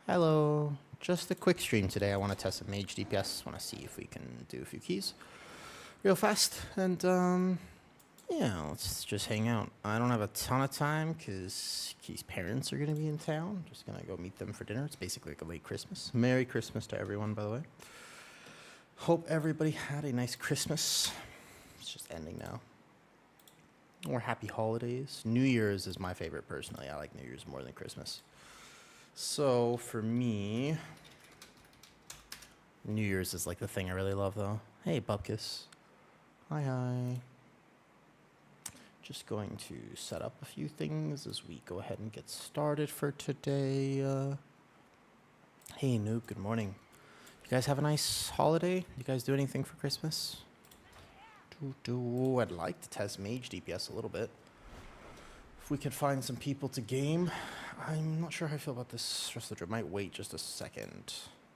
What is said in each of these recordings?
Hello, just a quick stream today. I want to test some Mage DPS. Want to see if we can do a few keys real fast. And, yeah, let's just hang out. I don't have a ton of time because Key's parents are going to be in town. Just going to go meet them for dinner. It's basically like a late Christmas. Merry Christmas to everyone, by the way. Hope everybody had a nice Christmas. It's just ending now. Or happy holidays. New Year's is my favorite personally. I like New Year's more than Christmas. So for me, New Year's is like the thing I really love though. Hey, Bupkis. Hi. Just going to set up a few things as we go ahead and get started for today. Hey, Nuke, good morning. You guys have a nice holiday? You guys do anything for Christmas? I'd like to test Mage DPS a little bit. If we could find some people to game. I'm not sure how I feel about this rest of the trip. Might wait just a second.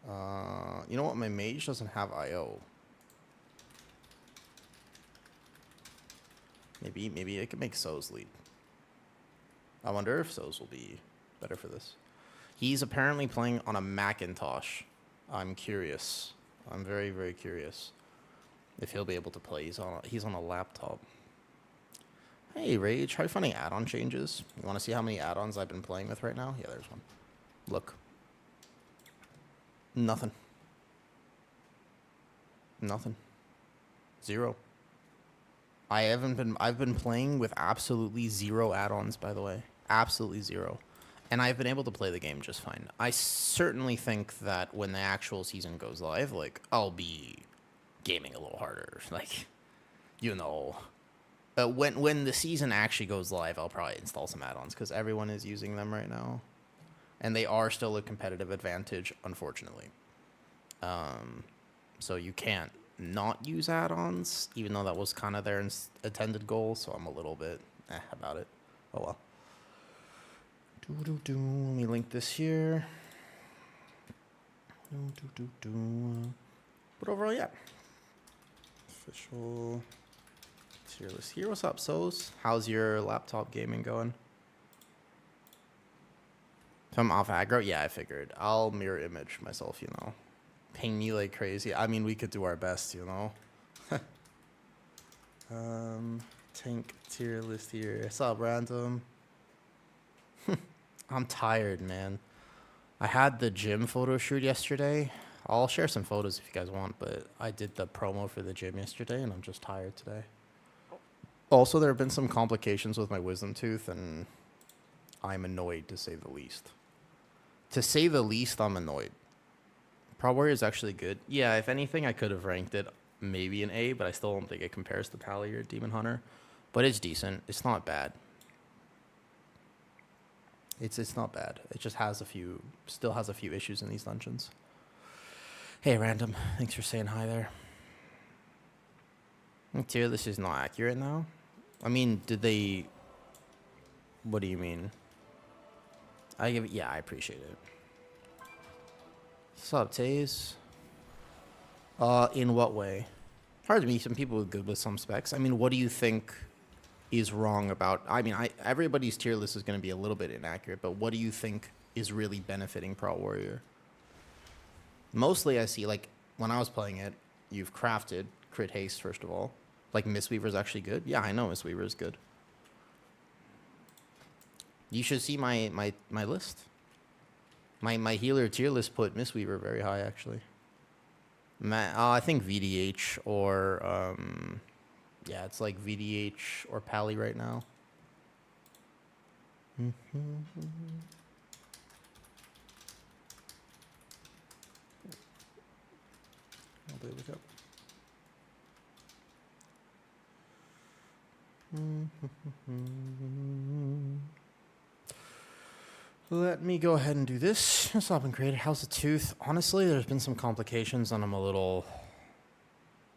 You know what? My mage doesn't have IO. Maybe I could make So's lead. I wonder if So's will be better for this. He's apparently playing on a Macintosh. I'm curious. I'm very, very curious if he'll be able to play. He's on a laptop. Hey, Rage, how are you finding add-on changes? You want to see how many add-ons I've been playing with right now? Yeah, there's one. Look. Nothing. Nothing. Zero. I've been playing with absolutely zero add-ons, by the way. Absolutely zero. And I've been able to play the game just fine. I certainly think that when the actual season goes live, like, I'll be gaming a little harder. Like, you know... when the season actually goes live, I'll probably install some add-ons because everyone is using them right now, and they are still a competitive advantage, unfortunately. So you can't not use add-ons, even though that was kind of their intended goal. So I'm a little bit about it. Oh well. Let me link this here. But overall, yeah. Official. Tier list here. What's up, Sos? How's your laptop gaming going? So I'm off aggro? Yeah, I figured. I'll mirror image myself, you know. Ping me like crazy. I mean, we could do our best, you know. Tank tier list here. What's up, random? I'm tired, man. I had the gym photo shoot yesterday. I'll share some photos if you guys want, but I did the promo for the gym yesterday, and I'm just tired today. Also, there have been some complications with my wisdom tooth, and I'm annoyed, to say the least. To say the least, I'm annoyed. Pro Warrior is actually good. Yeah, if anything, I could have ranked it maybe an A, but I still don't think it compares to Pally or Demon Hunter. But it's decent. It's not bad. It's not bad. It just has still has a few issues in these dungeons. Hey, random. Thanks for saying hi there. Tier list is not accurate now. I mean, did they... What do you mean? Yeah, I appreciate it. What's up, Taze? In what way? Hard to meet some people with good with some specs. I mean, what do you think is wrong about... I mean, everybody's tier list is going to be a little bit inaccurate, but what do you think is really benefiting Pro Warrior? Mostly I see, like, when I was playing it, you've crafted crit haste, first of all. Like, Mistweaver is actually good. Yeah, I know Mistweaver is good. You should see my list. My healer tier list put Mistweaver very high, actually. I think VDH or... yeah, it's like VDH or Pally right now. I'll look up. Let me go ahead and do this. Stop and create. How's the tooth? Honestly, there's been some complications, and I'm a little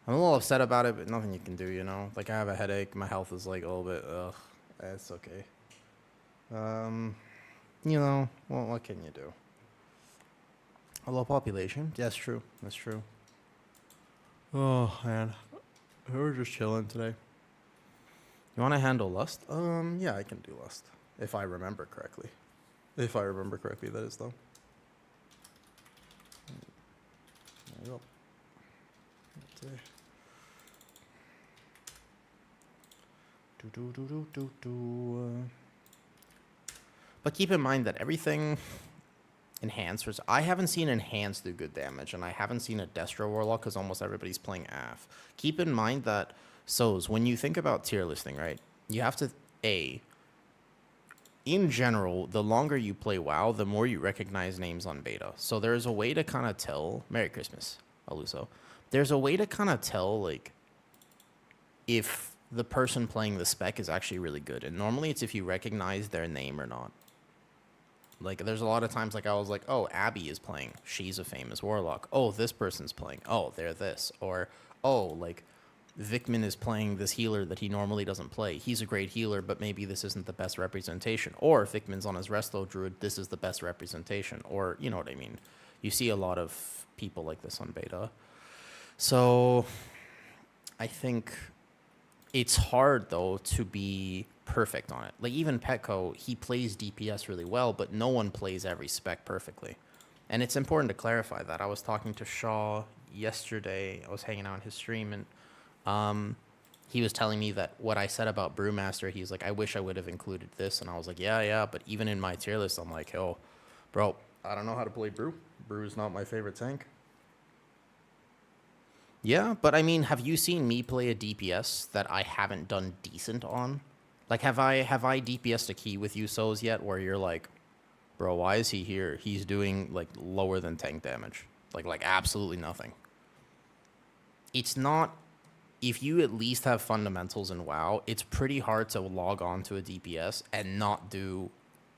upset about it, but nothing you can do, you know. Like, I have a headache. My health is like a little bit. Ugh, it's okay. You know, well, what can you do? A low population. Yeah, that's true. That's true. Oh man, we're just chilling today. You want to handle Lust? Yeah, I can do Lust. If I remember correctly. If I remember correctly, that is, though. But keep in mind that everything enhanced, I haven't seen enhanced do good damage, and I haven't seen a Destro Warlock because almost everybody's playing AF. Keep in mind that, when you think about tier listing, right, you have to, in general, the longer you play WoW, the more you recognize names on beta. So there's a way to kind of tell, Merry Christmas, Aluso. There's a way to kind of tell, like, if the person playing the spec is actually really good. And normally it's if you recognize their name or not. Like, there's a lot of times, like, I was like, oh, Abby is playing. She's a famous Warlock. Oh, this person's playing. Oh, they're this. Or, oh, like, Vikman is playing this healer that he normally doesn't play. He's a great healer, but maybe this isn't the best representation. Or Vikman's on his Resto Druid, this is the best representation. Or, you know what I mean? You see a lot of people like this on beta. So, I think it's hard, though, to be perfect on it. Like, even Petco, he plays DPS really well, but no one plays every spec perfectly. And it's important to clarify that. I was talking to Shaw yesterday. I was hanging out on his stream, and he was telling me that what I said about Brewmaster, he's like, I wish I would have included this. And I was like, yeah, but even in my tier list, I'm like, oh, bro, I don't know how to play Brew. Brew is not my favorite tank. Yeah, but I mean, have you seen me play a DPS that I haven't done decent on? Like, have I DPS'd a key with you, Soz, yet, where you're like, bro, why is he here? He's doing, like, lower than tank damage. Like absolutely nothing. It's not, if you at least have fundamentals in WoW, it's pretty hard to log on to a DPS and not do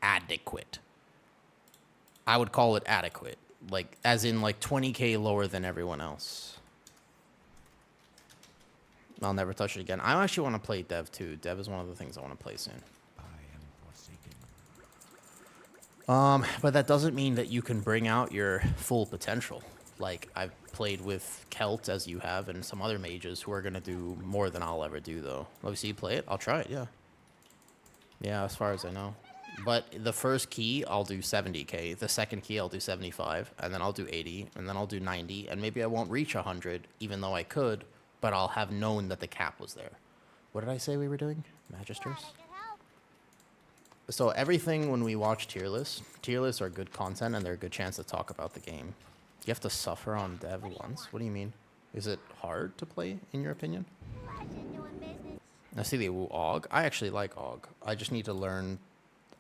adequate. I would call it adequate. Like, as in, like, 20k lower than everyone else. I'll never touch it again. I actually want to play Dev too. Dev is one of the things I want to play soon. I am forsaken. But that doesn't mean that you can bring out your full potential. Like, I've played with Kelt, as you have, and some other mages who are going to do more than I'll ever do, though. Let me see you play it. I'll try it, yeah. Yeah, as far as I know. But the first key, I'll do 70k. The second key, I'll do 75. And then I'll do 80. And then I'll do 90. And maybe I won't reach 100, even though I could. But I'll have known that the cap was there. What did I say we were doing? Magisters? So everything when we watch tier lists are good content and they're a good chance to talk about the game. You have to suffer on Dev once? What do you mean? Is it hard to play, in your opinion? I see the Og. I actually like Og. I just need to learn.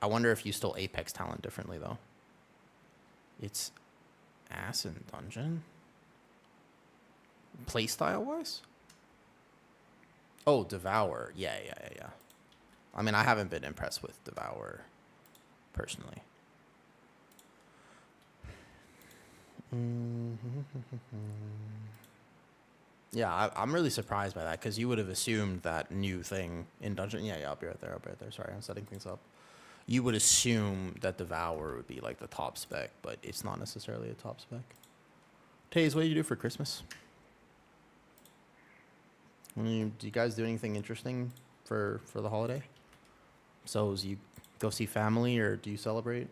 I wonder if you still Apex talent differently, though. It's ass in dungeon? Playstyle-wise? Oh, Devour. Yeah. I mean, I haven't been impressed with Devour, personally. Yeah, I'm really surprised by that, because you would have assumed that new thing in dungeon. Yeah, I'll be right there. Sorry, I'm setting things up. You would assume that Devour would be, like, the top spec, but it's not necessarily a top spec. Taze, what do you do for Christmas? Do you guys do anything interesting for the holiday? So, do you go see family, or do you celebrate?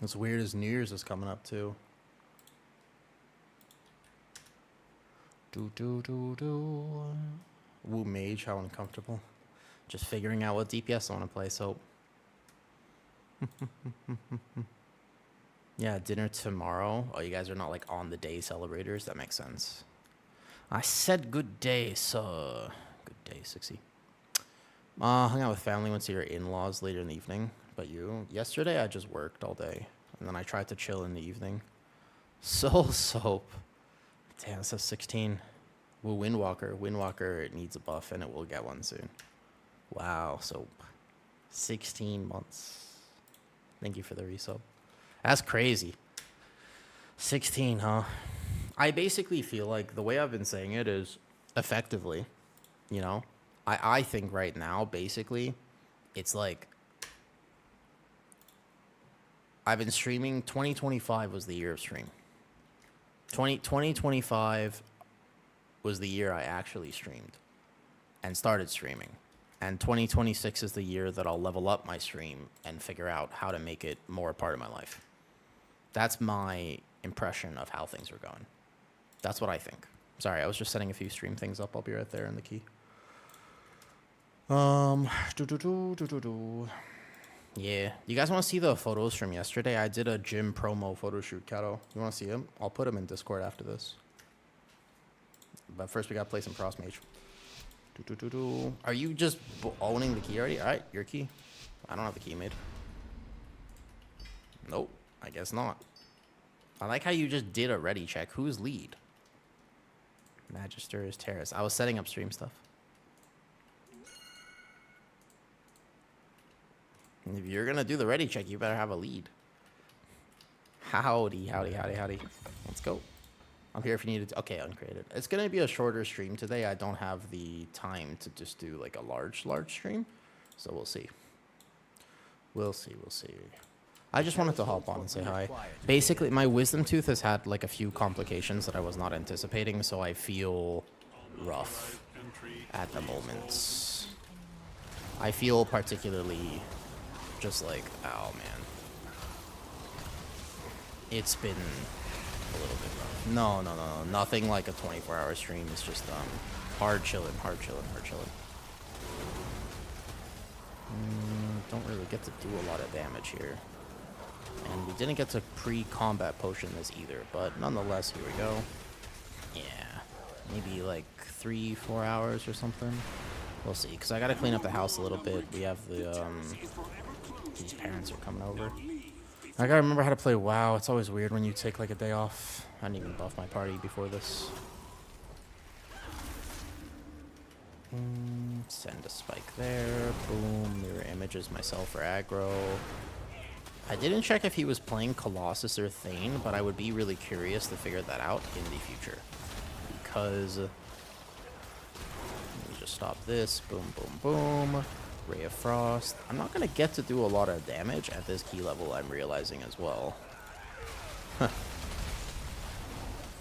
It's weird as New Year's is coming up, too. Woo Mage, how uncomfortable. Just figuring out what DPS I want to play, so... Yeah, dinner tomorrow. Oh, you guys are not, like, on the day celebrators? That makes sense. I said good day, so... Good day, 60. Hung out with family, went to your in-laws later in the evening. But you? Yesterday, I just worked all day. And then I tried to chill in the evening. Soul Soap. Damn, it says 16. Woo, Windwalker. Windwalker, it needs a buff, and it will get one soon. Wow, Soap. 16 months. Thank you for the resub. That's crazy. 16, huh? I basically feel like the way I've been saying it is effectively, you know? I think right now, basically, it's like I've been streaming. 2025 was the year of stream. 2025 was the year I actually streamed and started streaming. And 2026 is the year that I'll level up my stream and figure out how to make it more a part of my life. That's my impression of how things are going. That's what I think. Sorry, I was just setting a few stream things up. I'll be right there in the key. Yeah, you guys want to see the photos from yesterday? I did a gym promo photo shoot, Kato. You want to see them? I'll put them in Discord after this. But first, we got to play some Cross Mage. Are you just owning the key already? All right, your key. I don't have the key made. Nope, I guess not. I like how you just did a ready check. Who's lead? Magister's Terrace. I was setting up stream stuff. And if you're going to do the ready check, you better have a lead. Howdy, howdy, howdy, howdy. Let's go. I'm here if you need it. Okay, uncreated. It's going to be a shorter stream today. I don't have the time to just do like a large stream. So we'll see. We'll see. I just wanted to hop on and say hi. Basically, my wisdom tooth has had like a few complications that I was not anticipating, so I feel rough at the moment. I feel particularly just like, oh man. It's been a little bit rough. No. Nothing like a 24-hour stream. It's just hard chilling. Don't really get to do a lot of damage here. And we didn't get to pre-combat potion this either, but nonetheless, here we go. Yeah, maybe like 3-4 hours or something. We'll see, because I gotta clean up the house a little bit. We have the, these parents are coming over. I gotta remember how to play WoW. It's always weird when you take like a day off. I didn't even buff my party before this. Send a spike there. Boom. Mirror images myself for aggro. I didn't check if he was playing Colossus or Thane, but I would be really curious to figure that out in the future. Because... let me just stop this. Boom, boom, boom. Ray of Frost. I'm not going to get to do a lot of damage at this key level, I'm realizing as well.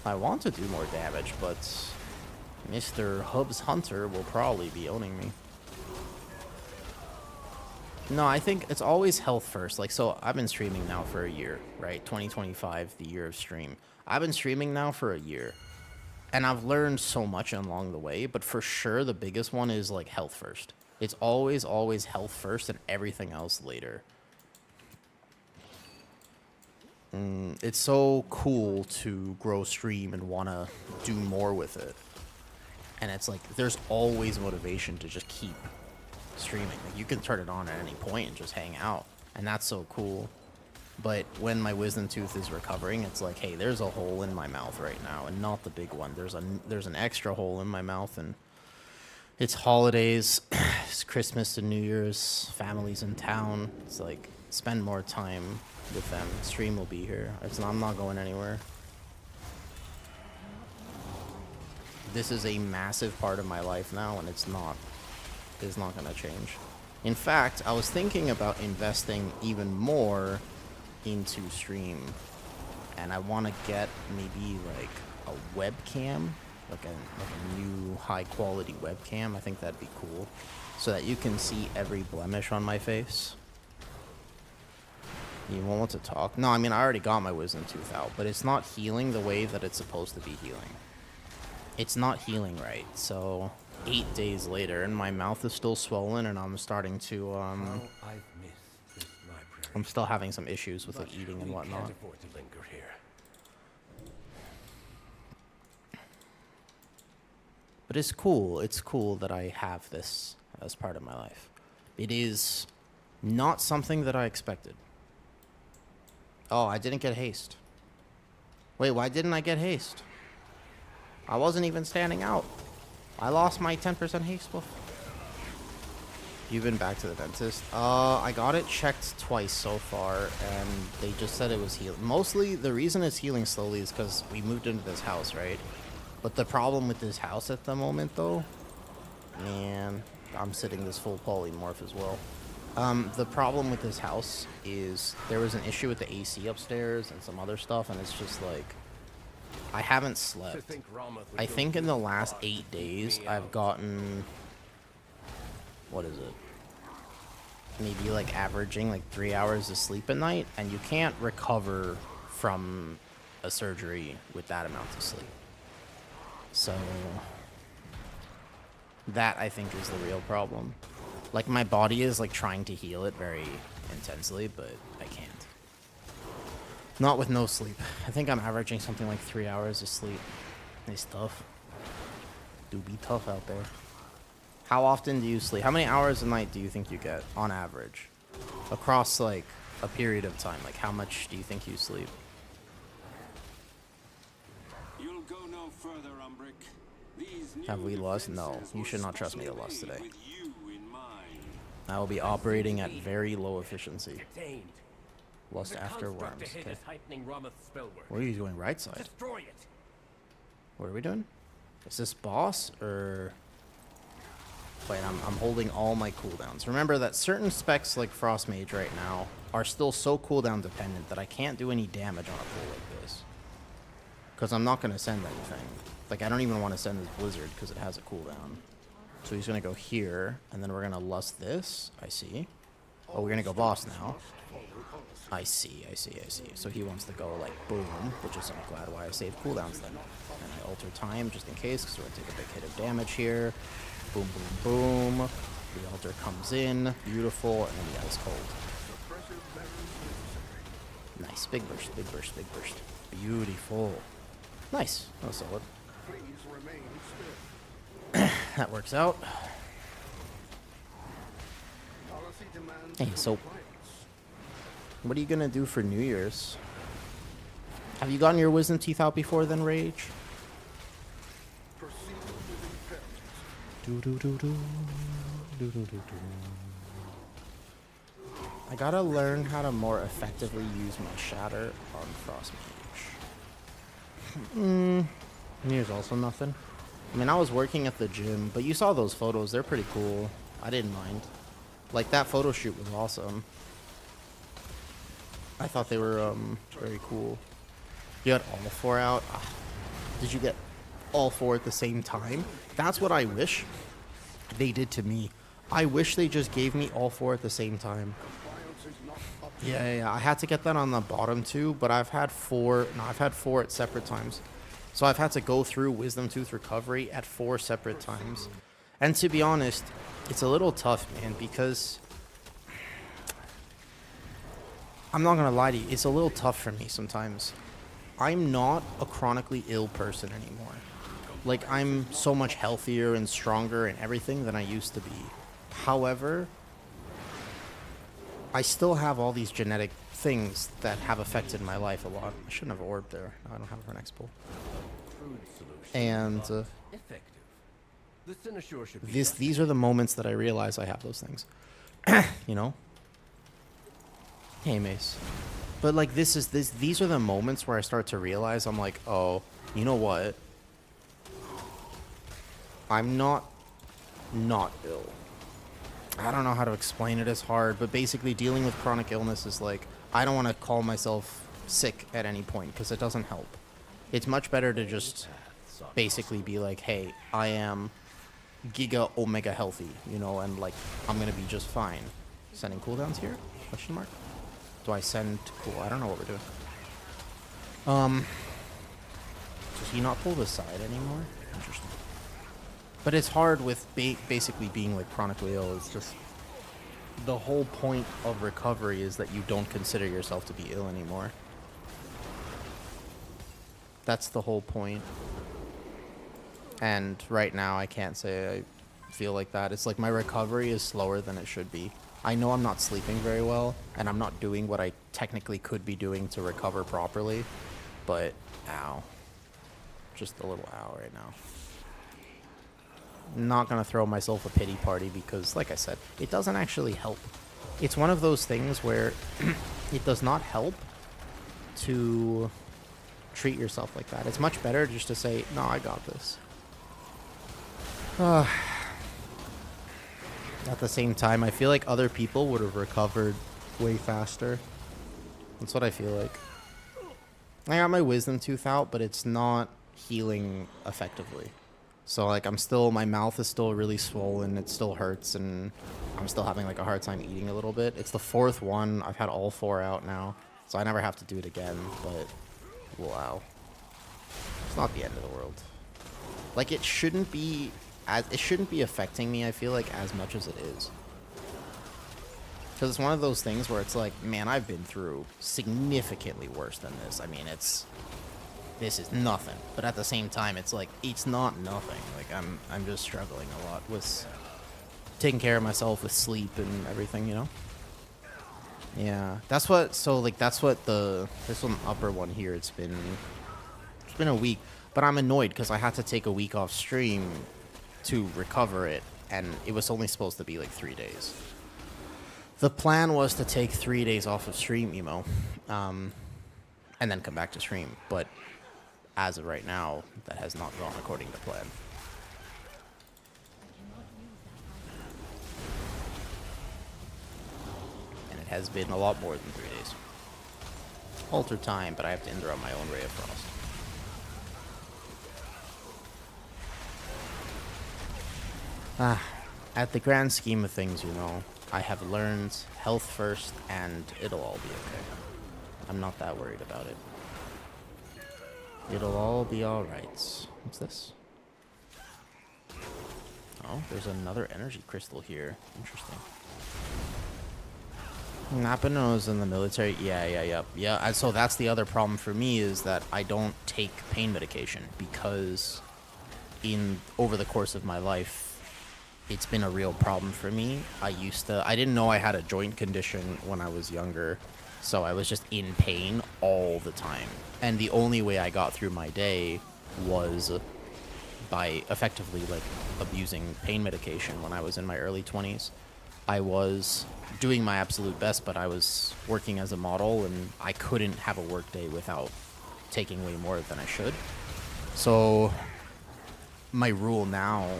I want to do more damage, but Mr. Hubs Hunter will probably be owning me. No, I think it's always health first. Like, so I've been streaming now for a year, right? 2025, the year of stream. I've been streaming now for a year. And I've learned so much along the way, but for sure the biggest one is like health first. It's always health first and everything else later. It's so cool to grow stream and want to do more with it. And it's like, there's always motivation to just keep streaming. Like, you can turn it on at any point and just hang out, and that's so cool. But when my wisdom tooth is recovering, it's like, hey, there's a hole in my mouth right now, and not the big one. There's an extra hole in my mouth, and it's holidays. It's Christmas and New Year's. Family's in town. It's like, spend more time with them. Stream will be here. I'm not going anywhere. This is a massive part of my life now, and it's not going to change. In fact, I was thinking about investing even more into stream, and I want to get maybe like a webcam, like a new high quality webcam. I think that'd be cool, so that you can see every blemish on my face. You want to talk? No, I mean, I already got my wisdom tooth out, but it's not healing the way that it's supposed to be healing. It's not healing right, so 8 days later, and my mouth is still swollen, and I'm starting to, I'm still having some issues with like eating and whatnot. But it's cool that I have this as part of my life. It is not something that I expected. Oh, I didn't get haste. Wait, why didn't I get haste? I wasn't even standing out. I lost my 10% haste buff. You've been back to the dentist? I got it checked twice so far, and they just said it was healing. Mostly, the reason it's healing slowly is because we moved into this house, right? But the problem with this house at the moment, though... Man, I'm sitting this full polymorph as well. The problem with this house is there was an issue with the AC upstairs and some other stuff, and it's just like... I haven't slept. I think in the last 8 days, I've gotten... What is it? Maybe like averaging like 3 hours of sleep a night, and you can't recover from a surgery with that amount of sleep. So that, I think, is the real problem. Like, my body is, like, trying to heal it very intensely, but I can't. Not with no sleep. I think I'm averaging something like 3 hours of sleep. It's tough. Do be tough out there. How often do you sleep? How many hours a night do you think you get, on average? Across, like, a period of time. Like, how much do you think you sleep? You'll go no further, Umbric. These Have we lost? No. You should not trust me to lust today. I will be operating at very low efficiency. Lust after worms. Okay. What are you doing right side? Destroy it. What are we doing? Is this boss or... Wait, I'm holding all my cooldowns. Remember that certain specs like Frost Mage right now are still so cooldown dependent that I can't do any damage on a pull like this. Because I'm not going to send anything. Like, I don't even want to send this Blizzard because it has a cooldown. So he's going to go here, and then we're going to lust this. I see. Oh, we're going to go boss now. I see. So he wants to go, like, boom, which is, I'm glad why I saved cooldowns then. And I alter time just in case, because we're going to take a big hit of damage here. Boom, boom, boom. The altar comes in. Beautiful. And then the ice cold. Nice. Big burst, big burst, big burst. Beautiful. Nice. That was solid. That works out. Hey, so what are you gonna do for New Year's? Have you gotten your wisdom teeth out before then, Rage? I gotta learn how to more effectively use my shatter on Frost Mage. New Year's also nothing. I mean, I was working at the gym, but you saw those photos. They're pretty cool. I didn't mind. Like, that photo shoot was awesome. I thought they were very cool. You had all 4 out. Did you get all 4 at the same time? That's what I wish they did to me. I wish they just gave me all 4 at the same time. Yeah. I had to get that on the bottom 2, but I've had 4. No, I've had 4 at separate times. So I've had to go through Wisdom Tooth recovery at 4 separate times. And to be honest, it's a little tough, man, because I'm not going to lie to you. It's a little tough for me sometimes. I'm not a chronically ill person anymore. Like, I'm so much healthier and stronger and everything than I used to be. However, I still have all these genetic things that have affected my life a lot. I shouldn't have orbed there. No, I don't have it for next pull. And these are the moments that I realize I have those things. You know? Hey, Mace. But like these are the moments where I start to realize I'm like, oh, you know what? I'm not ill. I don't know how to explain it. It's hard, but basically dealing with chronic illness is like, I don't want to call myself sick at any point because it doesn't help. It's much better to just basically be like, hey, I am giga omega healthy, you know, and like, I'm going to be just fine. Sending cooldowns here? Question mark? Do I send cool? I don't know what we're doing. Does he not pull this side anymore? Interesting. But it's hard with basically being like chronically ill. It's just the whole point of recovery is that you don't consider yourself to be ill anymore. That's the whole point. And right now I can't say I feel like that. It's like my recovery is slower than it should be. I know I'm not sleeping very well, and I'm not doing what I technically could be doing to recover properly, but ow. Just a little ow right now. I'm not going to throw myself a pity party because, like I said, it doesn't actually help. It's one of those things where it does not help to treat yourself like that. It's much better just to say, no, I got this. At the same time, I feel like other people would have recovered way faster. That's what I feel like. I got my wisdom tooth out, but it's not healing effectively. So, like, my mouth is still really swollen, it still hurts, and I'm still having, like, a hard time eating a little bit. It's the 4th one. I've had all 4 out now, so I never have to do it again, but wow. It's not the end of the world. Like, it shouldn't be affecting me, I feel like, as much as it is. Because it's one of those things where it's like, man, I've been through significantly worse than this. I mean, this is nothing. But at the same time, it's like, it's not nothing. Like, I'm just struggling a lot with taking care of myself, with sleep and everything, you know? Yeah, that's what, so, like, that's what this one upper one here, it's been a week. But I'm annoyed because I had to take a week off stream to recover it, and it was only supposed to be, like, 3 days. The plan was to take 3 days off of stream, emo, and then come back to stream. But as of right now, that has not gone according to plan. And it has been a lot more than 3 days. Alter time, but I have to interrupt my own Ray of Frost. At the grand scheme of things, you know, I have learned health first, and it'll all be okay. I'm not that worried about it. It'll all be alright. What's this? Oh, there's another energy crystal here. Interesting. Nappin was in the military. Yeah. So that's the other problem for me, is that I don't take pain medication because over the course of my life, it's been a real problem for me. I didn't know I had a joint condition when I was younger, so I was just in pain all the time. And the only way I got through my day was by effectively, like, abusing pain medication when I was in my early 20s. I was doing my absolute best, but I was working as a model, and I couldn't have a work day without taking way more than I should. So my rule now,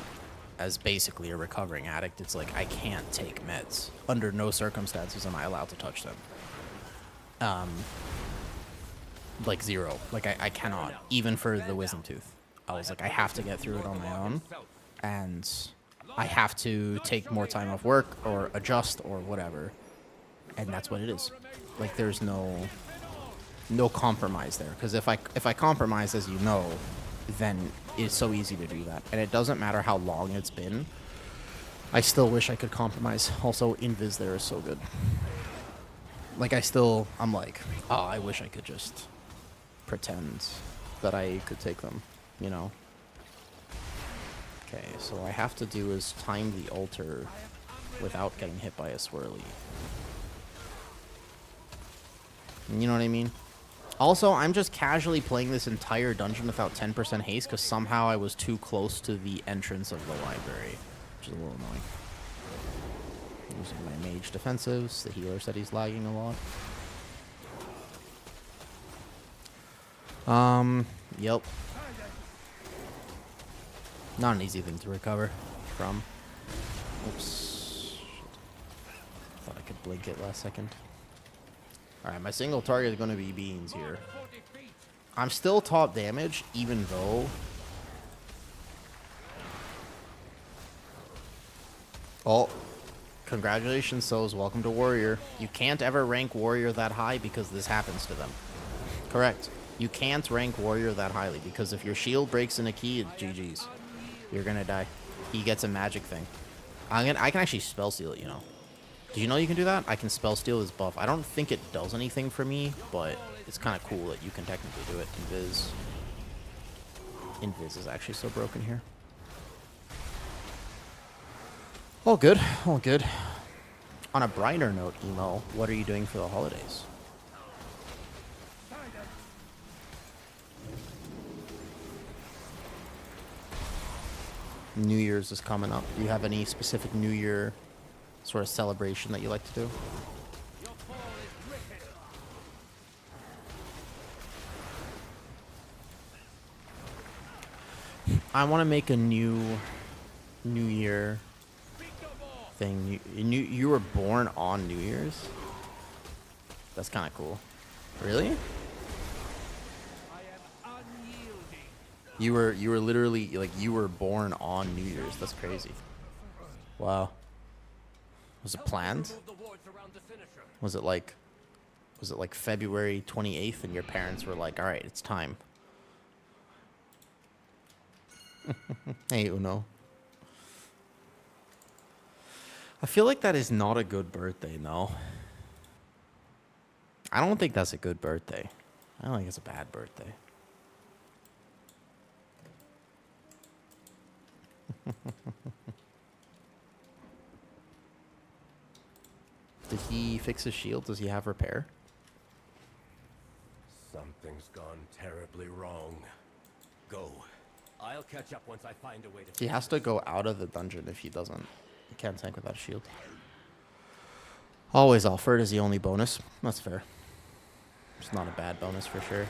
as basically a recovering addict, it's like I can't take meds. Under no circumstances am I allowed to touch them. Like zero. Like I cannot. Even for the wisdom tooth. I was like, I have to get through it on my own. And I have to take more time off work or adjust or whatever. And that's what it is. Like, there's no compromise there. Because if I compromise, as you know, then it's so easy to do that. And it doesn't matter how long it's been. I still wish I could compromise. Also, Invis there is so good. Like, I'm like, oh, I wish I could just pretend that I could take them, you know? Okay, so what I have to do is time the altar without getting hit by a swirly. You know what I mean? Also, I'm just casually playing this entire dungeon without 10% haste because somehow I was too close to the entrance of the library, which is a little annoying. Using my mage defensives. The healer said he's lagging a lot. Yep. Not an easy thing to recover from. Oops. Shit. Thought I could blink it last second. Alright, my single target is going to be beans here. I'm still top damage, even though... Oh. Congratulations, Soz. Welcome to Warrior. You can't ever rank Warrior that high because this happens to them. Correct. You can't rank Warrior that highly because if your shield breaks in a key, it's GG's. You're gonna die. He gets a magic thing. I can actually spell steal it, you know. Did you know you can do that? I can spell steal his buff. I don't think it does anything for me, but it's kind of cool that you can technically do it. Invis is actually so broken here. All good, all good. On a brighter note, Emo, what are you doing for the holidays? New Year's is coming up. Do you have any specific New Year sort of celebration that you like to do? I want to make a New Year thing. You were born on New Year's? That's kind of cool. Really? You were literally, like, you were born on New Year's. That's crazy. Wow. Was it planned? Was it like February 28th and your parents were like, all right, it's time? Hey, Uno. I feel like that is not a good birthday, no. I don't think that's a good birthday. I don't think it's a bad birthday. Did he fix his shield? Does he have repair? Something's gone terribly wrong. Go. I'll catch up once I find a way to... He has to go out of the dungeon if he doesn't. He can't tank without a shield. Always offered is the only bonus. That's fair. It's not a bad bonus for sure.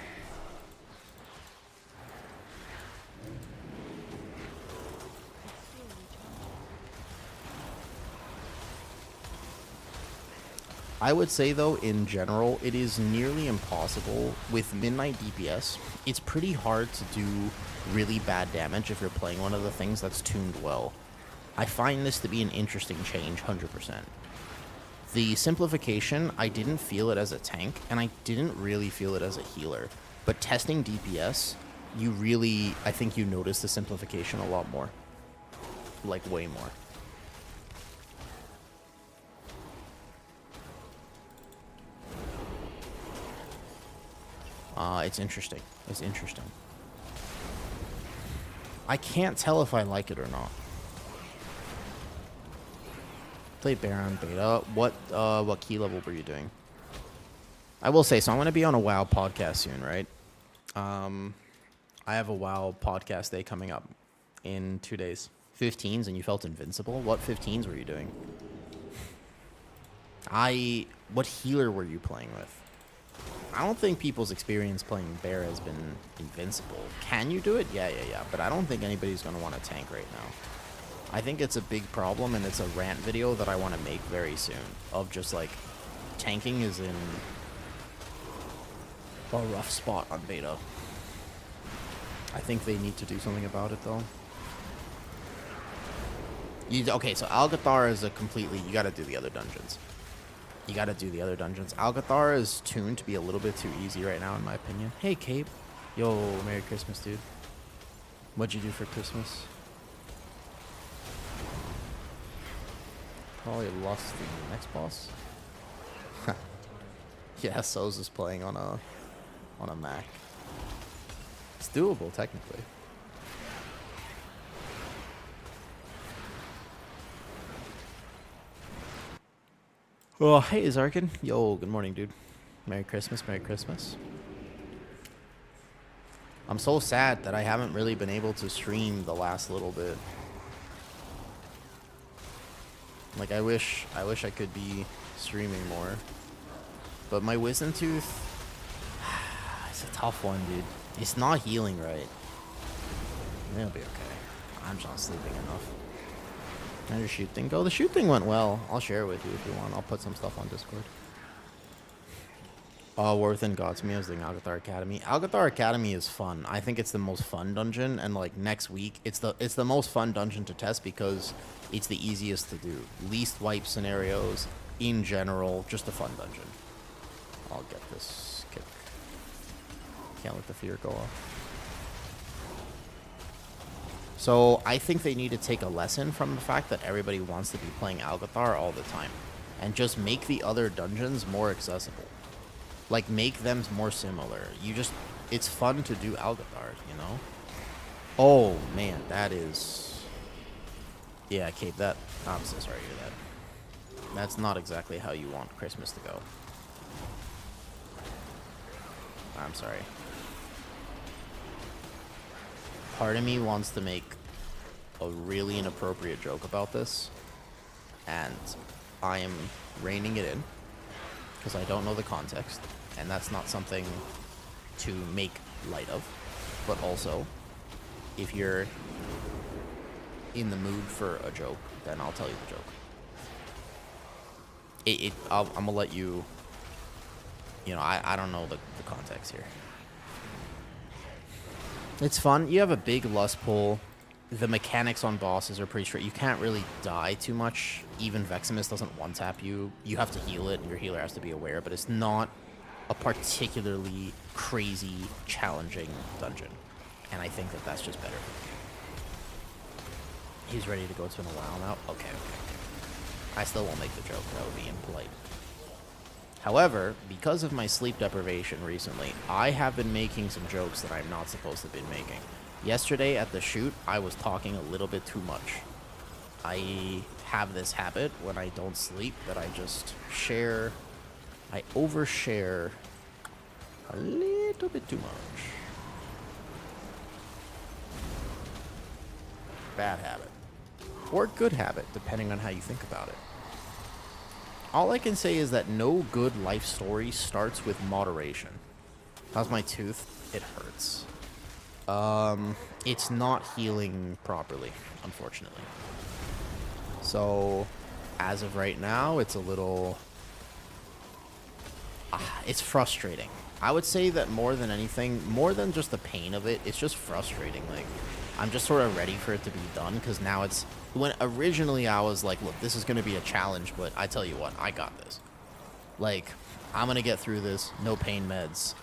I would say, though, in general, it is nearly impossible with Midnight DPS. It's pretty hard to do really bad damage if you're playing one of the things that's tuned well. I find this to be an interesting change, 100%. The simplification, I didn't feel it as a tank, and I didn't really feel it as a healer. But testing DPS, you really, I think you notice the simplification a lot more. Like, way more. It's interesting. It's interesting. I can't tell if I like it or not. Play Baron beta. What key level were you doing? I will say, so I'm going to be on a WoW podcast soon, right? I have a WoW podcast day coming up in 2 days. 15s, and you felt invincible? What 15s were you doing? What healer were you playing with? I don't think people's experience playing Bear has been invincible. Can you do it? Yeah. But I don't think anybody's going to want to tank right now. I think it's a big problem, and it's a rant video that I want to make very soon. Of just, like, tanking is in a rough spot on beta. I think they need to do something about it, though. Okay, so Algathar is a completely... You got to do the other dungeons. You gotta do the other dungeons. Algathar is tuned to be a little bit too easy right now, in my opinion. Hey, Cape. Yo, Merry Christmas, dude. What'd you do for Christmas? Probably lost the next boss. Yeah, Soz is playing on a Mac. It's doable, technically. Oh, hey, Zarkin. Yo, good morning, dude. Merry Christmas, Merry Christmas. I'm so sad that I haven't really been able to stream the last little bit. Like, I wish I could be streaming more. But my wisdom tooth, it's a tough one, dude. It's not healing right. It'll be okay. I'm just not sleeping enough. How'd your shoot thing go? The shoot thing went well. I'll share it with you if you want. I'll put some stuff on Discord. Worth and Godsme is doing Algathar Academy. Algathar Academy is fun. I think it's the most fun dungeon, and like next week, it's the most fun dungeon to test because it's the easiest to do. Least wipe scenarios in general, just a fun dungeon. I'll get this kick. Can't let the fear go off. So I think they need to take a lesson from the fact that everybody wants to be playing Algathar all the time. And just make the other dungeons more accessible. Like, make them more similar. It's fun to do Algathar, you know? Oh, man, that is... Yeah, Cape, I'm so sorry to hear that. That's not exactly how you want Christmas to go. I'm sorry. Part of me wants to make a really inappropriate joke about this, and I am reining it in because I don't know the context, and that's not something to make light of. But also, if you're in the mood for a joke, then I'll tell you the joke. I'm gonna let you. You know, I don't know the context here. It's fun. You have a big lust pool. The mechanics on bosses are pretty straight. You can't really die too much. Even Veximus doesn't one-tap you. You have to heal it, and your healer has to be aware. But it's not a particularly crazy, challenging dungeon. And I think that that's just better. He's ready to go to an while now. Okay, okay. I still won't make the joke. That would be impolite. However, because of my sleep deprivation recently, I have been making some jokes that I'm not supposed to have been making. Yesterday at the shoot, I was talking a little bit too much. I have this habit when I don't sleep that I just share, I overshare a little bit too much. Bad habit. Or good habit, depending on how you think about it. All I can say is that no good life story starts with moderation. How's my tooth? It hurts. It's not healing properly, unfortunately. So, as of right now, it's a little... it's frustrating. I would say that more than anything, more than just the pain of it, it's just frustrating. Like, I'm just sort of ready for it to be done, because now it's... When originally I was like, look, this is going to be a challenge, but I tell you what, I got this. Like, I'm going to get through this, no pain meds.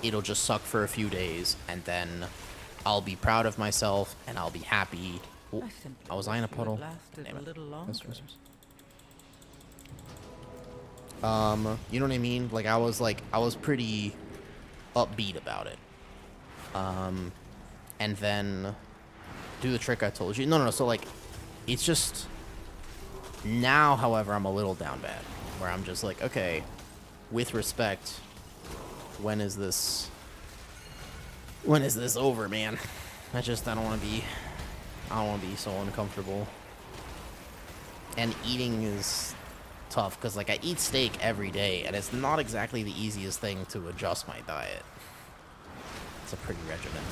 It'll just suck for a few days, and then I'll be proud of myself, and I'll be happy. Oh, I was in a puddle. Damn it. You know what I mean? Like, I was pretty upbeat about it. And then do the trick I told you. No, so, like, it's just... Now, however, I'm a little down bad. Where I'm just like, okay, with respect, when is this over, man? I don't want to be so uncomfortable. And eating is tough, because, like, I eat steak every day, and it's not exactly the easiest thing to adjust my diet. It's a pretty regimented...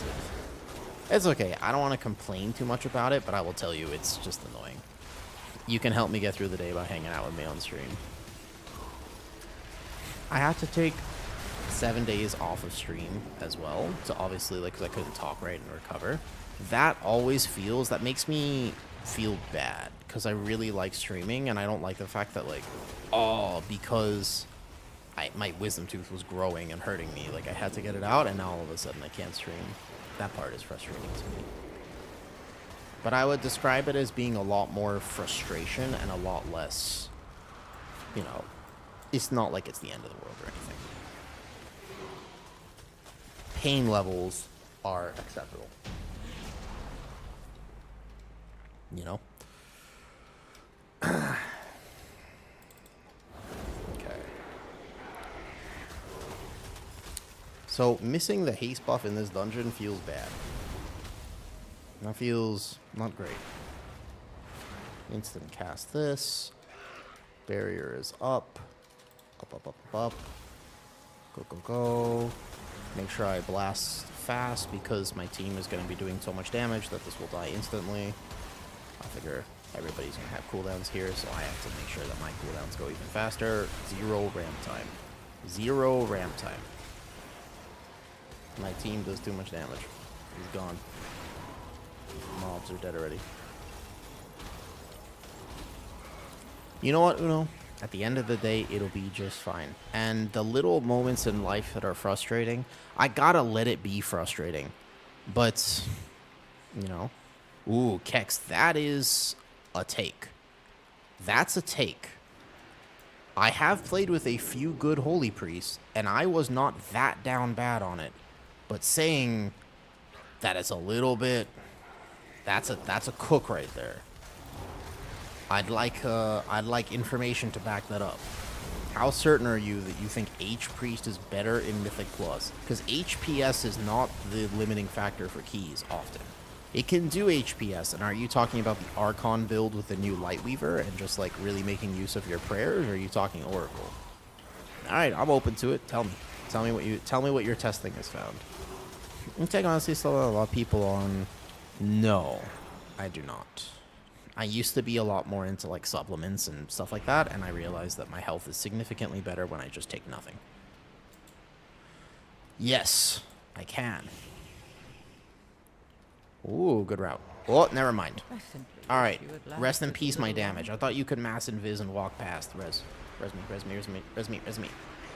It's okay. I don't want to complain too much about it, but I will tell you, it's just annoying. You can help me get through the day by hanging out with me on stream. I had to take 7 days off of stream as well, to obviously, like, because I couldn't talk right and recover. That always feels... That makes me feel bad, because I really like streaming, and I don't like the fact that, like, because my wisdom tooth was growing and hurting me, like, I had to get it out, and now all of a sudden I can't stream. That part is frustrating to me. But I would describe it as being a lot more frustration and a lot less, you know, it's not like it's the end of the world or anything. Pain levels are acceptable. You know? Okay. So, missing the haste buff in this dungeon feels bad. That feels not great. Instant cast this. Barrier is up. Up. Go. Make sure I blast fast, because my team is going to be doing so much damage that this will die instantly. I figure everybody's going to have cooldowns here, so I have to make sure that my cooldowns go even faster. 0 ramp time. 0 ramp time. My team does too much damage. He's gone. Mobs are dead already. You know what, Uno? At the end of the day, it'll be just fine. And the little moments in life that are frustrating, I gotta let it be frustrating. But, you know. Ooh, Kex, that is a take. That's a take. I have played with a few good holy priests, and I was not that down bad on it. But saying that it's a little bit... That's a cook right there. I'd like information to back that up. How certain are you that you think H-Priest is better in Mythic Plus? Because HPS is not the limiting factor for keys often. It can do HPS, and are you talking about the Archon build with the new Lightweaver and just, like, really making use of your prayers, or are you talking Oracle? Alright, I'm open to it. Tell me. Tell me what your testing has found. I think honestly still a lot of people on... No, I do not. I used to be a lot more into, like, supplements and stuff like that, and I realized that my health is significantly better when I just take nothing. Yes, I can. Ooh, good route. Oh, never mind. Alright, rest in peace, my damage. I thought you could mass invis and walk past. Res me.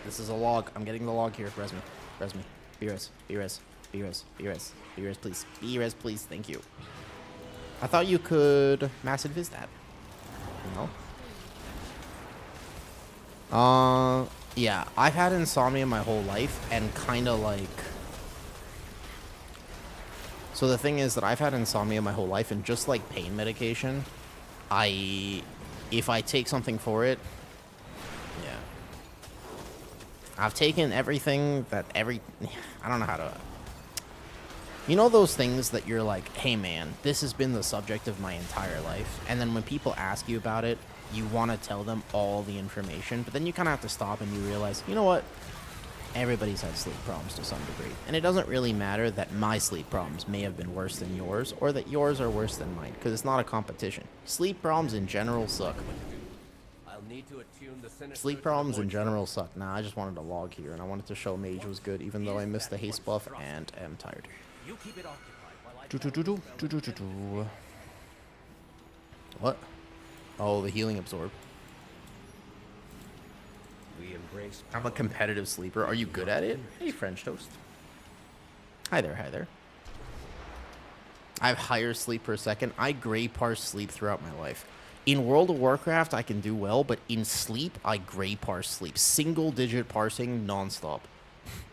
This is a log. I'm getting the log here. Res me. Be res, please. Be res, please. Thank you. I thought you could mass invis that. No? Yeah, I've had insomnia my whole life, and kind of like... So the thing is that I've had insomnia my whole life, and just like pain medication, if I take something for it, yeah. I've taken everything that I don't know how to... You know those things that you're like, hey man, this has been the subject of my entire life, and then when people ask you about it, you want to tell them all the information, but then you kind of have to stop and you realize, you know what? Everybody's had sleep problems to some degree. And it doesn't really matter that my sleep problems may have been worse than yours, or that yours are worse than mine, because it's not a competition. Sleep problems in general suck. I'll need to attune the sinister Sleep to problems the in voice. general suck. Nah, I just wanted to log here, and I wanted to show Mage was good, even though I missed the haste buff and am tired. You keep it occupied while I Do-do-do-do. What? Oh, the healing absorb. We embrace I'm a competitive sleeper. Are you good at it? Hey, French toast. Hi there, hi there. I have higher sleep per second. I gray parse sleep throughout my life. In World of Warcraft, I can do well, but in sleep, I gray parse sleep. Single digit parsing nonstop.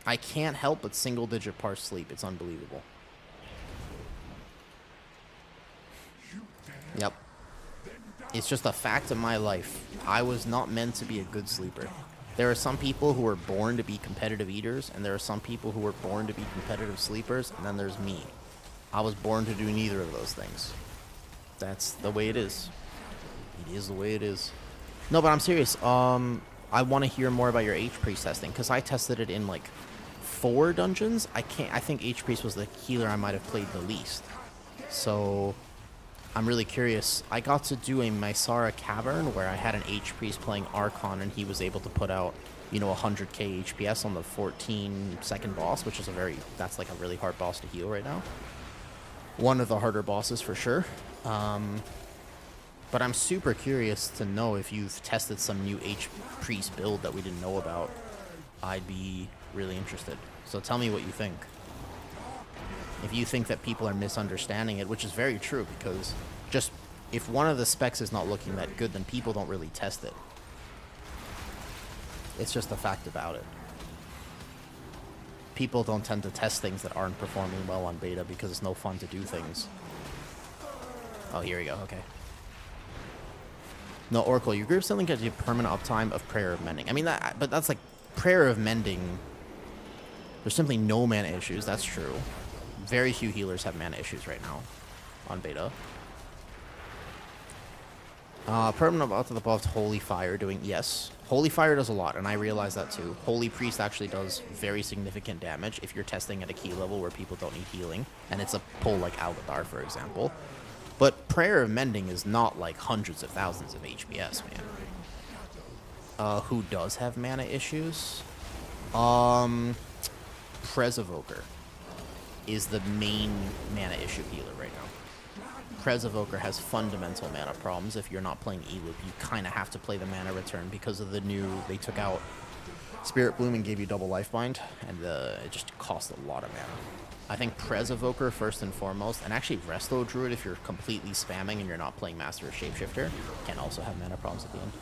I can't help but single digit parse sleep. It's unbelievable. Yep. It's just a fact of my life. I was not meant to be a good sleeper. There are some people who are born to be competitive eaters, and there are some people who are born to be competitive sleepers, and then there's me. I was born to do neither of those things. That's the way it is. It is the way it is. No, but I'm serious. I want to hear more about your H-Priest testing, because I tested it in, like, 4 dungeons. I think H-Priest was the healer I might have played the least. So... I'm really curious. I got to do a Mysara Cavern where I had an H-Priest playing Archon, and he was able to put out, 100k HPS on the 14-second boss, which is that's like a really hard boss to heal right now. One of the harder bosses for sure. But I'm super curious to know if you've tested some new H-Priest build that we didn't know about. I'd be really interested. So tell me what you think. If you think that people are misunderstanding it, which is very true, because just if one of the specs is not looking that good, then people don't really test it. It's just a fact about it. People don't tend to test things that aren't performing well on beta because it's no fun to do things. Oh, here we go. Okay. No, Oracle, your group still gives you permanent uptime of Prayer of Mending. I mean, but that's like Prayer of Mending. There's simply no mana issues. That's true. Very few healers have mana issues right now on beta. Permanent up to the buff, Holy Fire doing... Yes, Holy Fire does a lot, and I realize that too. Holy Priest actually does very significant damage if you're testing at a key level where people don't need healing, and it's a pull like Algadar, for example. But Prayer of Mending is not like hundreds of thousands of HPS, man. Who does have mana issues? Prez Evoker is the main mana issue healer right now. Prez Evoker has fundamental mana problems. If you're not playing E-Loop, you kind of have to play the mana return because of the new... They took out Spirit Bloom and gave you double lifeline, and it just costs a lot of mana. I think Prez Evoker first and foremost, and actually Resto Druid if you're completely spamming and you're not playing Master of Shapeshifter, can also have mana problems at the end.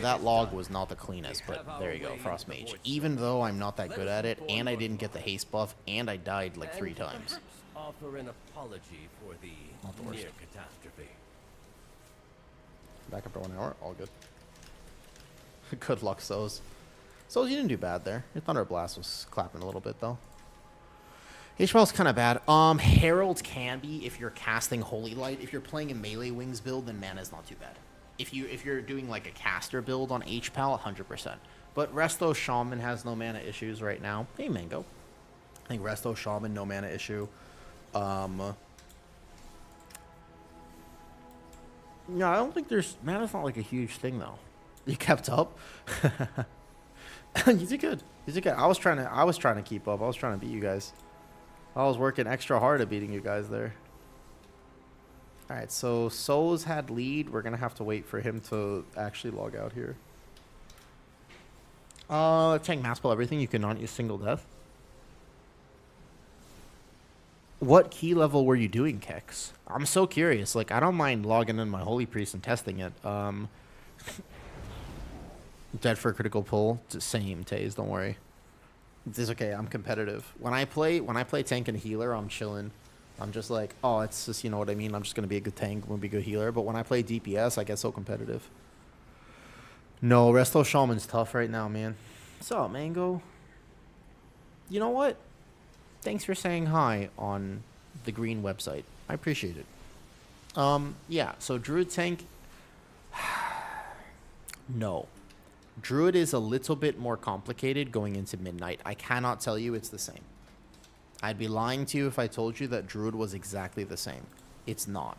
That log was not the cleanest, but there you go, Frost Mage. Even though I'm not that good at it, and I didn't get the haste buff, and I died like 3 times. Offer an apology for the near catastrophe. Back up for 1 hour, all good. Good luck, Soz. Soz, you didn't do bad there. Your Thunder Blast was clapping a little bit, though. HPL's kind of bad. Herald can be if you're casting Holy Light. If you're playing a melee wings build, then mana's not too bad. If you're doing like a caster build on HPAL, 100%. But Resto Shaman has no mana issues right now. Hey, Mango. I think Resto Shaman, no mana issue. No, I don't think there's... Mana's not like a huge thing, though. You kept up? You did good. You did good. I was trying to keep up. I was trying to beat you guys. I was working extra hard at beating you guys there. Alright, so So's had lead. We're going to have to wait for him to actually log out here. Tank mass pull everything. You cannot use single death. What key level were you doing, Kex? I'm so curious. Like, I don't mind logging in my Holy Priest and testing it. Dead for a critical pull. Same, Taze, don't worry. It's okay, I'm competitive. When I play tank and healer, I'm chilling. I'm just like, oh, it's just, you know what I mean? I'm just going to be a good tank, I'm going to be a good healer. But when I play DPS, I get so competitive. No, Resto Shaman's tough right now, man. What's up, Mango? You know what? Thanks for saying hi on the green website. I appreciate it. Yeah, so Druid tank... No. Druid is a little bit more complicated going into Midnight. I cannot tell you it's the same. I'd be lying to you if I told you that Druid was exactly the same. It's not.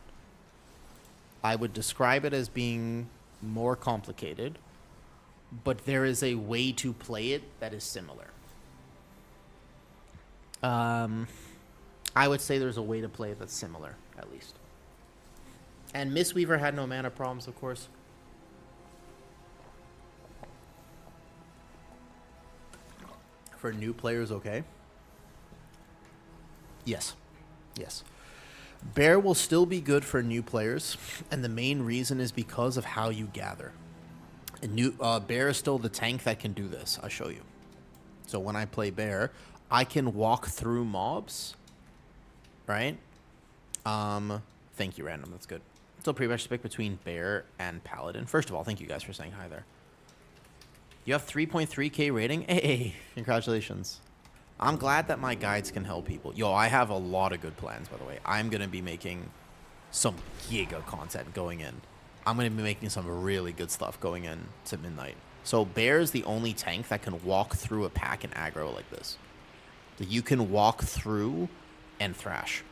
I would describe it as being more complicated, but there is a way to play it that is similar. I would say there's a way to play it that's similar, at least. And Mistweaver had no mana problems, of course. For new players, okay. Yes. Yes. Bear will still be good for new players, and the main reason is because of how you gather. Bear is still the tank that can do this. I'll show you. So when I play Bear, I can walk through mobs, right? Thank you, Random. That's good. So pretty much pick between Bear and Paladin. First of all, thank you guys for saying hi there. You have 3.3k rating? Hey, congratulations. I'm glad that my guides can help people. Yo, I have a lot of good plans, by the way. I'm going to be making some giga content going in. I'm going to be making some really good stuff going in to Midnight. So Bear is the only tank that can walk through a pack and aggro like this. You can walk through and thrash.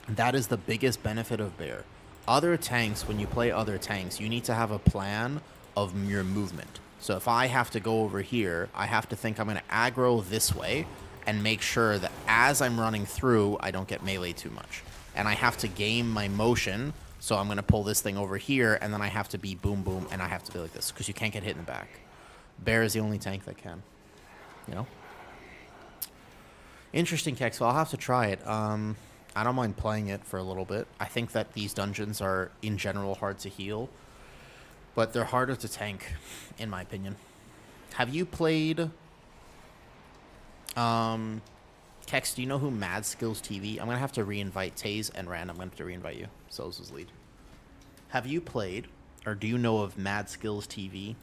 That is the biggest benefit of Bear. Other tanks, when you play other tanks, you need to have a plan of your movement. So if I have to go over here, I have to think I'm going to aggro this way and make sure that as I'm running through, I don't get melee too much. And I have to game my motion, so I'm going to pull this thing over here, and then I have to be boom, boom, and I have to be like this, because you can't get hit in the back. Bear is the only tank that can. You know? Interesting, Kex. So I'll have to try it. I don't mind playing it for a little bit. I think that these dungeons are, in general, hard to heal. But they're harder to tank, in my opinion. Have you played... Kex, do you know who Mad Skills TV? I'm going to have to re-invite Taze and Rand. I'm going to have to re-invite you. Souls is lead. Have you played, or do you know of Mad Skills TV?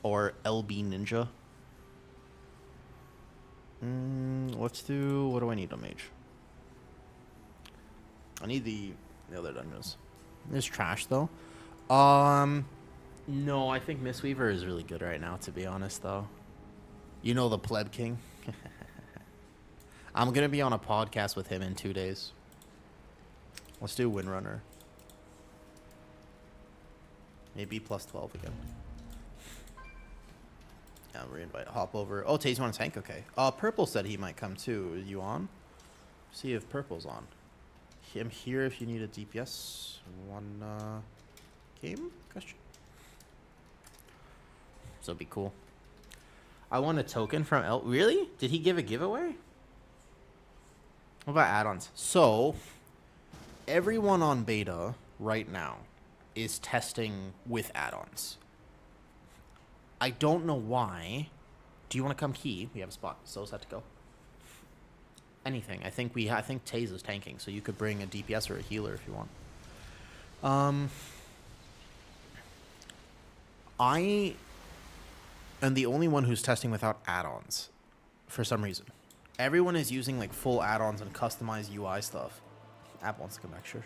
Or LB Ninja? Let's do... What do I need on Mage? I need the other dungeons. There's trash, though. No, I think Mistweaver is really good right now, to be honest, though. You know the Pleb King? I'm going to be on a podcast with him in 2 days. Let's do Windrunner. Maybe plus 12 again. Yeah, re-invite. Hop over. Oh, Taze on a tank? Okay. Purple said he might come too. Are you on? See if Purple's on. I'm here if you need a DPS. One game? Question? So it'd be cool. I won a token from El... Really? Did he give a giveaway? What about add-ons? So, everyone on beta right now is testing with add-ons. I don't know why. Do you want to come key? We have a spot. So set to go. Anything. I think Taze is tanking, so you could bring a DPS or a healer if you want. I am the only one who's testing without add-ons for some reason. Everyone is using like full add-ons and customized UI stuff. App wants to come back. Sure.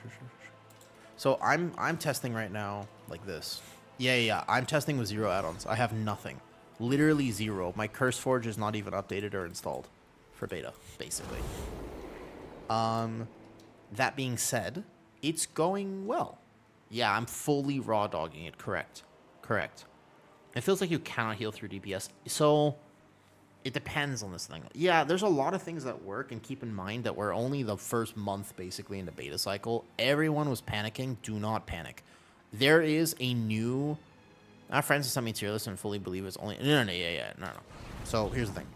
So I'm testing right now like this. Yeah. I'm testing with 0 add-ons. I have nothing. Literally 0. My CurseForge is not even updated or installed for beta, basically. That being said, it's going well. Yeah, I'm fully raw dogging it. Correct. It feels like you cannot heal through DPS. So it depends on this thing. Yeah, there's a lot of things that work, and keep in mind that we're only the first month basically in the beta cycle. Everyone was panicking. Do not panic. There is a new... Our friends have sent me tier list and fully believe it's only... No. So here's the thing.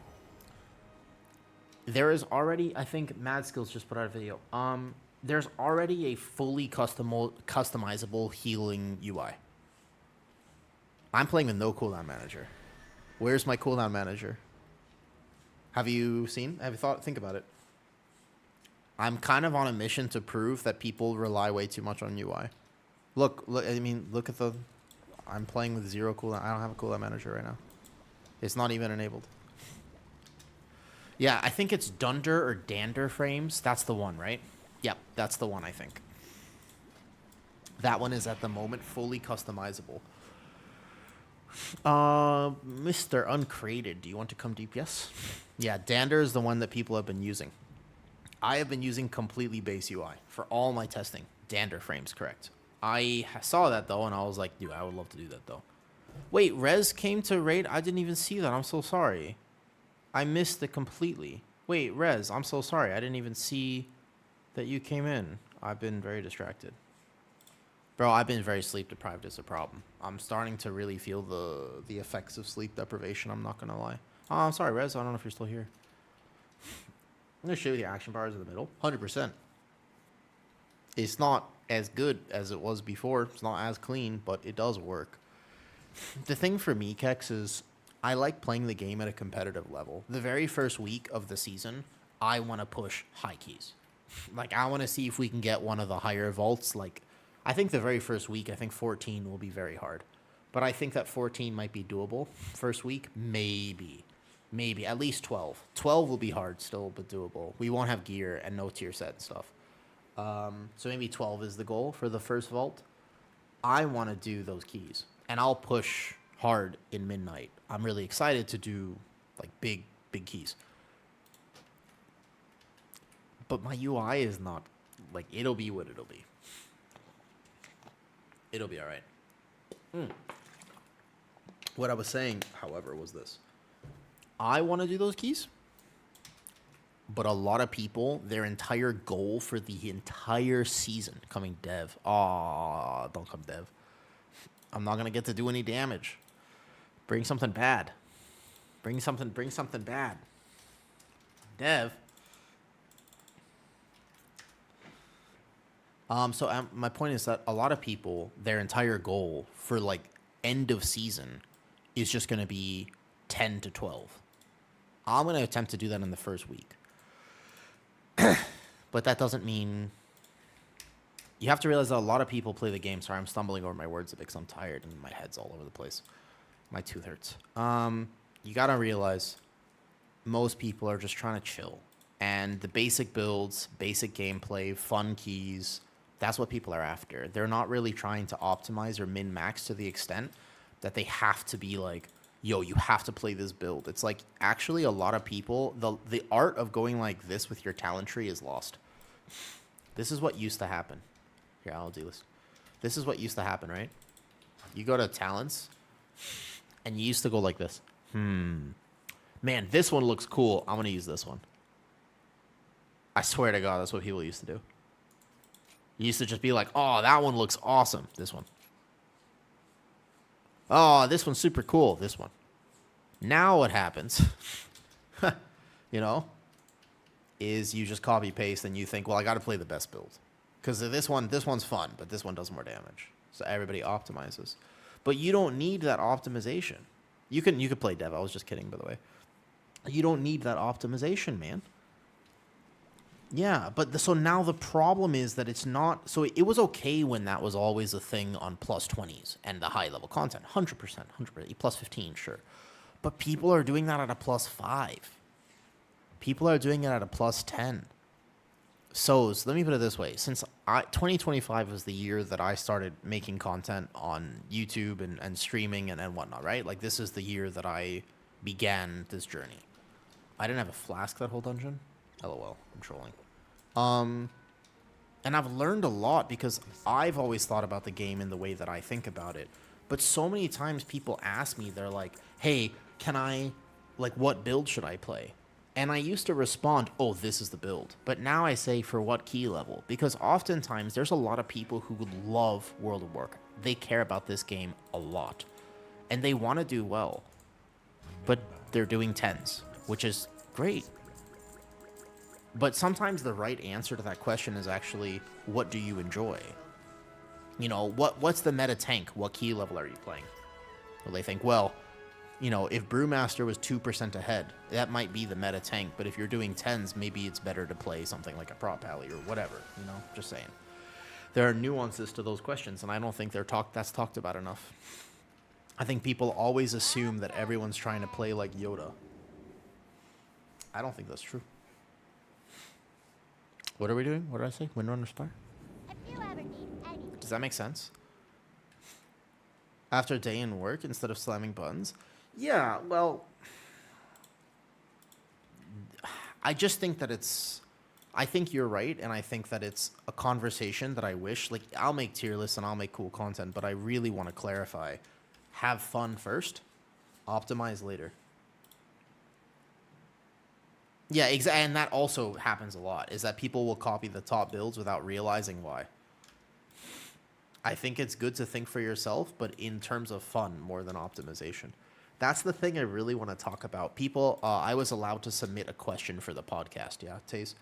There is already, I think Mad Skills just put out a video. There's already a fully customizable healing UI. I'm playing with no cooldown manager. Where's my cooldown manager? Have you seen? Have you think about it? I'm kind of on a mission to prove that people rely way too much on UI. Look, I mean, look at the... I'm playing with 0 cooldown. I don't have a cooldown manager right now. It's not even enabled. Yeah, I think it's Dunder or Dander frames. That's the one, right? Yep, that's the one, I think. That one is at the moment fully customizable. Mr. Uncreated, do you want to come DPS? Yeah, Dander is the one that people have been using. I have been using completely base UI for all my testing. Dander frames, correct. I saw that, though, and I was like, dude, I would love to do that, though. Wait, Rez came to raid? I didn't even see that. I'm so sorry. I missed it completely. Wait, Rez, I'm so sorry. I didn't even see that you came in. I've been very distracted. Bro, I've been very sleep deprived is a problem. I'm starting to really feel the effects of sleep deprivation, I'm not going to lie. Oh, I'm sorry, Rez. I don't know if you're still here. I'm going to show you the action bars in the middle. 100%. It's not as good as it was before. It's not as clean, but it does work. The thing for me, Kex, is I like playing the game at a competitive level. The very first week of the season, I want to push high keys. Like, I want to see if we can get one of the higher vaults. Like, I think the very first week, I think 14 will be very hard. But I think that 14 might be doable. First week, maybe. Maybe. At least 12. 12 will be hard still, but doable. We won't have gear and no tier set and stuff. So maybe 12 is the goal for the first vault. I want to do those keys. And I'll push hard in Midnight. I'm really excited to do, like, big keys. But my UI is not, like, it'll be what it'll be. It'll be all right. What I was saying, however, was this. I want to do those keys, but a lot of people, their entire goal for the entire season, coming dev. Aw, don't come dev. I'm not going to get to do any damage. Bring something bad. Bring something bad. Dev. My point is that a lot of people, their entire goal for, like, end of season is just going to be 10 to 12. I'm going to attempt to do that in the first week. But that doesn't mean... You have to realize that a lot of people play the game. Sorry, I'm stumbling over my words a bit because I'm tired and my head's all over the place. My tooth hurts. You got to realize most people are just trying to chill. And the basic builds, basic gameplay, fun keys, that's what people are after. They're not really trying to optimize or min-max to the extent that they have to be like, yo, you have to play this build. It's like, actually, a lot of people, the art of going like this with your talent tree is lost. This is what used to happen. Here, I'll do this. This is what used to happen, right? You go to talents, and you used to go like this. Man, this one looks cool. I'm going to use this one. I swear to God, that's what people used to do. You used to just be like, oh, that one looks awesome. This one. Oh, this one's super cool. This one. Now what happens, you know, is you just copy paste and you think, well, I got to play the best build. Because this one's fun, but this one does more damage. So everybody optimizes. But you don't need that optimization. You could play dev. I was just kidding, by the way. You don't need that optimization, man. Yeah, but so now the problem is that it's not... So it was okay when that was always a thing on plus 20s and the high-level content. 100%, 100%. Plus 15, sure. But people are doing that at a plus 5. People are doing it at a plus 10. So let me put it this way. Since 2025 was the year that I started making content on YouTube and streaming and whatnot, right? Like, this is the year that I began this journey. I didn't have a flask that whole dungeon. LOL, I'm trolling. And I've learned a lot because I've always thought about the game in the way that I think about it. But so many times people ask me, they're like, hey, what build should I play? And I used to respond, oh, this is the build. But now I say, for what key level? Because oftentimes there's a lot of people who would love World of Warcraft. They care about this game a lot. And they want to do well. But they're doing 10s, which is great. But sometimes the right answer to that question is actually, what do you enjoy? You know, what's the meta tank? What key level are you playing? Well, they think, well, you know, if Brewmaster was 2% ahead, that might be the meta tank. But if you're doing 10s, maybe it's better to play something like a prop alley or whatever, you know, just saying. There are nuances to those questions, and I don't think that's talked about enough. I think people always assume that everyone's trying to play like Yoda. I don't think that's true. What are we doing? What did I say? Windrunner Spire? If you ever need anything. Does that make sense? After a day in work, instead of slamming buttons? Yeah, well, I just think that I think you're right, and I think that it's a conversation that I wish, like, I'll make tier lists and I'll make cool content, but I really want to clarify. Have fun first, optimize later. Yeah, and that also happens a lot, is that people will copy the top builds without realizing why. I think it's good to think for yourself, but in terms of fun more than optimization. That's the thing I really want to talk about. People, I was allowed to submit a question for the podcast, yeah, Taze,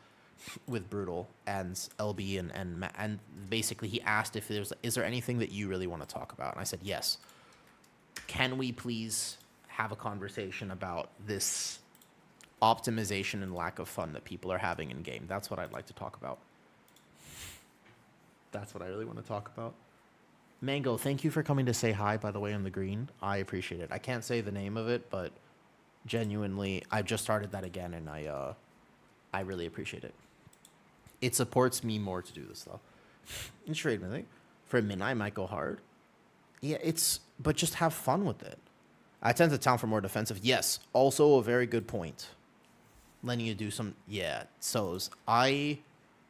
with Brutal and LB and basically he asked if is there anything that you really want to talk about? And I said, yes. Can we please have a conversation about this optimization and lack of fun that people are having in game? That's what I'd like to talk about. That's what I really want to talk about. Mango, thank you for coming to say hi, by the way, on the green. I appreciate it. I can't say the name of it, but genuinely, I've just started that again, and I really appreciate it. It supports me more to do this, though. And trade, I think. For a min, I might go hard. Yeah, but just have fun with it. I tend to town for more defensive. Yes, also a very good point. Letting you do some, yeah, so's. I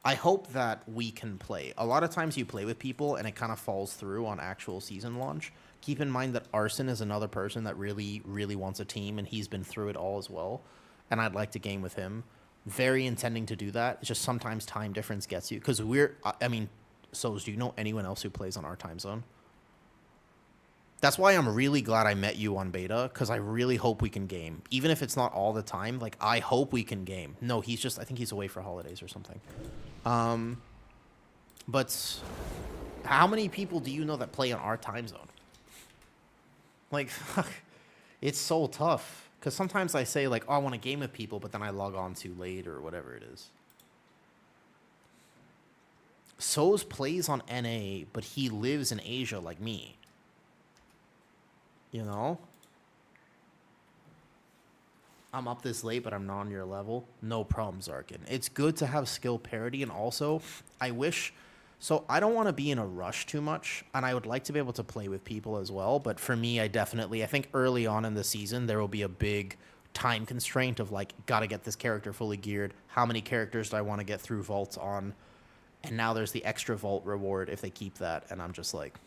hope that we can play. A lot of times you play with people and it kind of falls through on actual season launch. Keep in mind that Arson is another person that really, really wants a team, and he's been through it all as well. And I'd like to game with him. Very intending to do that. It's just sometimes time difference gets you. Because so's, do you know anyone else who plays on our time zone? That's why I'm really glad I met you on beta, because I really hope we can game. Even if it's not all the time, like, I hope we can game. No, I think he's away for holidays or something. But how many people do you know that play on our time zone? Like, fuck, it's so tough. Because sometimes I say, like, oh, I want to game with people, but then I log on too late or whatever it is. So's plays on NA, but he lives in Asia like me. You know? I'm up this late, but I'm not on your level. No problem, Zarkin. It's good to have skill parity, and also, I wish... So, I don't want to be in a rush too much, and I would like to be able to play with people as well, but for me, I think early on in the season, there will be a big time constraint of, like, gotta get this character fully geared. How many characters do I want to get through vaults on? And now there's the extra vault reward if they keep that, and I'm just like...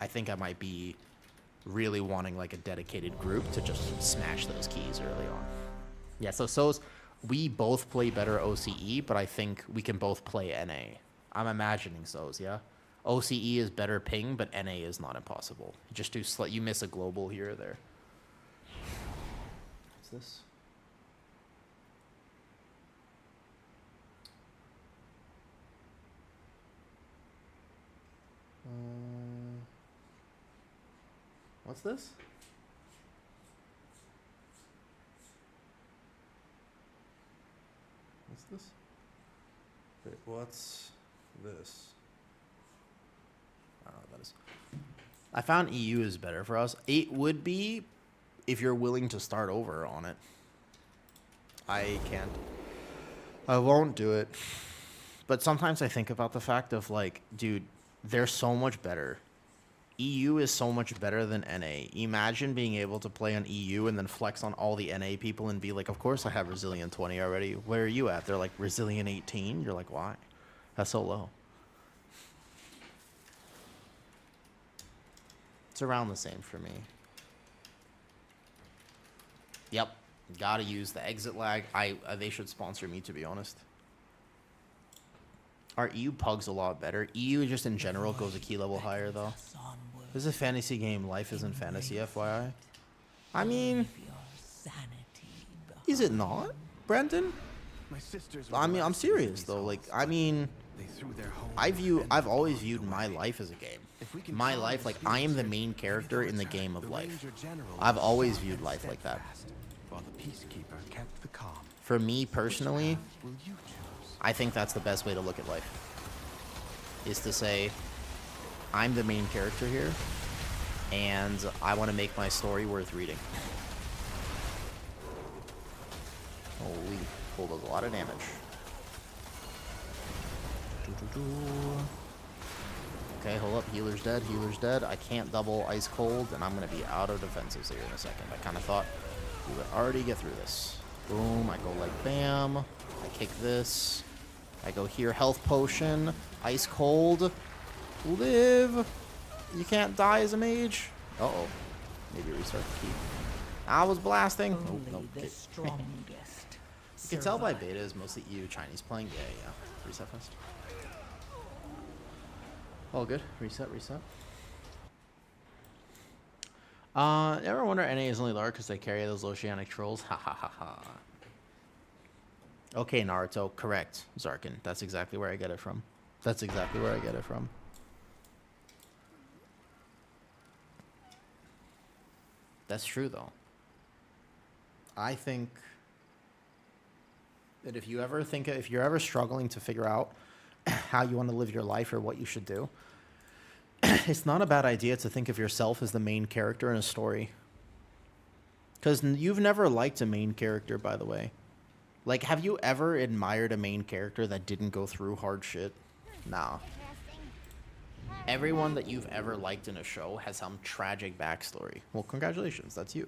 I think I might be... really wanting like a dedicated group to just smash those keys early on. Yeah, so's we both play better OCE, but I think we can both play NA. I'm imagining so's, yeah. OCE is better ping, but NA is not impossible. Just do you miss a global here or there. What's this? What's this? What's this? Wait, what's this? I don't know what that is. I found EU is better for us. It would be if you're willing to start over on it. I can't. I won't do it. But sometimes I think about the fact of, like, dude, they're so much better. EU is so much better than NA. Imagine being able to play on EU and then flex on all the NA people and be like, of course I have Resilient 20 already. Where are you at? They're like, Resilient 18? You're like, why? That's so low. It's around the same for me. Yep. Gotta use the exit lag. They should sponsor me, to be honest. Our EU pugs a lot better. EU just in general goes a key level higher, though. This is a fantasy game. Life isn't fantasy, FYI. I mean, is it not, Brandon? My sisters were I the mean, I'm last to visit serious these though. Like, halls. I mean, They threw their home I've always viewed my life as a game. If we can My calm life, the like, I am the spirits, main maybe character they'll in the return. game of The life. Ranger General I've was always strong viewed and life like that. steadfast, while the Peacekeeper kept the calm. For me personally, Which path will you choose? I think that's the best way to look at life. Is to say, I'm the main character here, and I want to make my story worth reading. Holy, pull does a lot of damage. Okay, hold up. Healer's dead. Healer's dead. I can't double ice cold, and I'm going to be out of defensives here in a second. I kind of thought we would already get through this. Boom. I go like bam. I kick this. I go here. Health potion. Ice cold. Live. You can't die as a mage. Uh-oh. Maybe restart the key. I was blasting. Oh, no. Okay. You can tell by beta is mostly EU Chinese playing. Yeah. Reset first. All good. Reset. Ever wonder NA is only lower because they carry those oceanic trolls? Ha ha ha ha. Okay, Naruto. Correct, Zarkin. That's exactly where I get it from. That's true, though. I think that if you're ever struggling to figure out how you want to live your life or what you should do, it's not a bad idea to think of yourself as the main character in a story. Because you've never liked a main character, by the way. Like, have you ever admired a main character that didn't go through hard shit? Nah. Everyone that you've ever liked in a show has some tragic backstory. Well, congratulations, that's you.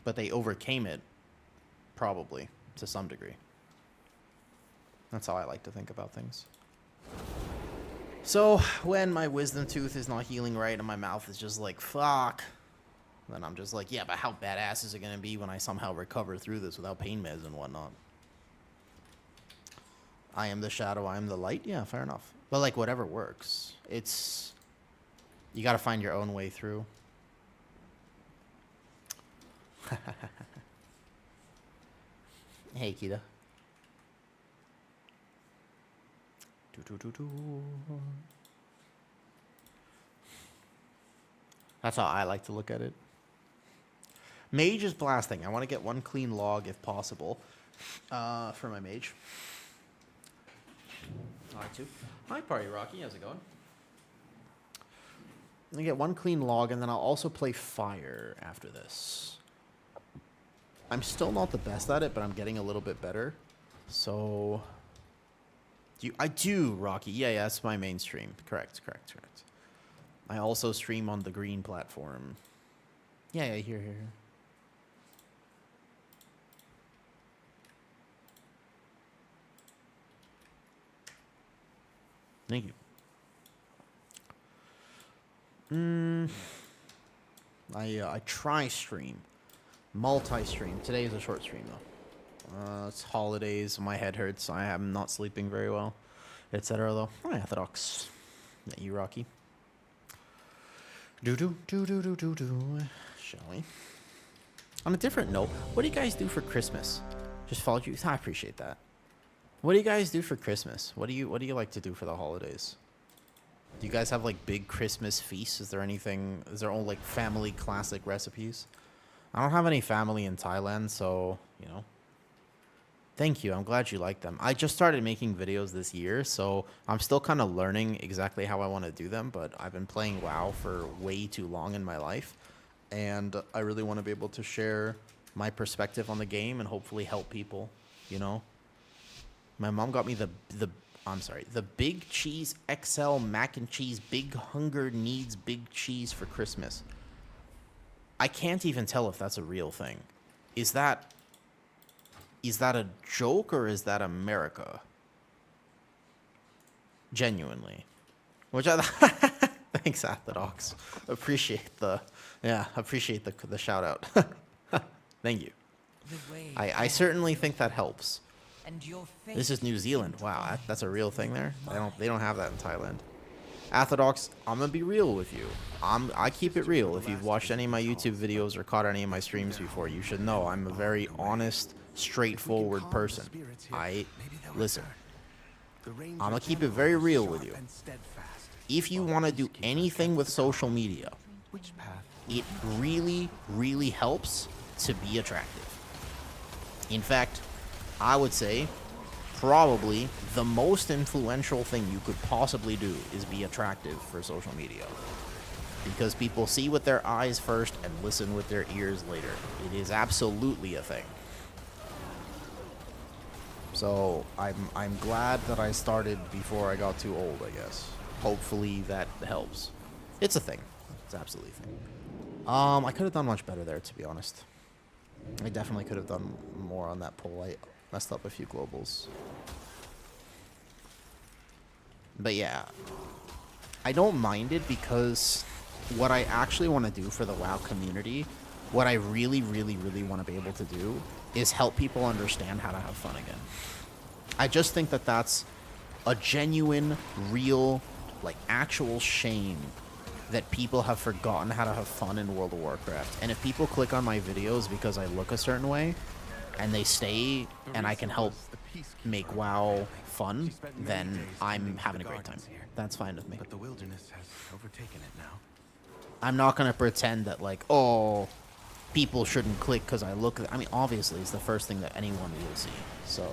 But they overcame it, probably, to some degree. That's how I like to think about things. So, when my wisdom tooth is not healing right and my mouth is just like, fuck, then I'm just like, yeah, but how badass is it going to be when I somehow recover through this without pain meds and whatnot? I am the shadow, I am the light? Yeah, fair enough. But, like, whatever works. It's... You gotta find your own way through. Hey, Kita. That's how I like to look at it. Mage is blasting. I want to get one clean log if possible for my mage. Alright, too. Hi, Party Rocky. How's it going? I'm going to get one clean log, and then I'll also play fire after this. I'm still not the best at it, but I'm getting a little bit better. So... I do, Rocky. Yeah, that's my main stream. Correct. I also stream on the green platform. Yeah, here. Thank you. I try stream. Multi-stream. Today is a short stream, though. It's holidays. My head hurts. I am not sleeping very well, etc. Though. Hi, Orthodox. Yeah, you, Rocky. Do. Shall we? On a different note, what do you guys do for Christmas? Just followed you. I appreciate that. What do you guys do for Christmas? What do you like to do for the holidays? Do you guys have like big Christmas feasts? Is there all like family classic recipes? I don't have any family in Thailand, so you know. Thank you. I'm glad you like them. I just started making videos this year, so I'm still kind of learning exactly how I want to do them, but I've been playing WoW for way too long in my life, and I really want to be able to share my perspective on the game and hopefully help people, you know? My mom got me the Big Cheese XL Mac and Cheese Big Hunger Needs Big Cheese for Christmas. I can't even tell if that's a real thing. Is that a joke or is that America? Genuinely. Which I thanks, Orthodox. Appreciate the shout out. Thank you. I certainly think that helps. This is New Zealand. Wow, that's a real thing there. They don't have that in Thailand. Orthodox, I'm gonna be real with you. I keep it real. If you've watched any of my YouTube videos or caught any of my streams before, you should know I'm a very honest, straightforward person. Listen. I'm gonna keep it very real with you. If you want to do anything with social media, it really, really helps to be attractive. In fact, I would say probably the most influential thing you could possibly do is be attractive for social media. Because people see with their eyes first and listen with their ears later. It is absolutely a thing. So I'm glad that I started before I got too old, I guess. Hopefully that helps. It's a thing. It's absolutely a thing. I could have done much better there, to be honest. I definitely could have done more on that pull. I messed up a few globals. But yeah, I don't mind it because what I actually want to do for the WoW community, what I really, really, really want to be able to do is help people understand how to have fun again. I just think that that's a genuine, real, like, actual shame that people have forgotten how to have fun in World of Warcraft. And if people click on my videos because I look a certain way, and they stay, and I can help make WoW fun, then I'm having a great time. That's fine with me. But the wilderness has overtaken it now. I'm not going to pretend that, like, oh, people shouldn't click because I look... I mean, obviously, it's the first thing that anyone will see. So,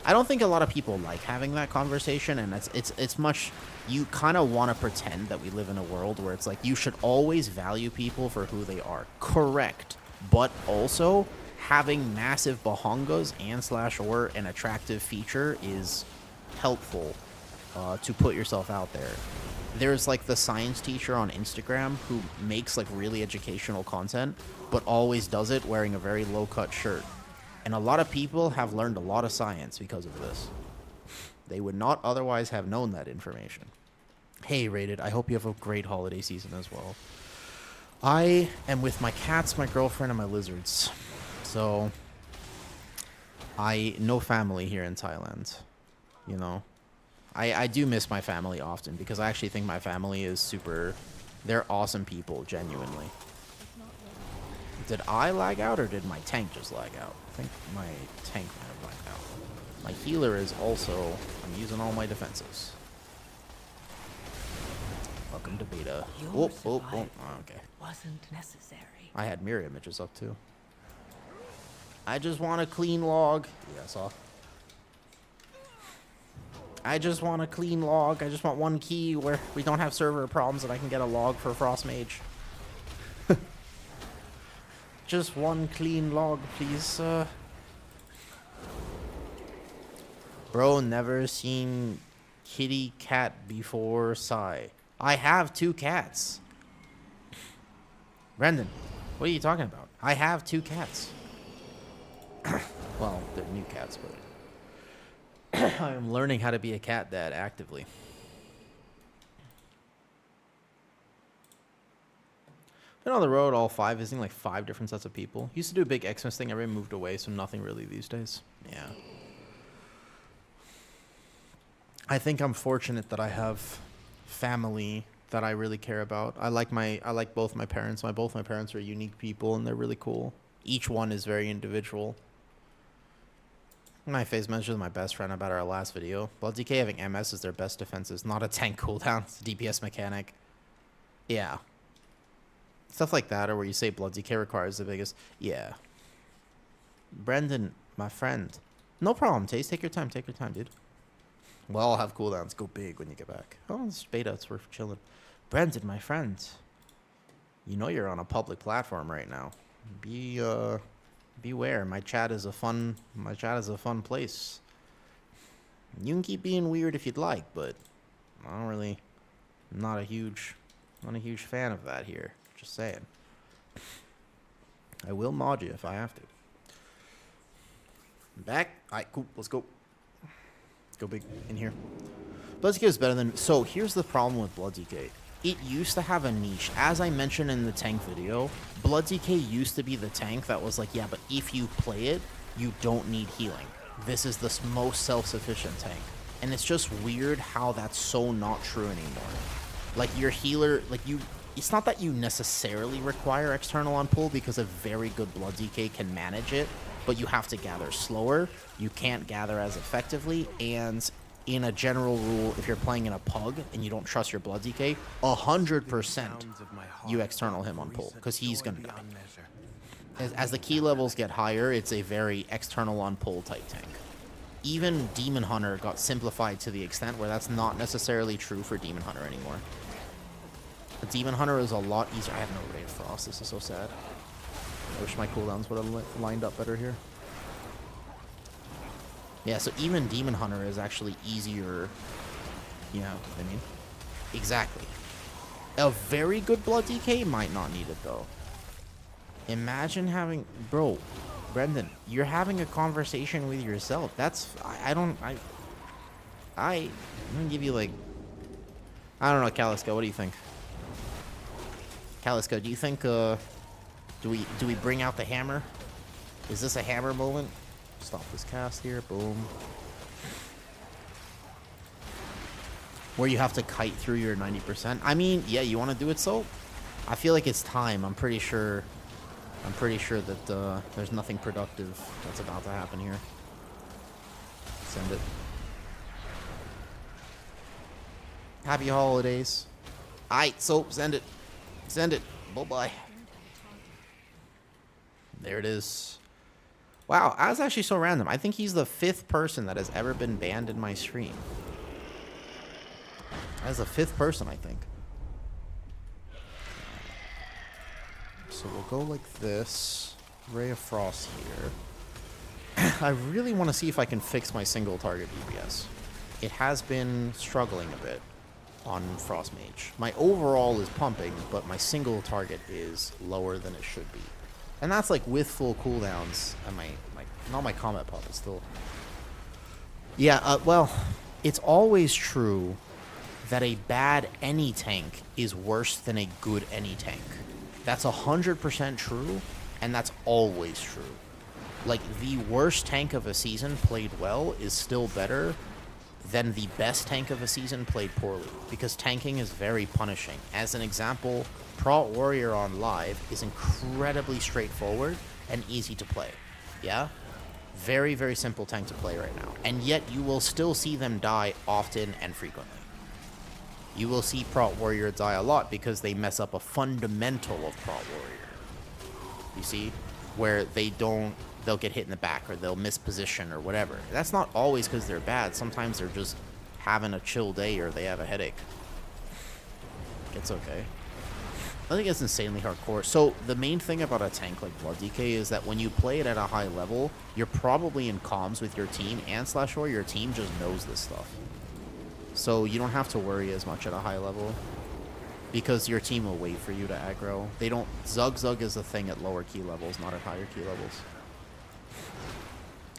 I don't think a lot of people like having that conversation, and it's much... You kind of want to pretend that we live in a world where it's like, you should always value people for who they are. Correct. But also, having massive bahongas and /or an attractive feature is helpful to put yourself out there. There's like the science teacher on Instagram who makes like really educational content, but always does it wearing a very low-cut shirt. And a lot of people have learned a lot of science because of this. They would not otherwise have known that information. Hey, Rated, I hope you have a great holiday season as well. I am with my cats, my girlfriend, and my lizards. So, no family here in Thailand, you know. I do miss my family often because I actually think my family is super... They're awesome people, genuinely. Did I lag out or did my tank just lag out? I think my tank might have lagged out. My healer is also... I'm using all my defenses. Welcome to beta. Oh, okay. Wasn't necessary. I had mirror images up too. I just want a clean log. Yeah, I saw. I just want a clean log. I just want one key where we don't have server problems and I can get a log for Frost Mage. Just one clean log, please. Bro, never seen kitty cat before, sigh. I have 2 cats. Brendan, what are you talking about? I have 2 cats. Well, they're new cats, but I'm learning how to be a cat dad actively. Been on the road all 5, visiting like 5 different sets of people. Used to do a big Xmas thing, everybody moved away, so nothing really these days. Yeah. I think I'm fortunate that I have family that I really care about. I like both my parents. Both my parents are unique people and they're really cool. Each one is very individual. My face message with my best friend about our last video. Blood DK having MS is their best defense is not a tank cooldown. It's a DPS mechanic. Yeah. Stuff like that, or where you say Blood DK requires the biggest. Yeah. Brendan, my friend. No problem, Taste. Take your time, dude. We'll all have cooldowns. Go big when you get back. Oh, it's beta. It's worth chilling. Brendan, my friend. You know you're on a public platform right now. Beware. My chat is a fun place. You can keep being weird if you'd like, but I'm not a huge fan of that here. Just saying. I will mod you if I have to. Back. Alright, cool. Let's go. Go big in here. Blood DK is better than... So, here's the problem with Blood DK. It used to have a niche. As I mentioned in the tank video, Blood DK used to be the tank that was like, yeah, but if you play it, you don't need healing. This is the most self-sufficient tank. And it's just weird how that's so not true anymore. Like, your healer, like, it's not that you necessarily require external on pull, because a very good blood DK can manage it, but you have to gather slower, you can't gather as effectively, and in a general rule, if you're playing in a pug and you don't trust your blood DK, 100% you external him on pull, because he's gonna die. As the key levels get higher, it's a very external on pull type tank. Even Demon Hunter got simplified to the extent where that's not necessarily true for Demon Hunter anymore. A Demon Hunter is a lot easier. I have no Ray of Frost. This is so sad. I wish my cooldowns would have lined up better here. Yeah, so even Demon Hunter is actually easier. You know what I mean? Exactly. A very good blood DK might not need it, though. Imagine having... Bro, Brendan, you're having a conversation with yourself. That's... I'm gonna give you, like... I don't know, Kaliska, what do you think? Kaliska, do you think, do we bring out the hammer? Is this a hammer moment? Stop this cast here, boom. Where you have to kite through your 90%. I mean, yeah, you want to do it so? I feel like it's time. I'm pretty sure that there's nothing productive that's about to happen here. Send it. Happy holidays. Aight, so send it. Send it. Bye-bye. There it is. Wow, that's actually so random. I think he's the 5th person that has ever been banned in my stream. That's the 5th person, I think. So we'll go like this. Ray of Frost here. I really want to see if I can fix my single target DPS. It has been struggling a bit on Frost Mage. My overall is pumping, but my single target is lower than it should be. And that's like with full cooldowns. And not my combat pop, it's still... Yeah, well, it's always true that a bad any tank is worse than a good any tank. That's 100% true, and that's always true. Like, the worst tank of a season played well is still better than the best tank of a season played poorly, because tanking is very punishing. As an example, Prot Warrior on live is incredibly straightforward and easy to play. Yeah? Very, very simple tank to play right now. And yet you will still see them die often and frequently. You will see Prot Warrior die a lot because they mess up a fundamental of Prot Warrior. You see? Where they'll get hit in the back, or they'll miss position, or whatever. That's not always because they're bad. Sometimes they're just having a chill day, or they have a headache. It's okay. I think it's insanely hardcore. So the main thing about a tank like Blood DK is that when you play it at a high level, you're probably in comms with your team, and /or your team just knows this stuff. So you don't have to worry as much at a high level, because your team will wait for you to aggro. They don't... Zug is a thing at lower key levels, not at higher key levels.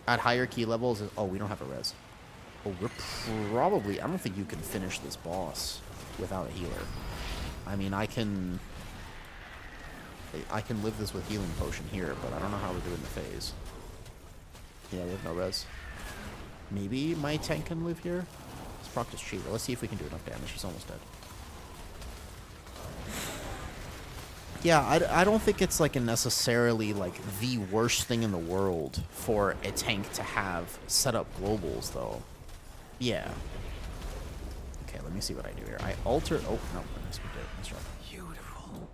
At higher key levels... Oh, we don't have a res. Oh, we're probably... I don't think you can finish this boss without a healer. I mean, I can live this with healing potion here, but I don't know how we're doing the phase. Yeah, we have no res. Maybe my tank can live here? Let's proc this cheater. Let's see if we can do enough damage. She's almost dead. Yeah, I don't think it's like necessarily like the worst thing in the world for a tank to have set up globals, though. Yeah. Okay, let me see what I do here. I alter... Oh, no. Nice job. Beautiful.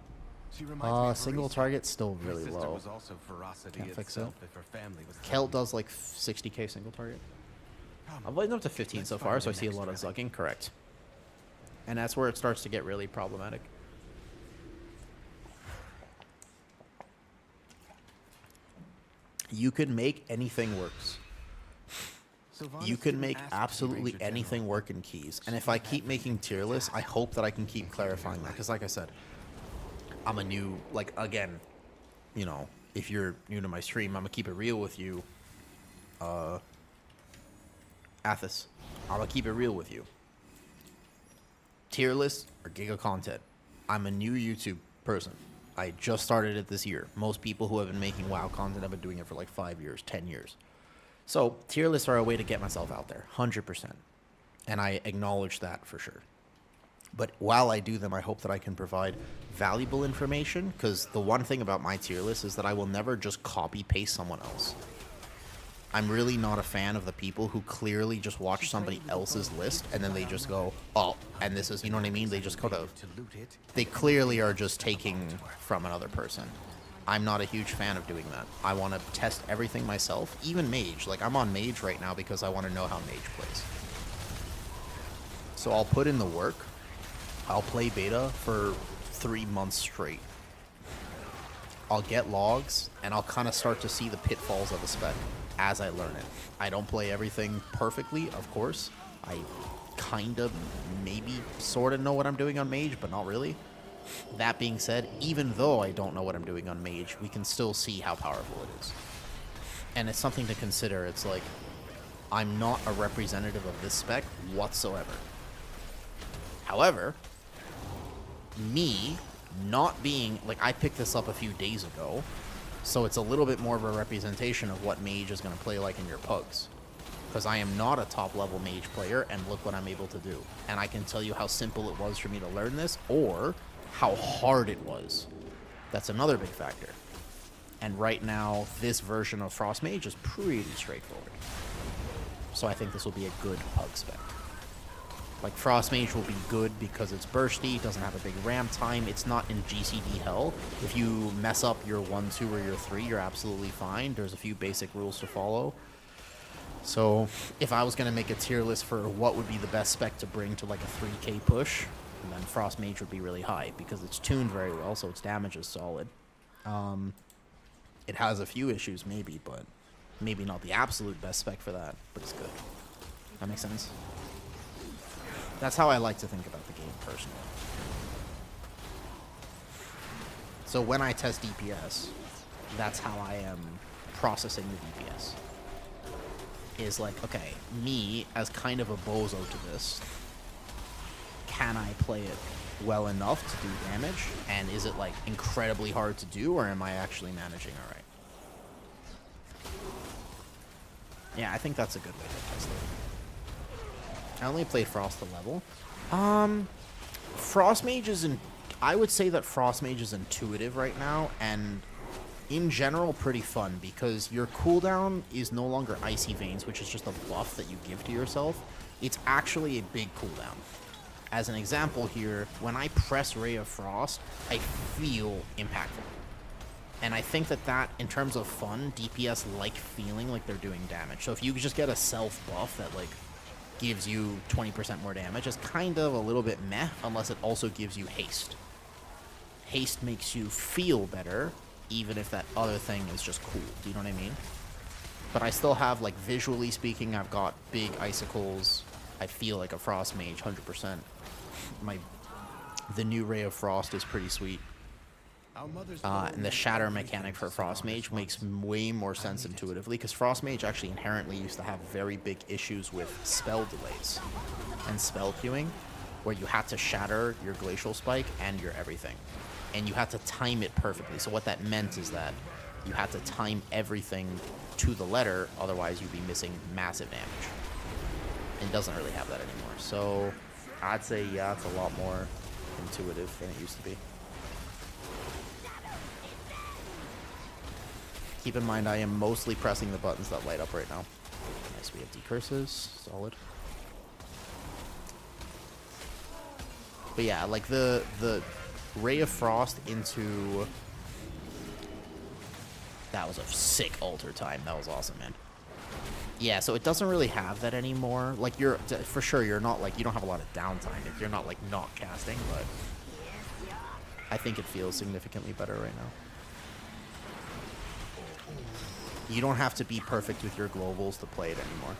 She reminds me of Single Marisa. target still My really sister low. was also ferocity Can't fix itself if her family was Kelt does like 60k single target. I've lightened up to 15 so far, so I see a lot of zugging. Correct. And that's where it starts to get really problematic. You can make anything works. You can make absolutely anything work in keys. And if I keep making tier lists, I hope that I can keep clarifying that. Because like I said, I'm a new, like, again, you know, if you're new to my stream, I'm going to keep it real with you. Athos, I'm going to keep it real with you. Tier lists are giga content. I'm a new YouTube person. I just started it this year. Most people who have been making WoW content have been doing it for like 5 years, 10 years. So tier lists are a way to get myself out there, 100%. And I acknowledge that for sure. But while I do them, I hope that I can provide valuable information, because the one thing about my tier list is that I will never just copy paste someone else. I'm really not a fan of the people who clearly just watch somebody else's list and then they just go, oh, and this is, you know what I mean? They just go to, they clearly are just taking from another person. I'm not a huge fan of doing that. I want to test everything myself, even Mage. Like, I'm on Mage right now because I want to know how Mage plays. So I'll put in the work. I'll play beta for 3 months straight. I'll get logs, and I'll kind of start to see the pitfalls of the spec as I learn it. I don't play everything perfectly, of course. I kind of, maybe, sort of know what I'm doing on Mage, but not really. That being said, even though I don't know what I'm doing on Mage, we can still see how powerful it is. And it's something to consider. It's like, I'm not a representative of this spec whatsoever. However, me not being, like, I picked this up a few days ago, so it's a little bit more of a representation of what Mage is going to play like in your pugs. Because I am not a top-level Mage player, and look what I'm able to do. And I can tell you how simple it was for me to learn this, or how hard it was. That's another big factor. And right now, this version of Frost Mage is pretty straightforward. So I think this will be a good pug spec. Like, Frost Mage will be good because it's bursty, doesn't have a big ramp time, it's not in GCD hell. If you mess up your 1-2 or your 3, you're absolutely fine. There's a few basic rules to follow. So, if I was going to make a tier list for what would be the best spec to bring to like a 3k push, then Frost Mage would be really high, because it's tuned very well, so its damage is solid. It has a few issues maybe, but maybe not the absolute best spec for that, but it's good. That makes sense? That's how I like to think about the game, personally. So when I test DPS, that's how I am processing the DPS. Is like, okay, me, as kind of a bozo to this, can I play it well enough to do damage? And is it, like, incredibly hard to do, or am I actually managing alright? Yeah, I think that's a good way to test it. I only played Frost to level. Frost Mage is I would say that Frost Mage is intuitive right now, and in general pretty fun, because your cooldown is no longer Icy Veins, which is just a buff that you give to yourself. It's actually a big cooldown. As an example here, when I press Ray of Frost, I feel impactful. And I think that in terms of fun, DPS like feeling like they're doing damage. So if you just get a self buff that, like, gives you 20% more damage, is kind of a little bit meh, unless it also gives you haste. Haste makes you feel better, even if that other thing is just cool. Do you know what I mean? But I still have, like, visually speaking, I've got big icicles. I feel like a Frost Mage, 100%. The new Ray of Frost is pretty sweet. And the shatter mechanic for Frost Mage makes way more sense intuitively, because Frost Mage actually inherently used to have very big issues with spell delays and spell queuing, where you had to shatter your Glacial Spike and your everything, and you had to time it perfectly. So what that meant is that you had to time everything to the letter, otherwise you'd be missing massive damage. It doesn't really have that anymore. So I'd say, yeah, it's a lot more intuitive than it used to be. Keep in mind, I am mostly pressing the buttons that light up right now. Nice, we have decurses. Solid. But yeah, like the Ray of Frost into... That was a sick alter time. That was awesome, man. Yeah, so it doesn't really have that anymore. Like, for sure, you're not, like, you don't have a lot of downtime. You're not, like, not casting, but I think it feels significantly better right now. You don't have to be perfect with your globals to play it anymore.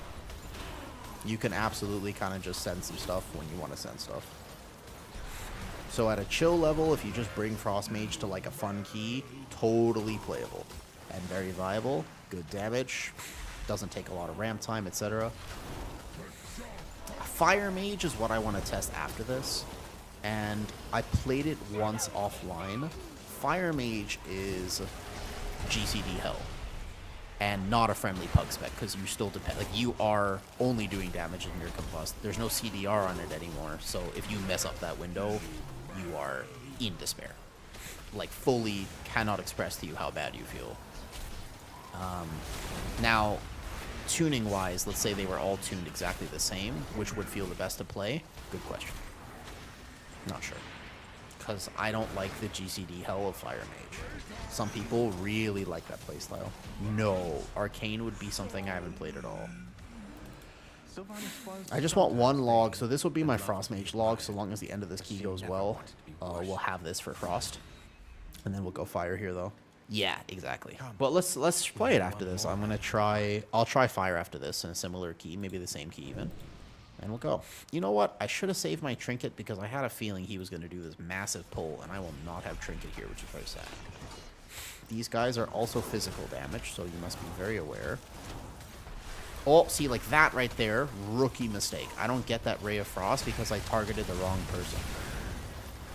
You can absolutely kind of just send some stuff when you want to send stuff. So at a chill level, if you just bring Frost Mage to, like, a fun key, totally playable and very viable. Good damage, doesn't take a lot of ramp time, etc. Fire Mage is what I want to test after this, and I played it once offline. Fire Mage is GCD hell. and not a friendly pug spec, because you still depend, like, you are only doing damage in your combust. There's no CDR on it anymore, so if you mess up that window, you are in despair. Like, fully cannot express to you how bad you feel. Now, tuning wise, let's say they were all tuned exactly the same, which would feel the best to play? Good question. Not sure. Because I don't like the GCD hell of Fire Mage. Some people really like that playstyle. No, Arcane would be something I haven't played at all. I just want one log, so this would be my Frost Mage log, so long as the end of this key goes well. We'll have this for Frost. And then we'll go Fire here, though. Yeah, exactly. But let's play it after this. I'll try Fire after this in a similar key, maybe the same key even. And we'll go. You know what? I should have saved my Trinket because I had a feeling he was going to do this massive pull, and I will not have Trinket here, which is very sad. These guys are also physical damage, so you must be very aware. Oh, see, like that right there, rookie mistake. I don't get that Ray of Frost because I targeted the wrong person.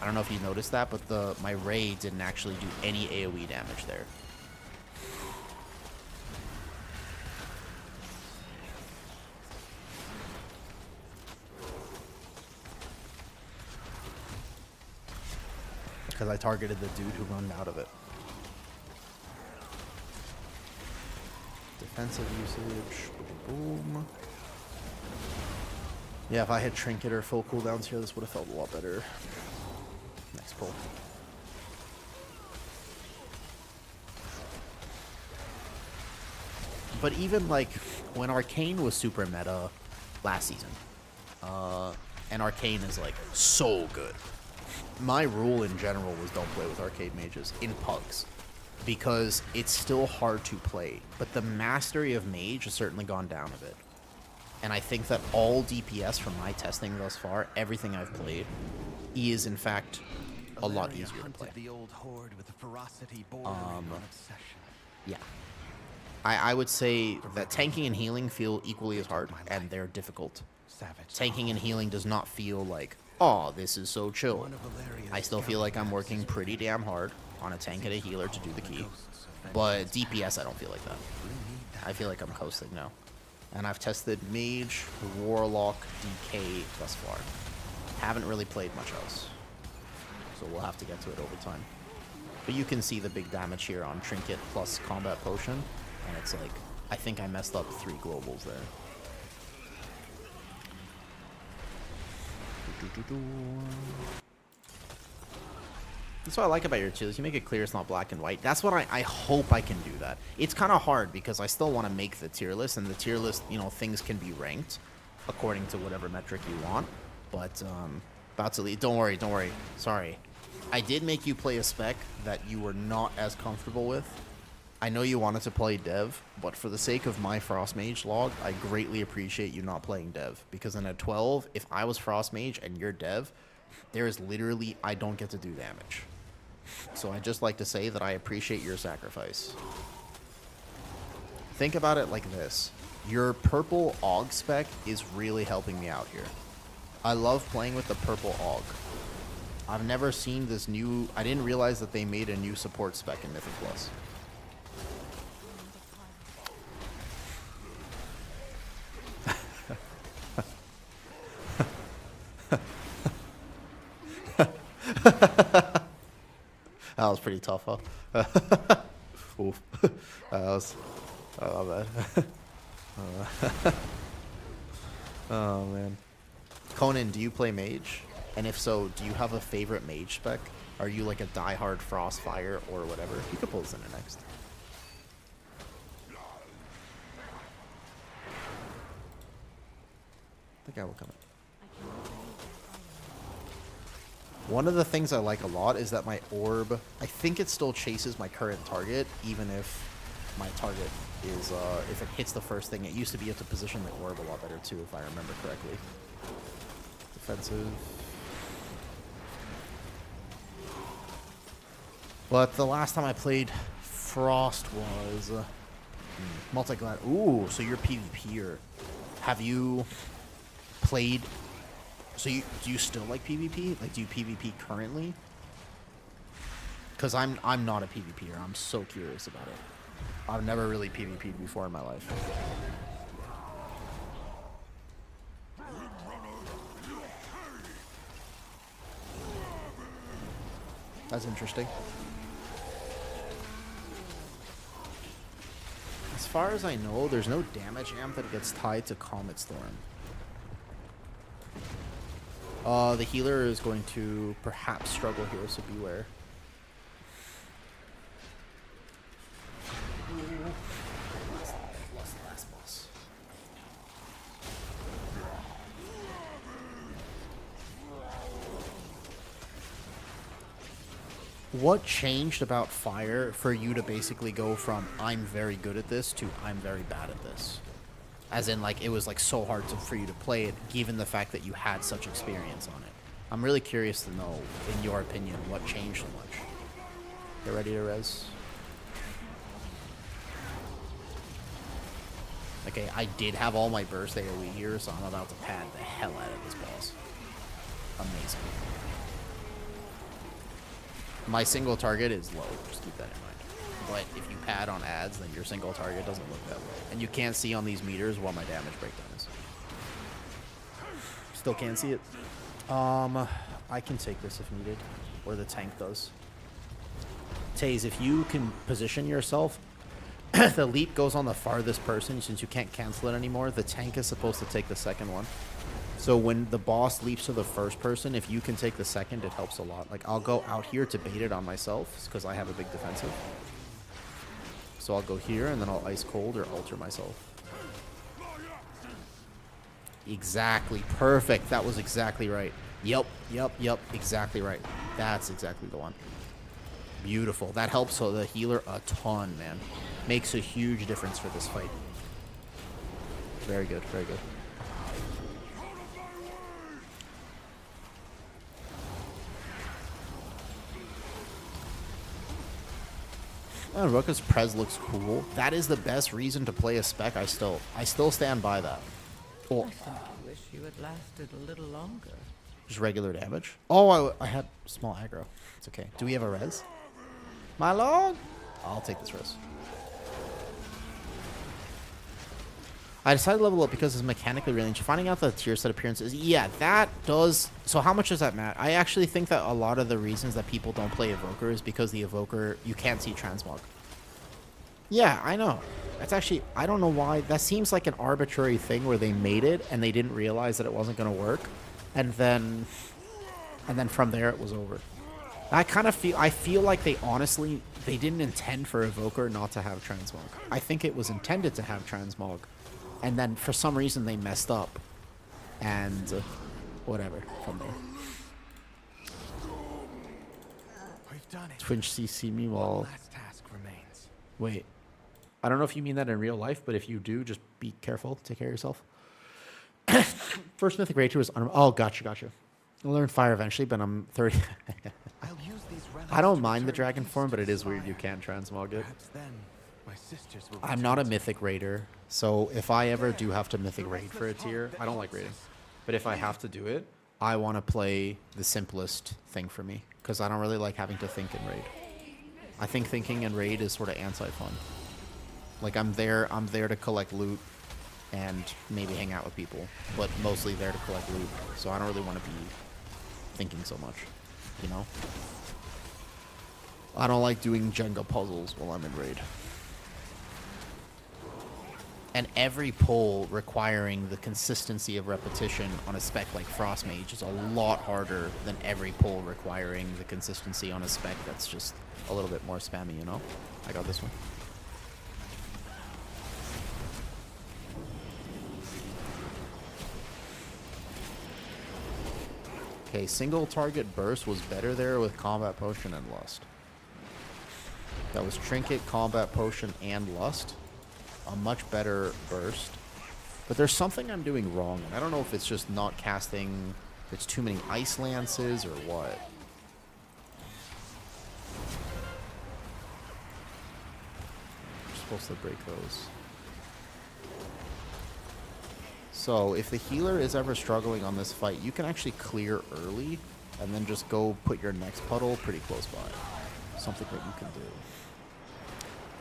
I don't know if you noticed that, but my Ray didn't actually do any AoE damage there. Because I targeted the dude who ran out of it. Defensive usage. Boom. Yeah, if I had Trinket or full cooldowns here, this would have felt a lot better. Next pull. But even like when Arcane was super meta last season, and Arcane is like so good. My rule in general was don't play with arcade mages in pugs because it's still hard to play. But the mastery of mage has certainly gone down a bit. And I think that all DPS from my testing thus far, everything I've played, is in fact a lot easier to play. The old horde with the ferocity bordering on obsession. Yeah. I would say that tanking and healing feel equally as hard, and they're difficult. Tanking and healing does not feel like, oh, this is so chill. I still feel like I'm working pretty damn hard on a tank and a healer to do the key. But DPS, I don't feel like that. I feel like I'm coasting now. And I've tested Mage, Warlock, DK thus far. Haven't really played much else. So we'll have to get to it over time. But you can see the big damage here on Trinket plus Combat Potion. And it's like, I think I messed up 3 globals there. That's what I like about your tier list. You make it clear it's not black and white. That's what I hope I can do that. It's kind of hard because I still want to make the tier list, and the tier list, you know, things can be ranked according to whatever metric you want. But about to leave. Don't worry. Sorry. I did make you play a spec that you were not as comfortable with. I know you wanted to play Dev, but for the sake of my Frost Mage log, I greatly appreciate you not playing Dev. Because in a 12, if I was Frost Mage and you're Dev, there is literally, I don't get to do damage. So I just like to say that I appreciate your sacrifice. Think about it like this. Your purple AUG spec is really helping me out here. I love playing with the purple AUG. I've never seen this new, I didn't realize that they made a new support spec in Mythic Plus. That was pretty tough, huh? Oof. That was... Oh, bad. Oh, man. Conan, do you play Mage? And if so, do you have a favorite Mage spec? Are you like a diehard Frost, Fire, or whatever? You could pull this in it next. The guy will come in. One of the things I like a lot is that my orb, I think it still chases my current target, even if my target is, if it hits the first thing. It used to be able to position the orb a lot better too, if I remember correctly. Defensive. But the last time I played Frost was multi-glad. Ooh, so you're PvPer. Have you played... So do you still like PvP? Like, do you PvP currently? Because I'm not a PvPer. I'm so curious about it. I've never really PvP'd before in my life. That's interesting. As far as I know, there's no damage amp that gets tied to Comet Storm. The healer is going to perhaps struggle here, so beware. Lost the last boss. What changed about fire for you to basically go from I'm very good at this to I'm very bad at this? As in, like, it was like so hard for you to play it, given the fact that you had such experience on it. I'm really curious to know, in your opinion, what changed so much. Get ready to res. Okay, I did have all my burst AoE here, so I'm about to pad the hell out of this boss. Amazing. My single target is low, just keep that in mind. But if you pad on ads, then your single target doesn't look that way. And you can't see on these meters what my damage breakdown is. Still can't see it. I can take this if needed, or the tank does. Taze, if you can position yourself, the leap goes on the farthest person since you can't cancel it anymore. The tank is supposed to take the second one. So when the boss leaps to the first person, if you can take the second, it helps a lot. Like, I'll go out here to bait it on myself because I have a big defensive. So I'll go here and then I'll ice cold or alter myself. Exactly. Perfect. That was exactly right. Yep. Exactly right. That's exactly the one. Beautiful. That helps the healer a ton, man. Makes a huge difference for this fight. Very good. Very good. Ruckus Prez looks cool. That is the best reason to play a spec. I still stand by that. Oh. I simply wish you had lasted a little longer. Just regular damage. Oh, I had small aggro. It's okay. Do we have a res? My lord? I'll take this res. I decided to level up because it's mechanically really interesting. Finding out the tier set appearances. Yeah, that does. So how much does that matter? I actually think that a lot of the reasons that people don't play Evoker is because the Evoker, you can't see transmog. Yeah, I know. That's actually, I don't know why. That seems like an arbitrary thing where they made it and they didn't realize that it wasn't going to work. And then from there it was over. I feel like they didn't intend for Evoker not to have transmog. I think it was intended to have transmog. And then for some reason they messed up. And whatever from there. We've done it. Twitch CC me while... Last task remains. Wait. I don't know if you mean that in real life, but if you do, just be careful. Take care of yourself. First Mythic Raid 2 is... Oh, gotcha. I'll learn fire eventually, but I'm 30... I'll use these I don't to mind the return dragon peace form, to but it is weird fire. you can't transmog it. Perhaps then my sisters will I'm not a return. Mythic Raider, so if I ever do have to Mythic Raid for a tier, I don't like raiding. But if I have to do it, I want to play the simplest thing for me, because I don't really like having to think in raid. I think thinking in raid is sort of anti-fun. Like, I'm there to collect loot and maybe hang out with people, but mostly there to collect loot, so I don't really want to be thinking so much, you know? I don't like doing Jenga puzzles while I'm in raid. And every pull requiring the consistency of repetition on a spec like Frost Mage is a lot harder than every pull requiring the consistency on a spec that's just a little bit more spammy, you know? I got this one. Okay, single target burst was better there with Combat Potion and Lust. That was Trinket, Combat Potion, and Lust. A much better burst. But there's something I'm doing wrong. I don't know if it's just not casting... It's too many Ice Lances or what. We're supposed to break those. So, if the healer is ever struggling on this fight, you can actually clear early and then just go put your next puddle pretty close by. Something that you can do.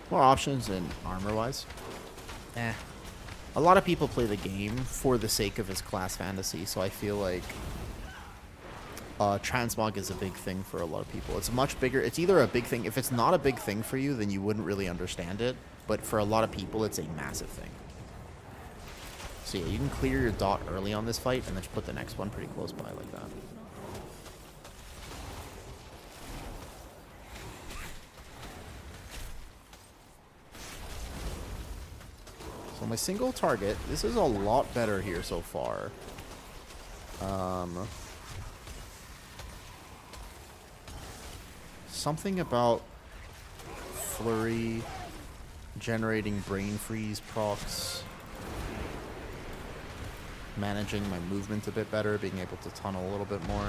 More options in armor-wise. Eh. A lot of people play the game for the sake of its class fantasy, so I feel like transmog is a big thing for a lot of people. It's much bigger. It's either a big thing. If it's not a big thing for you, then you wouldn't really understand it. But for a lot of people, it's a massive thing. So yeah, you can clear your dot early on this fight and then just put the next one pretty close by like that. So my single target, this is a lot better here so far. Something about flurry, generating brain freeze procs, managing my movement a bit better, being able to tunnel a little bit more.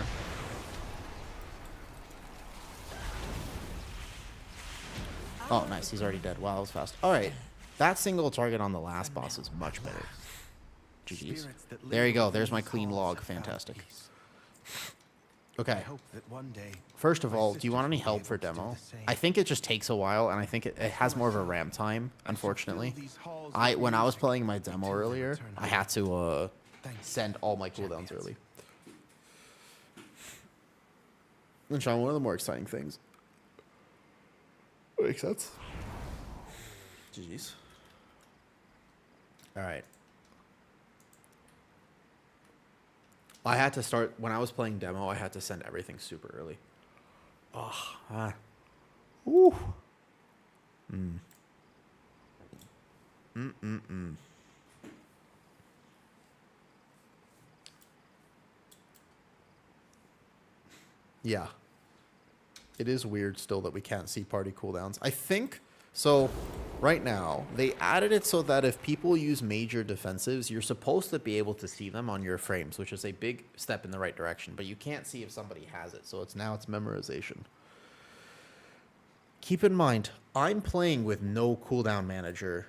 Oh, nice. He's already dead. Wow, that was fast. All right. That single target on the last boss is much better. GG's. There you go. There's my clean log. Fantastic. Okay. First of all, do you want any help for demo? I think it just takes a while, and I think it has more of a RAM time, unfortunately. When I was playing my demo earlier, I had to send all my cooldowns early. And Sean, one of the more exciting things. Makes sense. GG's. All right. I had to start, when I was playing demo, I had to send everything super early. Oh, Ooh. Yeah. It is weird still that we can't see party cooldowns. I think, so right now, they added it so that if people use major defensives, you're supposed to be able to see them on your frames, which is a big step in the right direction, but you can't see if somebody has it, so it's memorization. Keep in mind, I'm playing with no cooldown manager,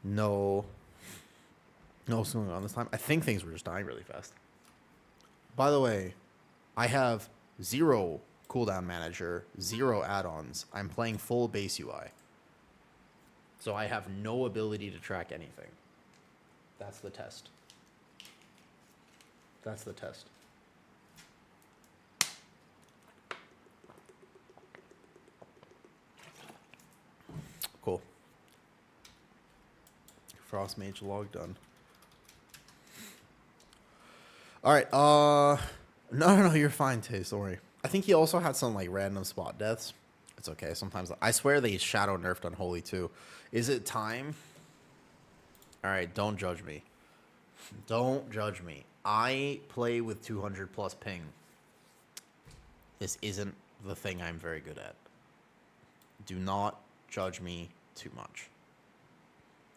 no what's going on this time. I think things were just dying really fast. By the way, I have 0 cooldown manager, 0 add-ons. I'm playing full base UI. So I have no ability to track anything. That's the test. That's the test. Cool. Frost Mage log done. All right. No, you're fine, Taze. Don't worry. I think he also had some like random spot deaths. It's okay. Sometimes I swear they shadow nerfed Unholy too. Is it time? All right. Don't judge me. Don't judge me. I play with 200 plus ping. This isn't the thing I'm very good at. Do not judge me too much.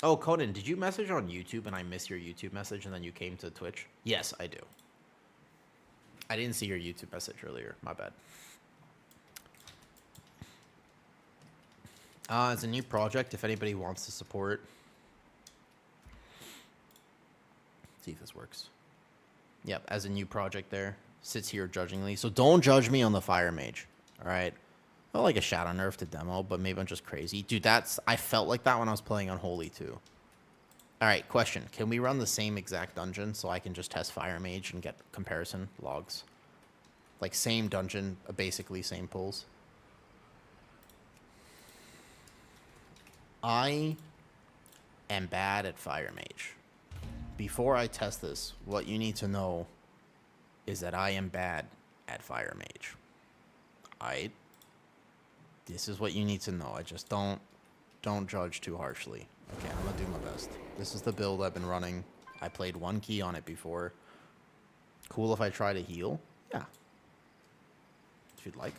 Oh, Conan, did you message on YouTube and I missed your YouTube message and then you came to Twitch? Yes, I do. I didn't see your YouTube message earlier. My bad. It's a new project. If anybody wants to support. See if this works. Yep, as a new project there. Sits here judgingly. So don't judge me on the Fire Mage. All right. Not like a shadow nerf to demo, but maybe I'm just crazy. Dude, I felt like that when I was playing Unholy too. All right, question. Can we run the same exact dungeon so I can just test Fire Mage and get comparison logs? Like same dungeon, basically same pulls. I am bad at Fire Mage. Before I test this, what you need to know is that I am bad at Fire Mage. This is what you need to know. I just don't judge too harshly. Okay, I'm gonna do my best. This is the build I've been running. I played 1 key on it before. Cool if I try to heal? Yeah. If you'd like.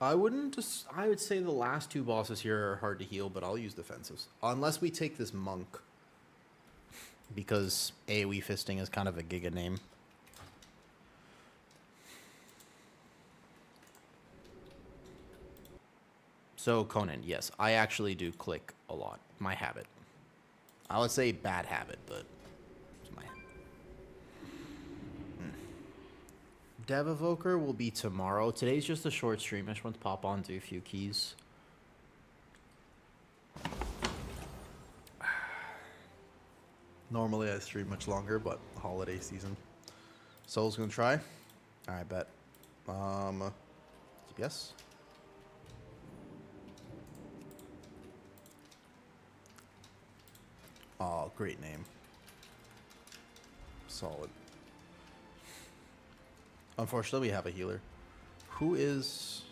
I would say the last 2 bosses here are hard to heal, but I'll use defensives. Unless we take this monk. Because AoE fisting is kind of a giga name. So, Conan, yes, I actually do click a lot. My habit. I would say bad habit, but it's my Dev Evoker will be tomorrow. Today's just a short stream. I just want to pop on, do a few keys. Normally I stream much longer, but holiday season. Soul's gonna try. Alright, bet. DPS. Oh, great name. Solid. Unfortunately, we have a healer. Who is...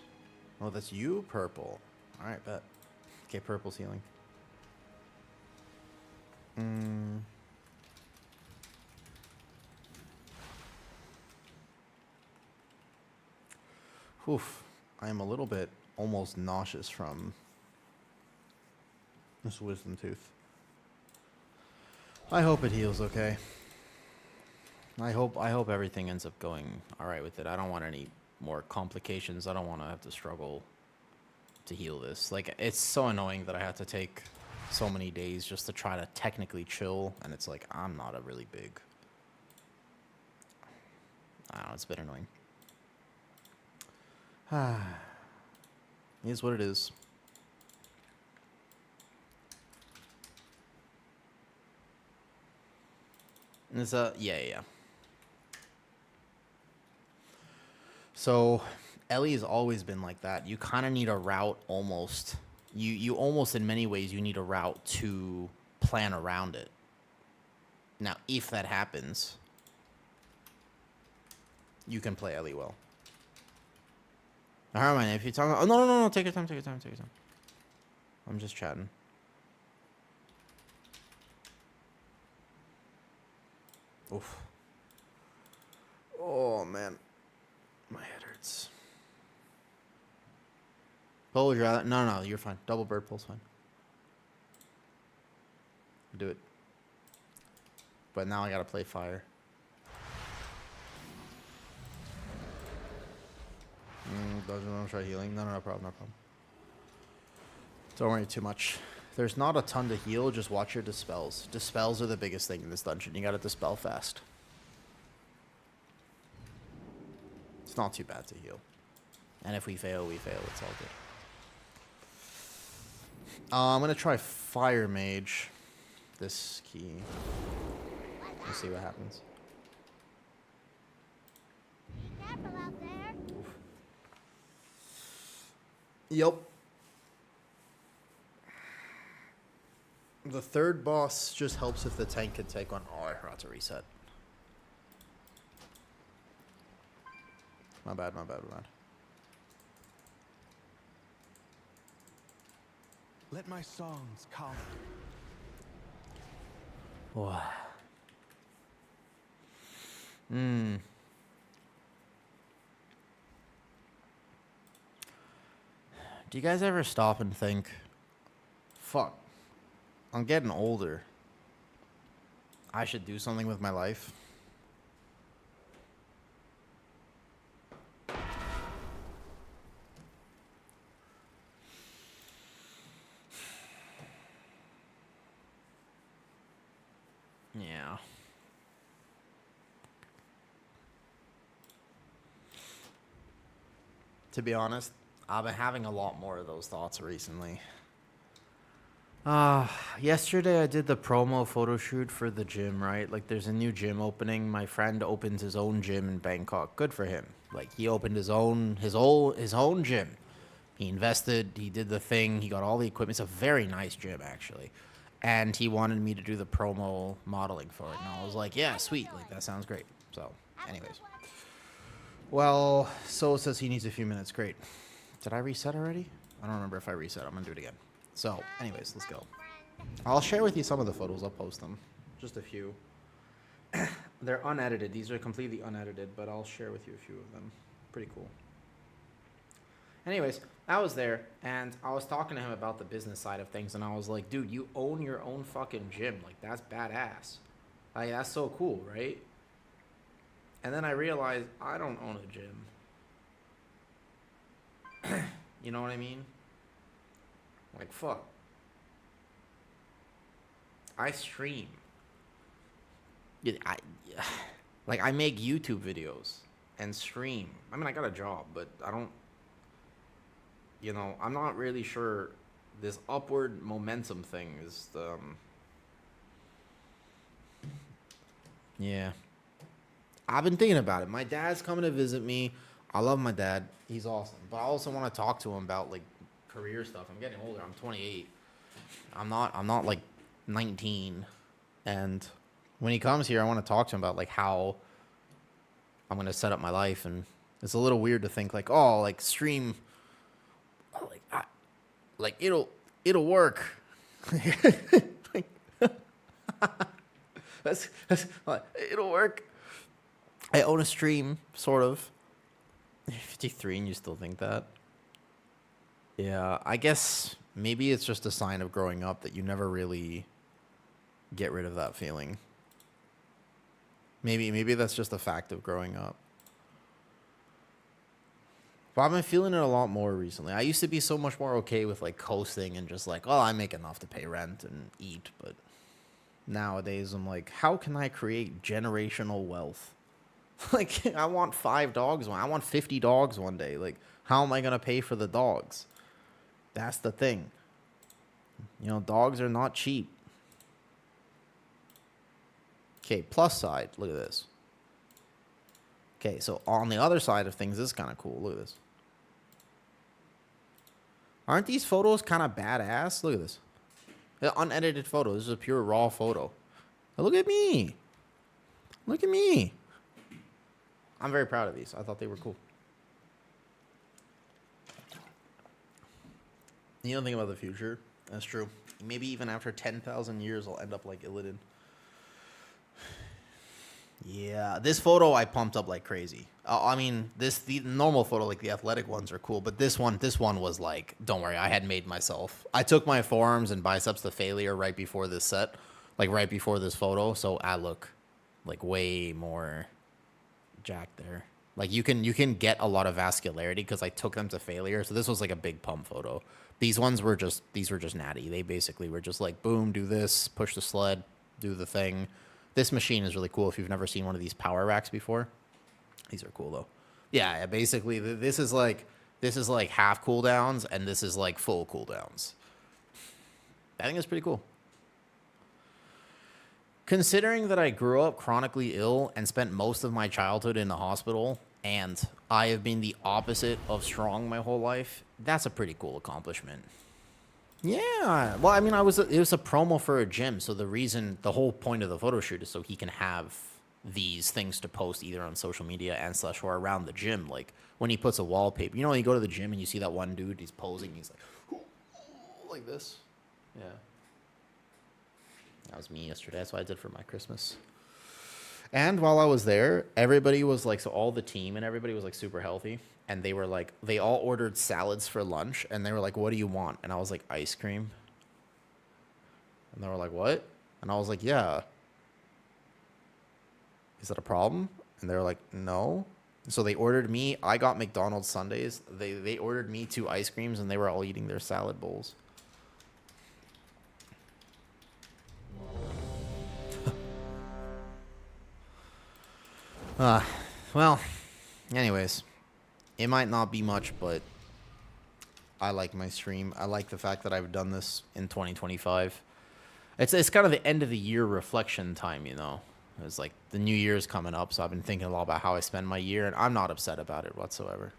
Oh, that's you, Purple. Alright, bet. Okay, Purple's healing. Oof. I am a little bit almost nauseous from this wisdom tooth. I hope it heals okay. I hope everything ends up going alright with it. I don't want any more complications. I don't want to have to struggle to heal this. Like, it's so annoying that I have to take so many days just to try to technically chill, and it's like, I'm not a really big... I don't know, it's a bit annoying. It is what it is. Is yeah. So Ellie's always been like that. You kind of need a route almost. You almost in many ways you need a route to plan around it. Now, if that happens, you can play Ellie well. Never mind. If you're talking, oh no, take your time. I'm just chatting. Oof. Oh man, my head hurts. What would you rather? No, you're fine. Double bird pull's fine. Do it. But now I gotta play fire. Doesn't want to try healing. No problem. Don't worry too much. There's not a ton to heal. Just watch your dispels. Dispels are the biggest thing in this dungeon. You gotta dispel fast. It's not too bad to heal. And if we fail, we fail. It's all good. I'm gonna try Fire Mage. This key. We'll see what happens. Be careful out there. Yep. The third boss just helps if the tank can take one. Oh, I forgot to reset. My bad. Let my songs calm. What? Do you guys ever stop and think, fuck, I'm getting older. I should do something with my life? Yeah. To be honest, I've been having a lot more of those thoughts recently. Yesterday I did the promo photo shoot for the gym, right? Like, there's a new gym opening. My friend opened his own gym in Bangkok. Good for him. Like, he opened his own gym. He invested, he did the thing, he got all the equipment. It's a very nice gym, actually. And he wanted me to do the promo modeling for it. And I was like, yeah, sweet. Like, that sounds great. So, anyways. Well, Soul says he needs a few minutes. Great. Did I reset already? I don't remember if I reset. I'm going to do it again. So, anyways, let's go. I'll share with you some of the photos. I'll post them. Just a few. They're unedited. These are completely unedited, but I'll share with you a few of them. Pretty cool. Anyways, I was there, and I was talking to him about the business side of things, and I was like, dude, you own your own fucking gym. Like, that's badass. Like, that's so cool, right? And then I realized I don't own a gym. You know what I mean? Like, fuck. I stream. I make YouTube videos. and stream. I mean, I got a job, but I don't, I'm not really sure this upward momentum thing is the, yeah. I've been thinking about it. My dad's coming to visit me. I love my dad. He's awesome. But I also want to talk to him about like career stuff. I'm getting older. I'm 28. I'm not like 19. And when he comes here, I want to talk to him about like how I'm going to set up my life. And it's a little weird to think like, oh, like stream, like it'll work. Like, that's it'll work. I own a stream, sort of. You're 53 and you still think that? Yeah, I guess maybe it's just a sign of growing up that you never really get rid of that feeling. Maybe that's just a fact of growing up. But I've been feeling it a lot more recently. I used to be so much more okay with like coasting and just like, oh, I make enough to pay rent and eat. But nowadays I'm like, how can I create generational wealth? Like, I want 5 dogs. I want 50 dogs one day. Like, how am I going to pay for the dogs? That's the thing. Dogs are not cheap. Okay, plus side. Look at this. Okay, so on the other side of things, this is kind of cool. Look at this. Aren't these photos kind of badass? Look at this. They're unedited photo. This is a pure raw photo. Look at me. Look at me. I'm very proud of these. I thought they were cool. You don't think about the future? That's true. Maybe even after 10,000 years, I'll end up like Illidan. Yeah, this photo I pumped up like crazy. I mean, the normal photo, like the athletic ones are cool, but this one was like, don't worry, I had made myself. I took my forearms and biceps to failure right before this set, like right before this photo, so I look like way more jacked there. Like you can get a lot of vascularity because I took them to failure. So this was like a big pump photo. These were just natty. They basically were just like, boom, do this, push the sled, do the thing. This machine is really cool. If you've never seen one of these power racks before, these are cool though. Yeah, basically this is like half cooldowns and this is like full cooldowns. I think it's pretty cool. Considering that I grew up chronically ill and spent most of my childhood in the hospital, and I have been the opposite of strong my whole life, that's a pretty cool accomplishment. Yeah, well, I mean, it was a promo for a gym, so the whole point of the photo shoot is so he can have these things to post either on social media and / or around the gym. Like when he puts a wallpaper, when you go to the gym and you see that one dude, he's posing, he's like this. Yeah. That was me yesterday. That's what I did for my Christmas. And while I was there, everybody was like, so all the team and everybody was like super healthy. And they were like, they all ordered salads for lunch. And they were like, what do you want? And I was like, ice cream. And they were like, what? And I was like, yeah. Is that a problem? And they were like, no. So they ordered me. I got McDonald's Sundays. They ordered me 2 ice creams and they were all eating their salad bowls. Well, anyways, it might not be much, but I like my stream. I like the fact that I've done this in 2025. It's kind of the end of the year reflection time, It's like the new year's coming up, so I've been thinking a lot about how I spend my year, and I'm not upset about it whatsoever.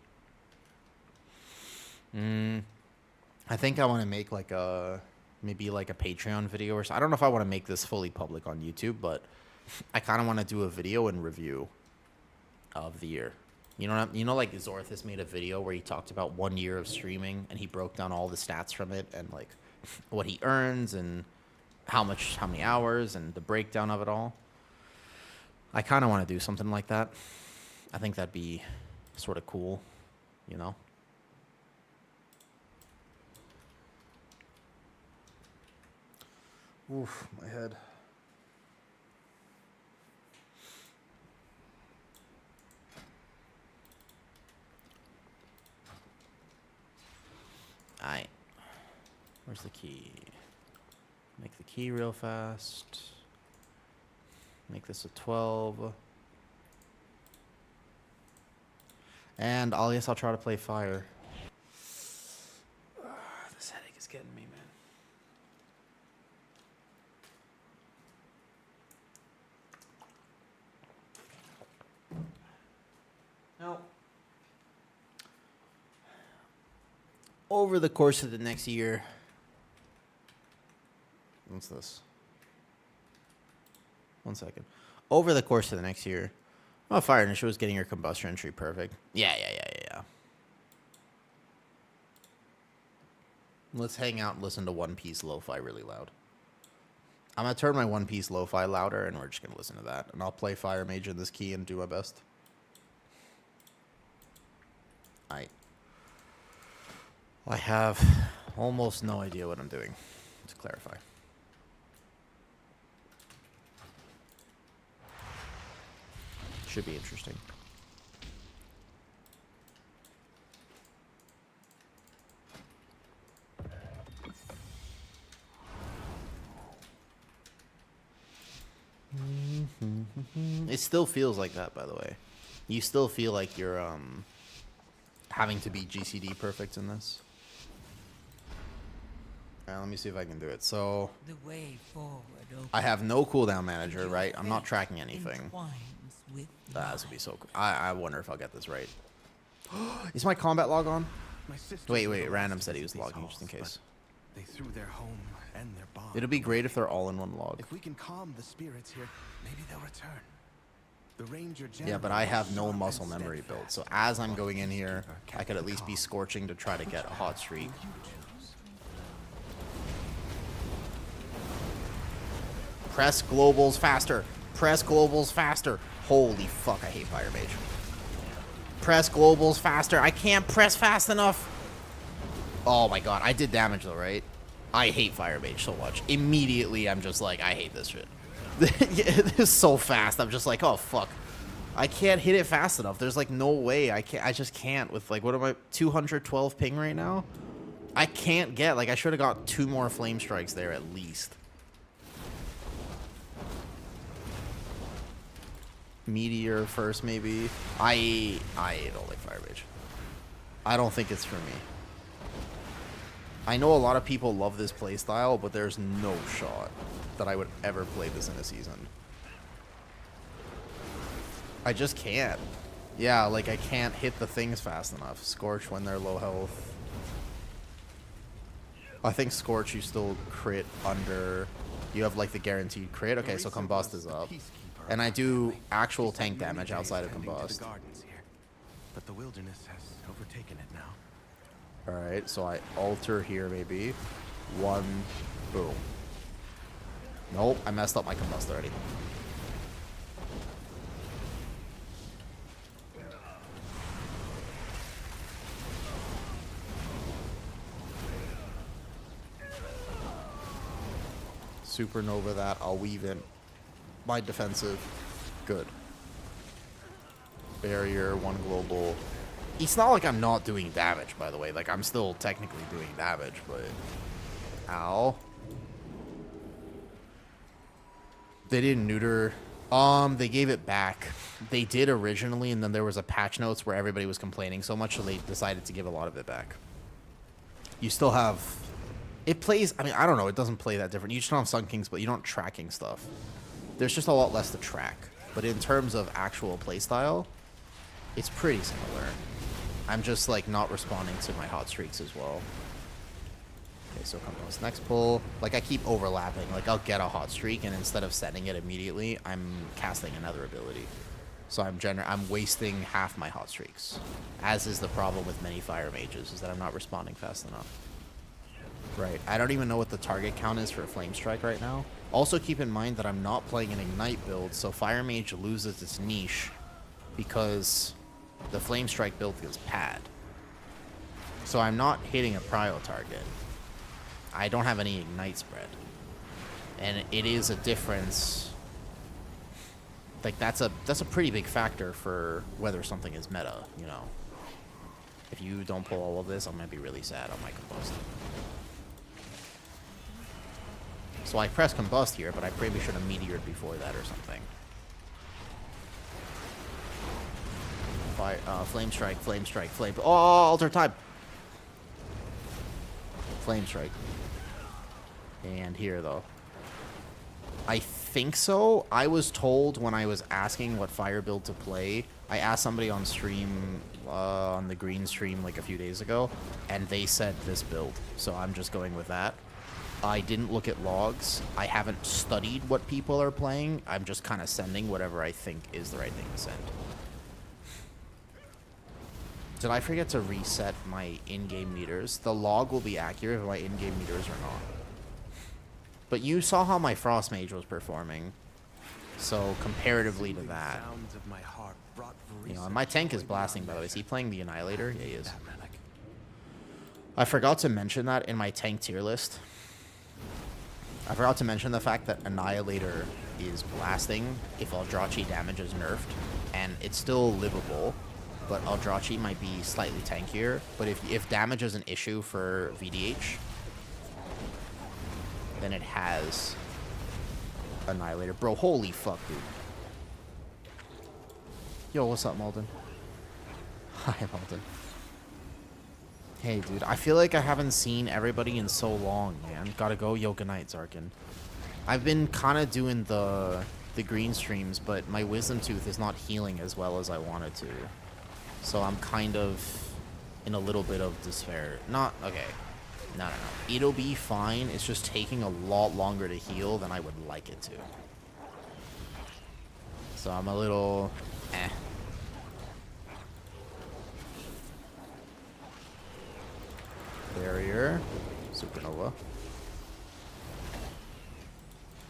I think I want to make maybe like a Patreon video or so. I don't know if I want to make this fully public on YouTube, but I kind of want to do a video and review of the year. Like Zorthis made a video where he talked about 1 year of streaming and he broke down all the stats from it and like what he earns and how many hours and the breakdown of it all. I kind of want to do something like that. I think that'd be sort of cool, Oof, my head. Alright. Where's the key? Make the key real fast. Make this a 12. And I guess I'll try to play fire. This headache is getting me, man. Now, over the course of the next year, what's this? 1 second. Over the course of the next year, oh, fire initiative was getting your combustion tree perfect. Yeah. Let's hang out and listen to One Piece lo-fi really loud. I'm gonna turn my One Piece lo-fi louder, and we're just gonna listen to that. And I'll play Fire Mage in this key and do my best. I have almost no idea what I'm doing, to clarify. Should be interesting. It still feels like that, by the way. You still feel like you're having to be GCD perfect in this. Alright, let me see if I can do it. So The way forward I have no cooldown manager, right? I'm not tracking anything. entwines with This would be so cool. I wonder if I'll get this right. Is my combat log on? My sisters Wait, were the Random last said he of was these logging just in halls, case. but they threw their home and their bond. It'll be great if they're all in one log. If we can calm the spirits here, maybe they'll return. The ranger Yeah, but I have no muscle memory built. So as I'm going in here, I could at least be scorching to try to get a hot streak. Press globals faster. Press globals faster. Holy fuck, I hate Fire Mage. Press globals faster. I can't press fast enough. Oh my god, I did damage though, right? I hate Fire Mage so much. Immediately, I'm just like, I hate this shit. It is so fast. I'm just like, oh fuck. I can't hit it fast enough. There's like no way. I just can't with like, what am I, 212 ping right now? I can't get, like I should have got 2 more flame strikes there at least. Meteor first, maybe. I don't like Fire Mage. I don't think it's for me. I know a lot of people love this playstyle, but there's no shot that I would ever play this in a season. I just can't. Yeah, like I can't hit the things fast enough. Scorch when they're low health. I think Scorch you still crit under... You have like the guaranteed crit. Okay, so Combust is up. And I do actual tank damage outside of Combust. But the wilderness has overtaken it now. Alright, so I alter here maybe. 1, boom. Nope, I messed up my Combust already. Supernova that, I'll weave in. My defensive, good. Barrier, 1 global. It's not like I'm not doing damage, by the way. Like, I'm still technically doing damage, but... Ow. They didn't neuter... they gave it back. They did originally, and then there was a patch notes where everybody was complaining so much, so they decided to give a lot of it back. You still have... It plays... I mean, I don't know. It doesn't play that different. You just don't have Sun Kings, but you don't tracking stuff. There's just a lot less to track. But in terms of actual playstyle, it's pretty similar. I'm just, like, not responding to my hot streaks as well. Okay, so Combust next pull. Like, I keep overlapping. Like, I'll get a hot streak, and instead of setting it immediately, I'm casting another ability. So I'm wasting half my hot streaks. As is the problem with many Fire Mages, is that I'm not responding fast enough. Right. I don't even know what the target count is for a Flame Strike right now. Also keep in mind that I'm not playing an Ignite build, so Fire Mage loses its niche because the Flame Strike build is pad. So I'm not hitting a prio target. I don't have any Ignite spread. And it is a difference. Like, that's a pretty big factor for whether something is meta, you know. If you don't pull all of this, I'm going to be really sad on my Combust. So I press Combust here, but I probably should have Meteored before that or something. Fuck. fire, flame strike, flame strike, flame. Oh, alter time. Flame strike. And here though. I think so. I was told when I was asking what fire build to play, I asked somebody on stream, on the green stream like a few days ago, and they said this build. So I'm just going with that. I didn't look at logs. I haven't studied what people are playing. I'm just kind of sending whatever I think is the right thing to send. Did I forget to reset my in-game meters? The log will be accurate if my in-game meters are not. But you saw how my Frost Mage was performing. So comparatively to that, you know, and my tank is blasting, by the way. Is he playing the Annihilator? Yeah, he is. I forgot to mention that in my tank tier list. I forgot to mention the fact that Annihilator is blasting if Eldrachi damage is nerfed, and it's still livable, but Eldrachi might be slightly tankier. But if damage is an issue for VDH, then it has Annihilator. Bro, holy fuck, dude. Yo, what's up, Malden? Hi, Malden. Hey, dude, I feel like I haven't seen everybody in so long, man. Gotta go. Yo, good night, Zarkin. I've been kind of doing the green streams, but my Wisdom Tooth is not healing as well as I wanted to. So I'm kind of in a little bit of despair. Not, okay. No. It'll be fine. It's just taking a lot longer to heal than I would like it to. So I'm a little eh. Barrier. Supernova.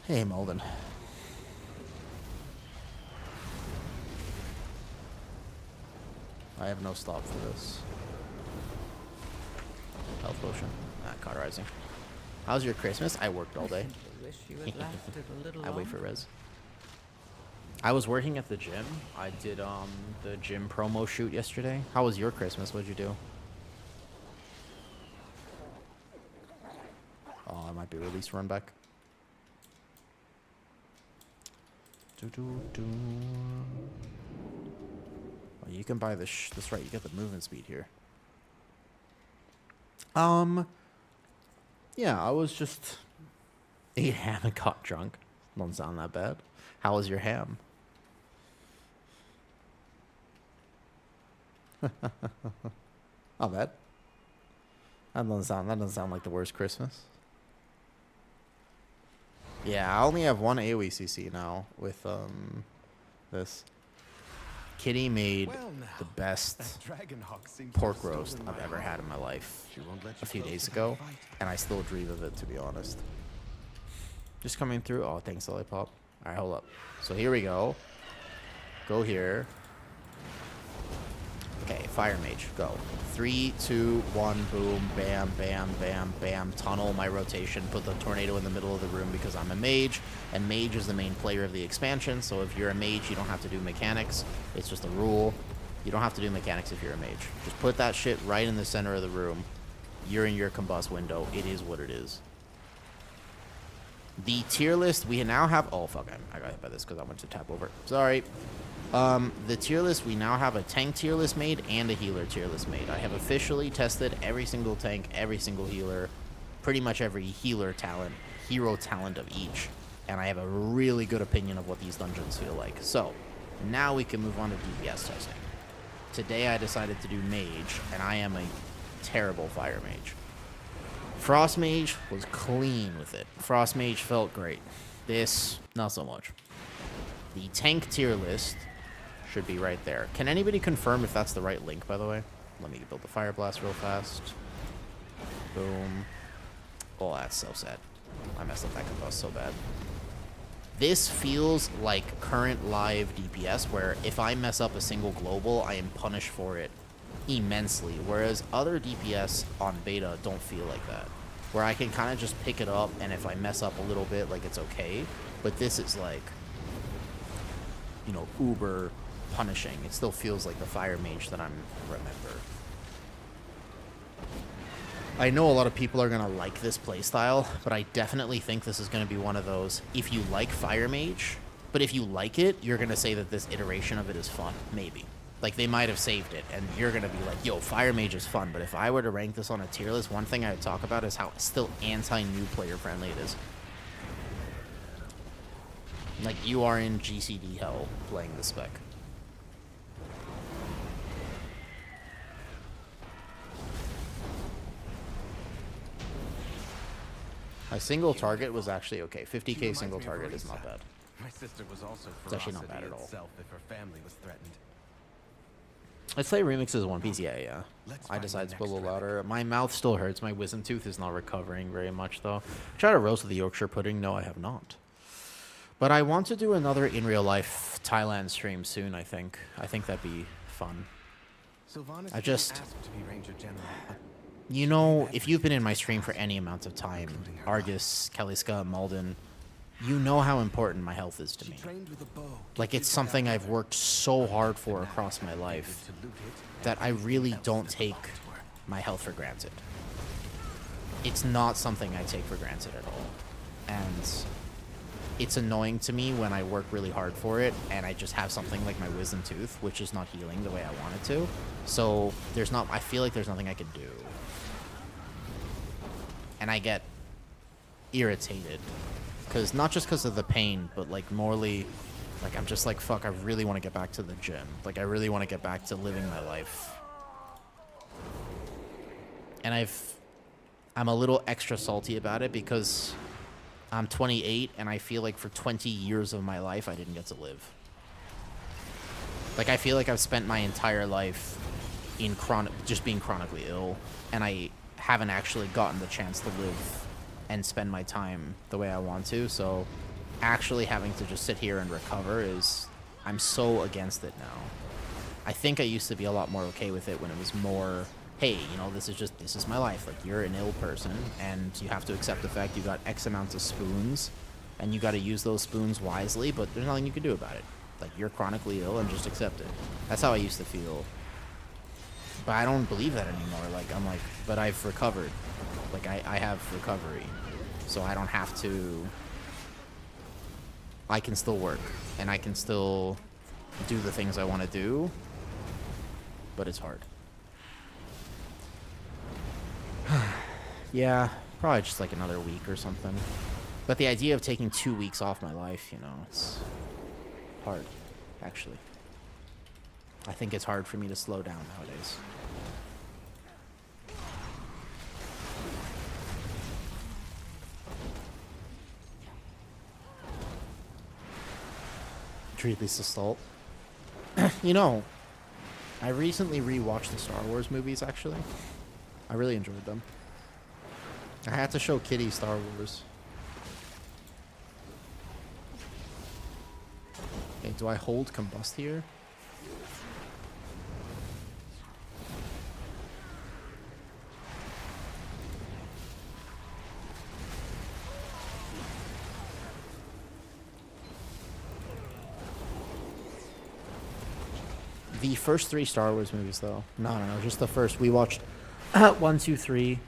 Hey, Malden. I have no stop for this. Health potion. Cauterizing. How's your Christmas? I worked all day. Wish you had lasted a little I wait for longer. res. I was working at the gym. I did the gym promo shoot yesterday. How was your Christmas? What'd you do? Oh, I might be released run back. Oh, you can buy this. That's right. You get the movement speed here. Yeah, I was just ate ham and got drunk. Don't sound that bad. How was your ham? Not bad. That doesn't sound like the worst Christmas. Yeah, I only have one AoE CC now with this. Kitty made the best pork roast I've ever had in my life a few days ago, and I still dream of it, to be honest. Just coming through. Oh, thanks, Lollipop. All right, hold up. So here we go. Go here. Okay, Fire Mage, go. 3, 2, 1, boom, bam, bam, bam, bam. Tunnel my rotation. Put the tornado in the middle of the room because I'm a mage, and mage is the main player of the expansion. So if you're a mage, you don't have to do mechanics. It's just a rule. You don't have to do mechanics if you're a mage. Just put that shit right in the center of the room. You're in your combust window. It is what it is. The tier list we now have. Oh fuck! I got hit by this because I went to tap over. Sorry. The tier list, we now have a tank tier list made and a healer tier list made. I have officially tested every single tank, every single healer, pretty much every hero talent of each, and I have a really good opinion of what these dungeons feel like. So, now we can move on to DPS testing. Today I decided to do mage, and I am a terrible fire mage. Frost Mage was clean with it. Frost Mage felt great. This, not so much. The tank tier list should be right there. Can anybody confirm if that's the right link, by the way? Let me build the Fire Blast real fast. Boom. Oh, that's so sad. I messed up that combust so bad. This feels like current live DPS, where if I mess up a single global, I am punished for it immensely, whereas other DPS on beta don't feel like that, where I can kind of just pick it up, and if I mess up a little bit, like, it's okay. But this is like, you know, uber punishing. It still feels like the fire mage that I'm remember. I know a lot of people are gonna like this playstyle, but I definitely think this is gonna be one of those, if you like fire mage, but if you like it, you're gonna say that this iteration of it is fun. Maybe. Like, they might have saved it, and you're gonna be like, yo, Fire Mage is fun, but if I were to rank this on a tier list, one thing I would talk about is how still anti-new player friendly it is. Like, you are in GCD hell playing the spec. My single target was actually okay. 50k single target is not bad. My sister was also It's actually not bad ferocity at all. itself if her family was threatened. Let's play remixes of One Piece. Yeah. Let's I find decided the to put a next little louder. My mouth still hurts. My wisdom tooth is not recovering very much, though. Try to roast with the Yorkshire pudding. No, I have not. But I want to do another in real life Thailand stream soon. I think that'd be fun. Sylvanas I didn't just- ask to be Ranger General, but You know, if you've been in my stream for any amount of time, Argus, Kaliska, Malden, you know how important my health is to she me. trained with a bow. Like, it's something I've worked so hard for across my life that I really don't take my health for granted. It's not something I take for granted at all. And it's annoying to me when I work really hard for it and I just have something like my wisdom tooth, which is not healing the way I want it to. So I feel like there's nothing I can do. And I get irritated. Not just because of the pain, but like morally, like I'm just like, fuck, I really want to get back to the gym. Like I really want to get back to living my life. And I'm a little extra salty about it because I'm 28 and I feel like for 20 years of my life I didn't get to live. Like I feel like I've spent my entire life in just being chronically ill, and I haven't actually gotten the chance to live and spend my time the way I want to. So actually having to just sit here and recover I'm so against it now. I think I used to be a lot more okay with it when it was more, hey, you know, this is my life. Like, you're an ill person and you have to accept the fact you got X amounts of spoons and you got to use those spoons wisely, but there's nothing you can do about it. Like, you're chronically ill and just accept it. That's how I used to feel. But I don't believe that anymore. Like, I'm like, but I've recovered. Like, I have recovery. So I don't have to... I can still work. And I can still do the things I want to do. But it's hard. Yeah, probably just like another week or something. But the idea of taking 2 weeks off my life, you know, it's hard, actually. I think it's hard for me to slow down nowadays. Treat this assault. You know, I recently rewatched the Star Wars movies, actually. I really enjoyed them. I had to show Kitty Star Wars. Okay, do I hold combust here? The first 3 Star Wars movies, though. No, just the first. We watched 1, 2, 3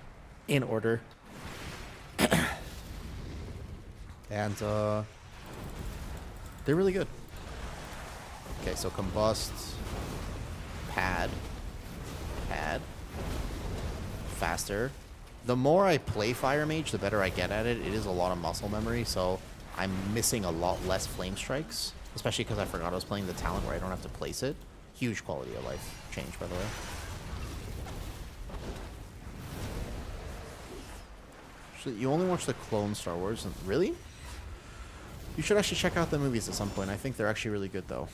in order. And they're really good. Okay, so combust, pad, faster. The more I play Fire Mage, the better I get at it. It is a lot of muscle memory, so I'm missing a lot less flame strikes, especially because I forgot I was playing the talent where I don't have to place it. Huge quality of life change, by the way. Actually, you only watch the clone Star Wars? Really? You should actually check out the movies at some point. I think they're actually really good, though.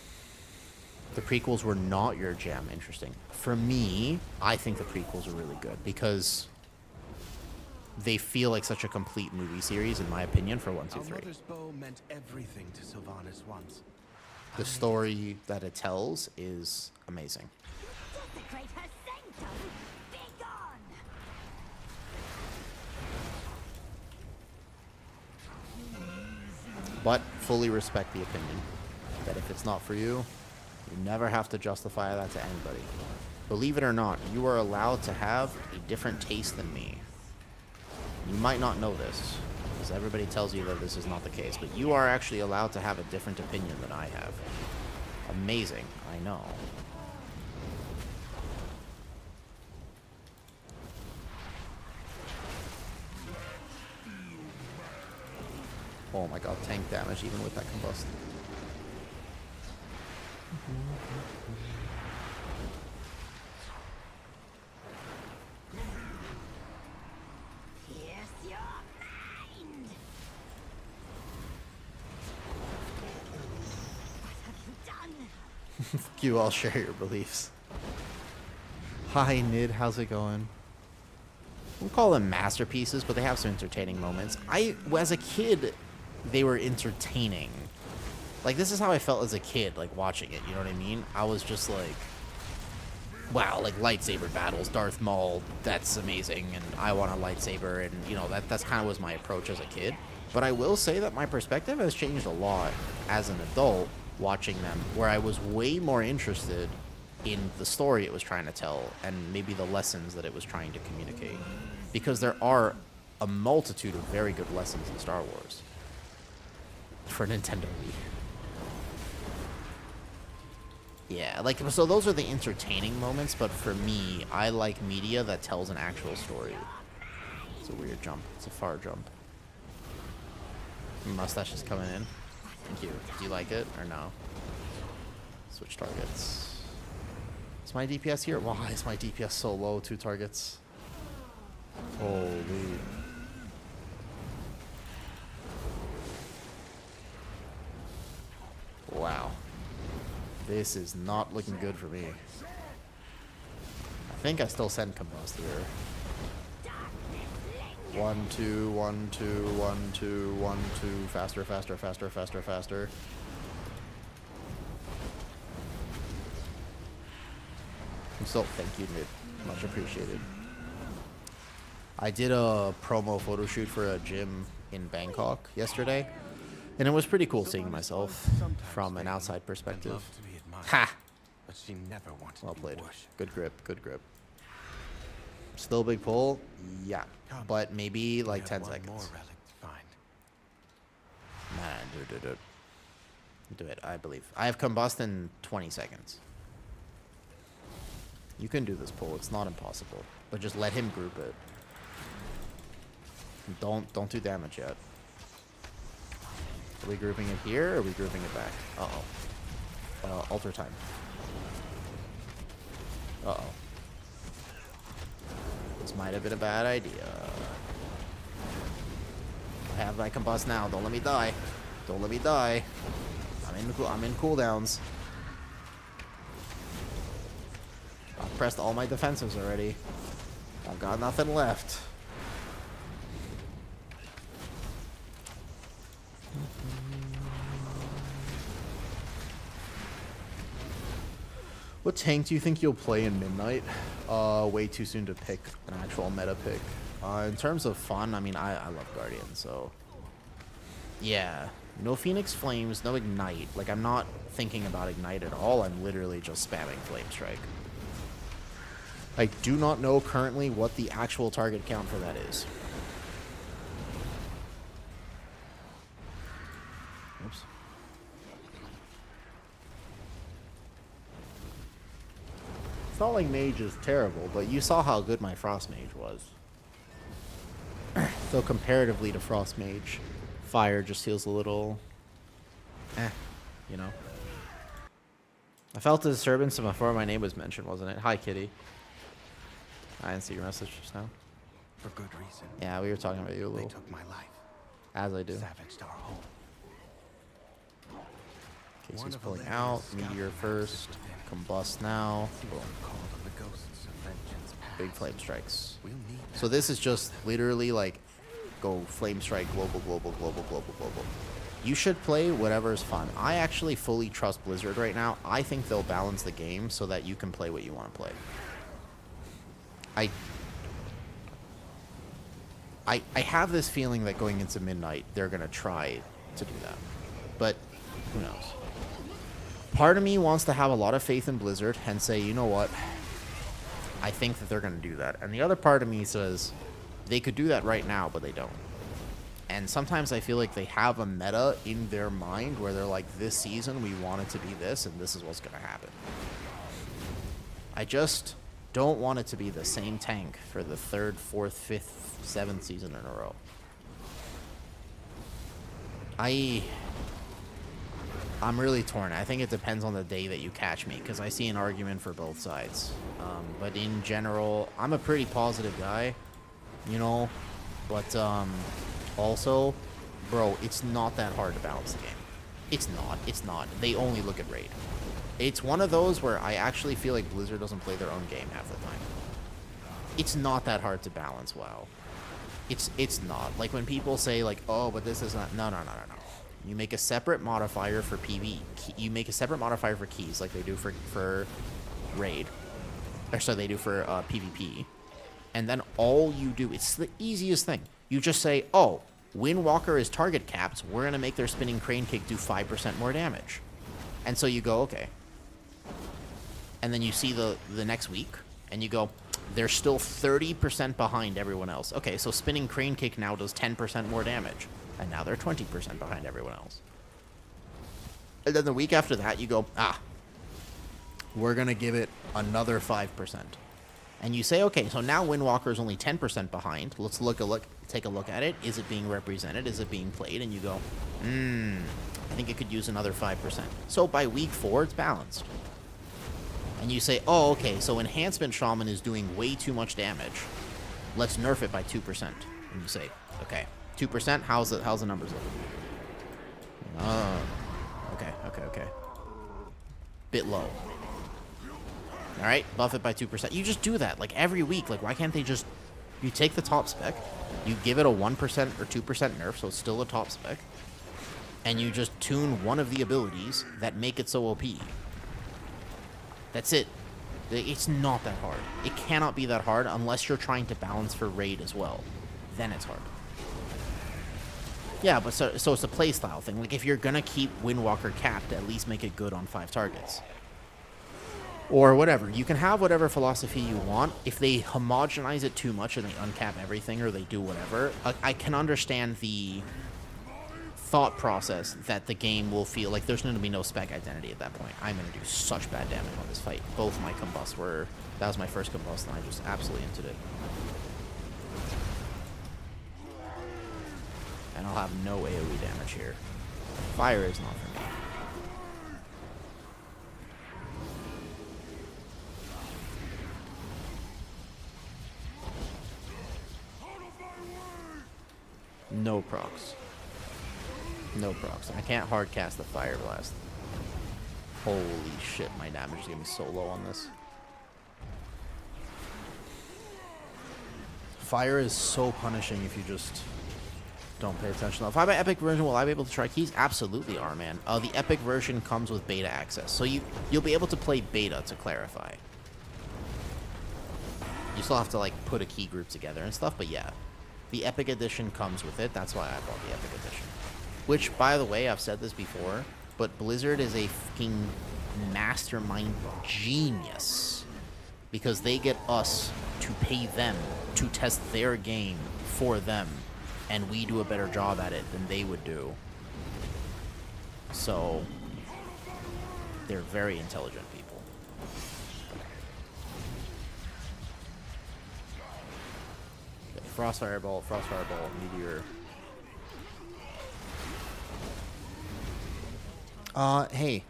The prequels were not your jam. Interesting. For me, I think the prequels are really good because they feel like such a complete movie series, in my opinion, for 1, 2, 3. Our mother's bow meant everything to Sylvanas once. The story that it tells is amazing. Desecrate her sanctum! Be gone! But fully respect the opinion that if it's not for you, you never have to justify that to anybody. Believe it or not, you are allowed to have a different taste than me. You might not know this, because everybody tells you that this is not the case, but you are actually allowed to have a different opinion than I have. Amazing, I know. Oh my god, tank damage even with that combust. Pierce your mind. What have you done? Fuck you, I'll share your beliefs. Hi, Nid, how's it going? We'll call them masterpieces, but they have some entertaining moments. As a kid, they were entertaining. Like, this is how I felt as a kid, like, watching it, you know what I mean? I was just like, wow, like, lightsaber battles, Darth Maul, that's amazing, and I want a lightsaber, and, you know, that's kind of was my approach as a kid. But I will say that my perspective has changed a lot as an adult watching them, where I was way more interested in the story it was trying to tell, and maybe the lessons that it was trying to communicate. Because there are a multitude of very good lessons in Star Wars for Nintendo Wii. Yeah, like, so those are the entertaining moments, but for me, I like media that tells an actual story. It's a weird jump. It's a far jump. Mustache is coming in. Thank you. Do you like it or no? Switch targets. Is my DPS here? Why is my DPS so low? 2 targets. Holy. Wow. This is not looking good for me. I think I still send combust here. 1, 2, 1, 2, 1, 2, 1, 2. Faster, faster, faster, faster, faster. So, thank you, Nid. Much appreciated. I did a promo photo shoot for a gym in Bangkok yesterday, and it was pretty cool seeing myself from an outside perspective. Ha! But she never wanted Well to be played. worshipped. Good grip, good grip. Still big pull? Yeah. Come. But maybe like We 10 have one more seconds. relic to find. Nah, do it. Do it, I believe. I have combust in 20 seconds. You can do this pull, it's not impossible. But just let him group it. Don't do damage yet. Are we grouping it here or are we grouping it back? Uh-oh. Alter time. Uh-oh. This might have been a bad idea. I have my combust now. Don't let me die. Don't let me die. I'm in cooldowns. I've pressed all my defensives already. I've got nothing left. What tank do you think you'll play in Midnight? Way too soon to pick an actual meta pick. In terms of fun, I mean, I love Guardian, so... Yeah. No Phoenix Flames, no Ignite. Like, I'm not thinking about Ignite at all. I'm literally just spamming Flame Strike. I do not know currently what the actual target count for that is. Oops. It's not like Mage is terrible, but you saw how good my Frost Mage was. So comparatively to Frost Mage, Fire just feels a little... you know. I felt a disturbance before my name was mentioned, wasn't it? Hi, Kitty. I didn't see your message just now. For good reason. Yeah, we were talking about you a They little. took my life. As I do. Savaged our home. Casey's pulling out. Meteor first. Combust now. Boom. Called on the ghosts of vengeance past. Big flame strikes. We'll need So this is just literally like go flame strike, global, global, global, global, global. You should play whatever is fun. I actually fully trust Blizzard right now. I think they'll balance the game so that you can play what you want to play. I have this feeling that going into Midnight, they're going to try to do that. But who knows? Part of me wants to have a lot of faith in Blizzard and say, you know what? I think that they're going to do that. And the other part of me says, they could do that right now, but they don't. And sometimes I feel like they have a meta in their mind where they're like, this season we want it to be this, and this is what's going to happen. I just don't want it to be the same tank for the 3rd, 4th, 5th, 7th season in a row. I'm really torn. I think it depends on the day that you catch me, because I see an argument for both sides. But in general, I'm a pretty positive guy, you know. But also, bro, it's not that hard to balance the game. It's not. It's not. They only look at raid. It's one of those where I actually feel like Blizzard doesn't play their own game half the time. It's not that hard to balance WoW. It's not. Like when people say like, oh, but this is not. No. You make a separate modifier for PV. You make a separate modifier for keys, like they do for raid, or so they do for PvP. And then all you do, it's the easiest thing. You just say, oh, Windwalker is target capped. We're gonna make their spinning crane kick do 5% more damage. And so you go, okay. And then you see the next week, and you go, they're still 30% behind everyone else. Okay, so spinning crane kick now does 10% more damage. And now they're 20% behind everyone else. And then the week after that, you go, we're going to give it another 5%. And you say, okay, so now Windwalker is only 10% behind. Let's take a look at it. Is it being represented? Is it being played? And you go, I think it could use another 5%. So by week 4, it's balanced. And you say, oh, okay, so Enhancement Shaman is doing way too much damage. Let's nerf it by 2%. And you say, okay, 2%, how's the numbers look? Okay. Bit low. All right, buff it by 2%. You just do that, like, every week. Like, why can't they just... You take the top spec, you give it a 1% or 2% nerf, so it's still a top spec, and you just tune one of the abilities that make it so OP. That's it. It's not that hard. It cannot be that hard unless you're trying to balance for raid as well. Then it's hard. Yeah, but so it's a playstyle thing. Like, if you're gonna keep Windwalker capped, at least make it good on 5 targets. Or whatever. You can have whatever philosophy you want. If they homogenize it too much and they uncap everything or they do whatever, I can understand the thought process that the game will feel like there's going to be no spec identity at that point. I'm going to do such bad damage on this fight. Both my combusts were... That was my first combust, and I just absolutely entered it. And I'll have no AoE damage here. Fire is not for me. No procs. No procs. I can't hard cast the Fire Blast. Holy shit, my damage is going to be so low on this. Fire is so punishing if you just don't pay attention. If I buy Epic version, will I be able to try keys? Absolutely are, man. The Epic version comes with beta access. So you'll be able to play beta, to clarify. You still have to, like, put a key group together and stuff, but yeah. The Epic Edition comes with it. That's why I bought the Epic Edition. Which, by the way, I've said this before, but Blizzard is a fucking mastermind genius. Because they get us to pay them to test their game for them. And we do a better job at it than they would do. So, they're very intelligent people. Okay, Frost Fireball, Meteor. Hey,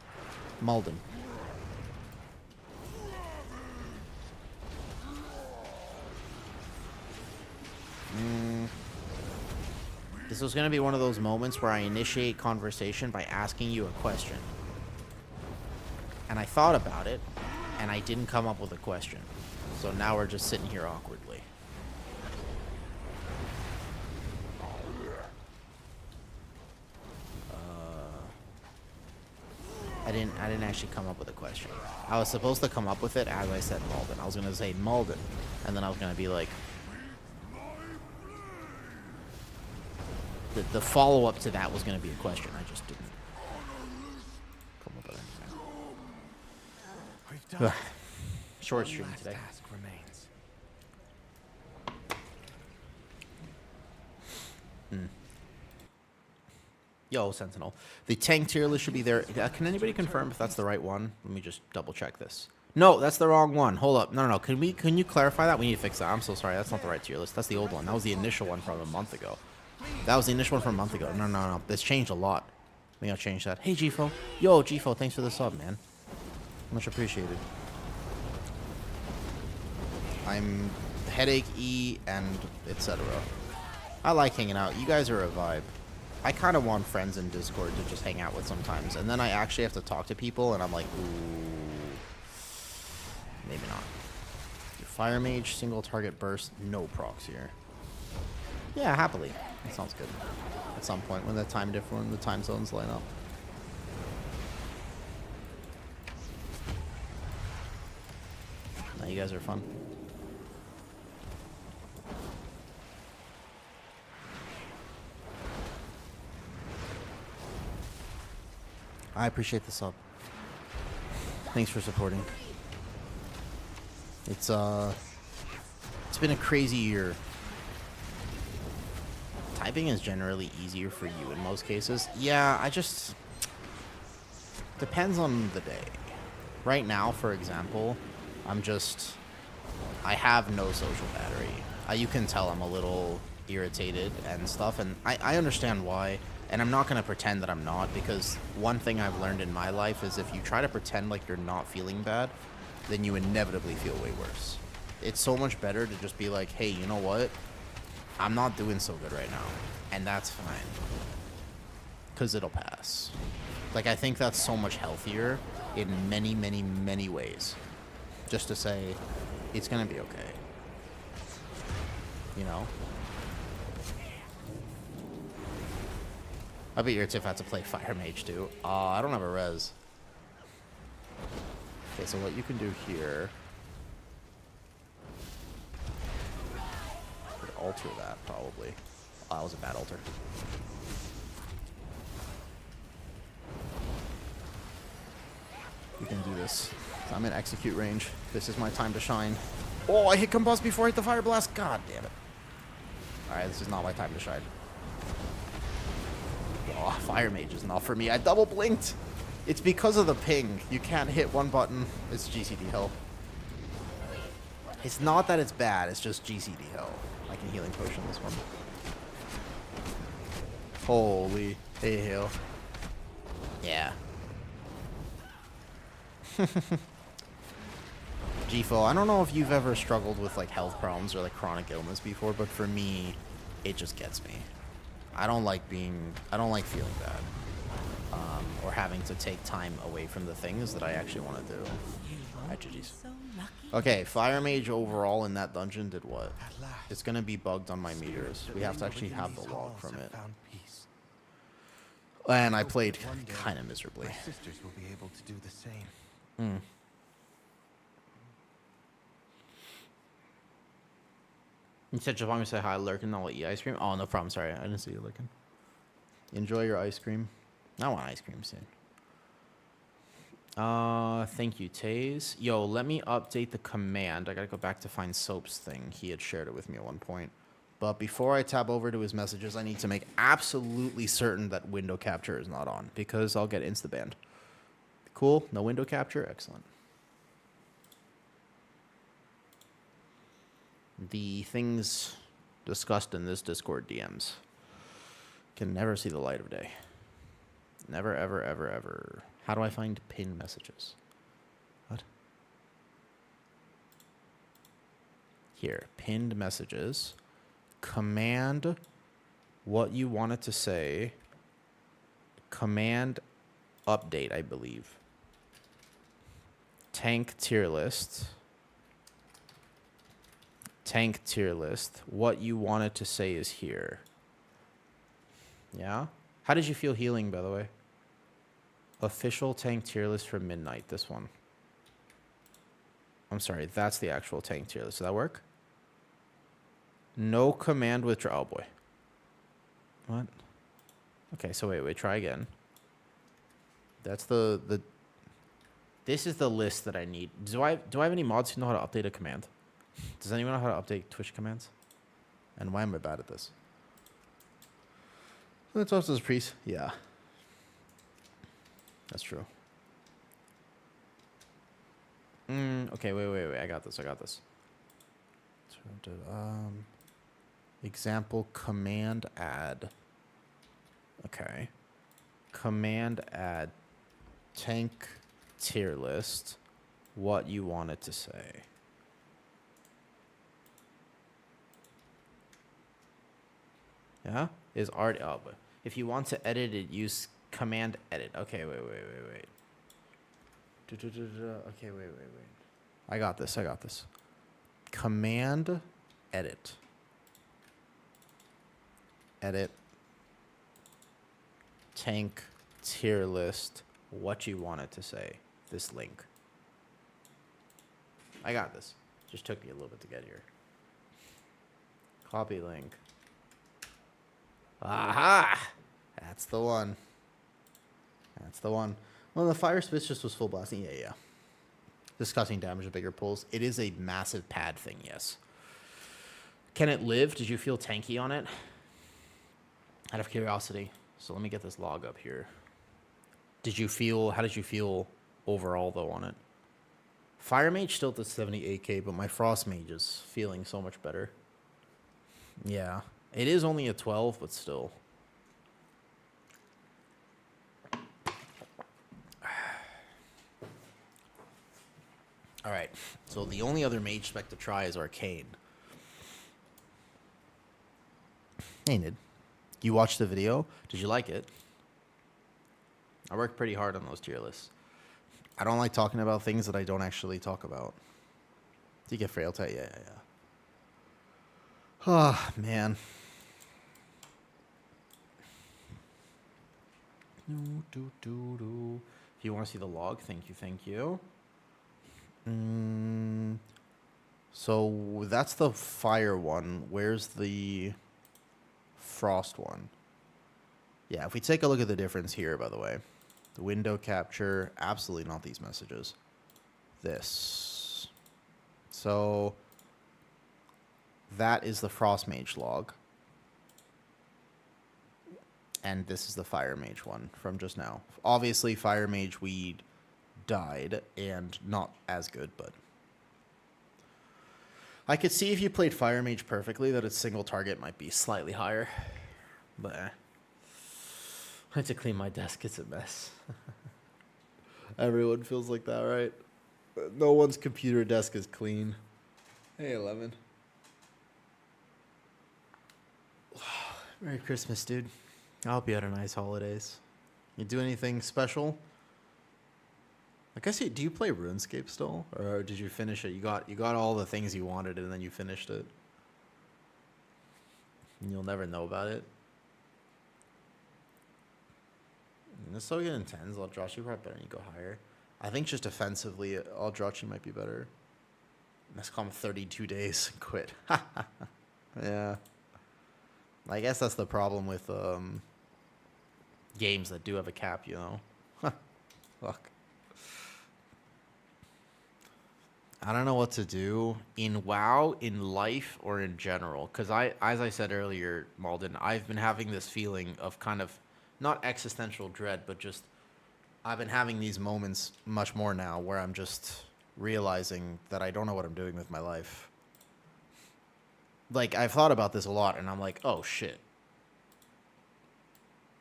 Malden. This was going to be one of those moments where I initiate conversation by asking you a question. And I thought about it, and I didn't come up with a question. So now we're just sitting here awkwardly. I didn't actually come up with a question. I was supposed to come up with it as I said Malden. I was going to say Malden, and then I was going to be like... The follow-up to that was going to be a question. I just didn't come up with anything. Short stream today. Task remains. Yo, Sentinel. The tank tier list should be there. Can anybody confirm if that's the right one? Let me just double check this. No, that's the wrong one. Hold up. No. Can you clarify that? We need to fix that. I'm so sorry. That's not the right tier list. That's the old one. That was the initial one from a month ago. That was the initial one from a month ago. No, no, no. This changed a lot. I think I'll change that. Hey, Gfo. Yo, Gfo, thanks for the sub, man. Much appreciated. I'm headache E and etc. I like hanging out. You guys are a vibe. I kind of want friends in Discord to just hang out with sometimes, and then I actually have to talk to people, and I'm like, ooh, maybe not. Fire Mage, single target burst, no procs here. Yeah, happily. That sounds good. At some point when the time zones line up. Now you guys are fun. I appreciate the sub. Thanks for supporting. It's been a crazy year. Typing is generally easier for you in most cases. Yeah, I just depends on the day. Right now, for example, I have no social battery. You can tell I'm a little irritated and stuff, and I understand why. And I'm not going to pretend that I'm not, because one thing I've learned in my life is if you try to pretend like you're not feeling bad, then you inevitably feel way worse. It's so much better to just be like, hey, you know what? I'm not doing so good right now. And that's fine. Because it'll pass. Like, I think that's so much healthier in many, many, many ways. Just to say, it's going to be okay. You know? I bet your Tiff had to play Fire Mage too. I don't have a res. Okay, so what you can do here... could alter that, probably. Oh, that was a bad alter. You can do this. I'm in execute range. This is my time to shine. Oh, I hit combust before I hit the fire blast. God damn it. Alright, this is not my time to shine. Oh, Fire Mage is not for me. I double blinked. It's because of the ping. You can't hit one button. It's GCD hell. It's not that it's bad. It's just GCD hell. I can healing potion this one. Holy. Hey, hell. Yeah. Gfo, I don't know if you've ever struggled with like health problems or like chronic illness before, but for me, it just gets me. I don't like feeling bad. Or having to take time away from the things that I actually want to do. Alright, GG's. Okay, Fire Mage overall in that dungeon did what? It's gonna be bugged on my meters. We have to actually have the log from it. And I played kind of miserably. My sisters will be able to do the same. You said you want me to say hi, Lurkin. I'll eat ice cream. Oh, no problem. Sorry, I didn't see you, Lurkin. Enjoy your ice cream. I want ice cream soon. Thank you, Taze. Yo, let me update the command. I gotta go back to find Soap's thing. He had shared it with me at one point. But before I tab over to his messages, I need to make absolutely certain that window capture is not on, because I'll get insta-banned. Cool. No window capture. Excellent. The things discussed in this Discord DMs can never see the light of day. Never, ever, ever, ever. How do I find pinned messages? What? Here, pinned messages. Command what you want it to say. Command update, I believe. Tank tier list. Tank tier list. What you want it to say is here. Yeah? How did you feel healing, by the way? Official tank tier list for midnight, this one. I'm sorry, that's the actual tank tier list. Does that work? No command withdraw. Oh boy. What? Okay, so wait, try again. That's the this is the list that I need. Do I have any mods who know how to update a command? Does anyone know how to update Twitch commands? And why am I bad at this? Let's also priest. Yeah. That's true. Okay, wait. I got this. Example, command add. Okay. Command add tank tier list. What you want it to say. Yeah? Is art. Oh, but if you want to edit it, use command edit. Okay, wait. Okay, wait. I got this. Command edit. Edit. Tank tier list. What you want it to say. This link. I got this. Just took me a little bit to get here. Copy link. Aha! That's the one. Well, the fire spitz just was full blasting. Yeah. Discussing damage of bigger pulls. It is a massive pad thing, yes. Can it live? Did you feel tanky on it? Out of curiosity. So let me get this log up here. How did you feel overall, though, on it? Fire Mage still at the 78k, but my Frost Mage is feeling so much better. Yeah. It is only a 12, but still. Alright, so the only other mage spec to try is Arcane. Hey, Nid. You watched the video? Did you like it? I worked pretty hard on those tier lists. I don't like talking about things that I don't actually talk about. Do you get frailty? Yeah. Oh, man. If you want to see the log, thank you. So that's the fire one. Where's the frost one? Yeah, if we take a look at the difference here, by the way. The window capture, absolutely not these messages. This. So that is the Frost Mage log. And this is the Fire Mage one from just now. Obviously, Fire Mage Weed died and not as good, but I could see if you played Fire Mage perfectly that its single target might be slightly higher. But I had to clean my desk. It's a mess. Everyone feels like that, right? No one's computer desk is clean. Hey, 11. Merry Christmas, dude. I hope you had a nice holidays. You do anything special? Like I say, do you play RuneScape still, or did you finish it? You got all the things you wanted, and then you finished it. And you'll never know about it. And it's so good in tens. Eldrazi probably better. You go higher. I think just offensively, Eldrazi might be better. Let's call him 32 days and quit. Yeah. I guess that's the problem with games that do have a cap, you know. Fuck. I don't know what to do in WoW, in life, or in general. Because as I said earlier, Malden, I've been having this feeling of kind of, not existential dread, but just, I've been having these moments much more now where I'm just realizing that I don't know what I'm doing with my life. Like, I've thought about this a lot, and I'm like, oh, shit.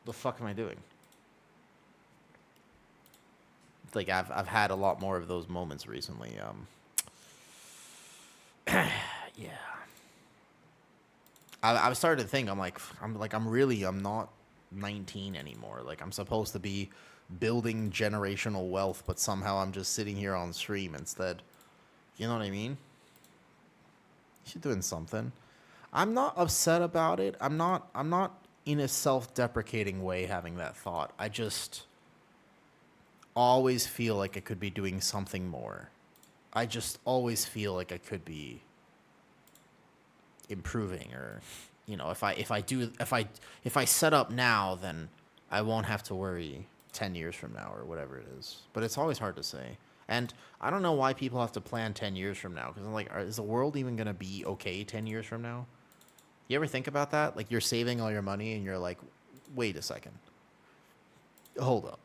The fuck am I doing? Like, I've had a lot more of those moments recently. Yeah. I've started to think, I'm not 19 anymore. Like, I'm supposed to be building generational wealth, but somehow I'm just sitting here on stream instead. You know what I mean? She's doing something. I'm not upset about it. I'm not in a self-deprecating way having that thought. I just always feel like I could be doing something more. I just always feel like I could be improving, or, you know, if I set up now, then I won't have to worry 10 years from now or whatever it is. But it's always hard to say. And I don't know why people have to plan 10 years from now, because I'm like, is the world even going to be okay 10 years from now? You ever think about that? Like, you're saving all your money and you're like, wait a second. Hold up.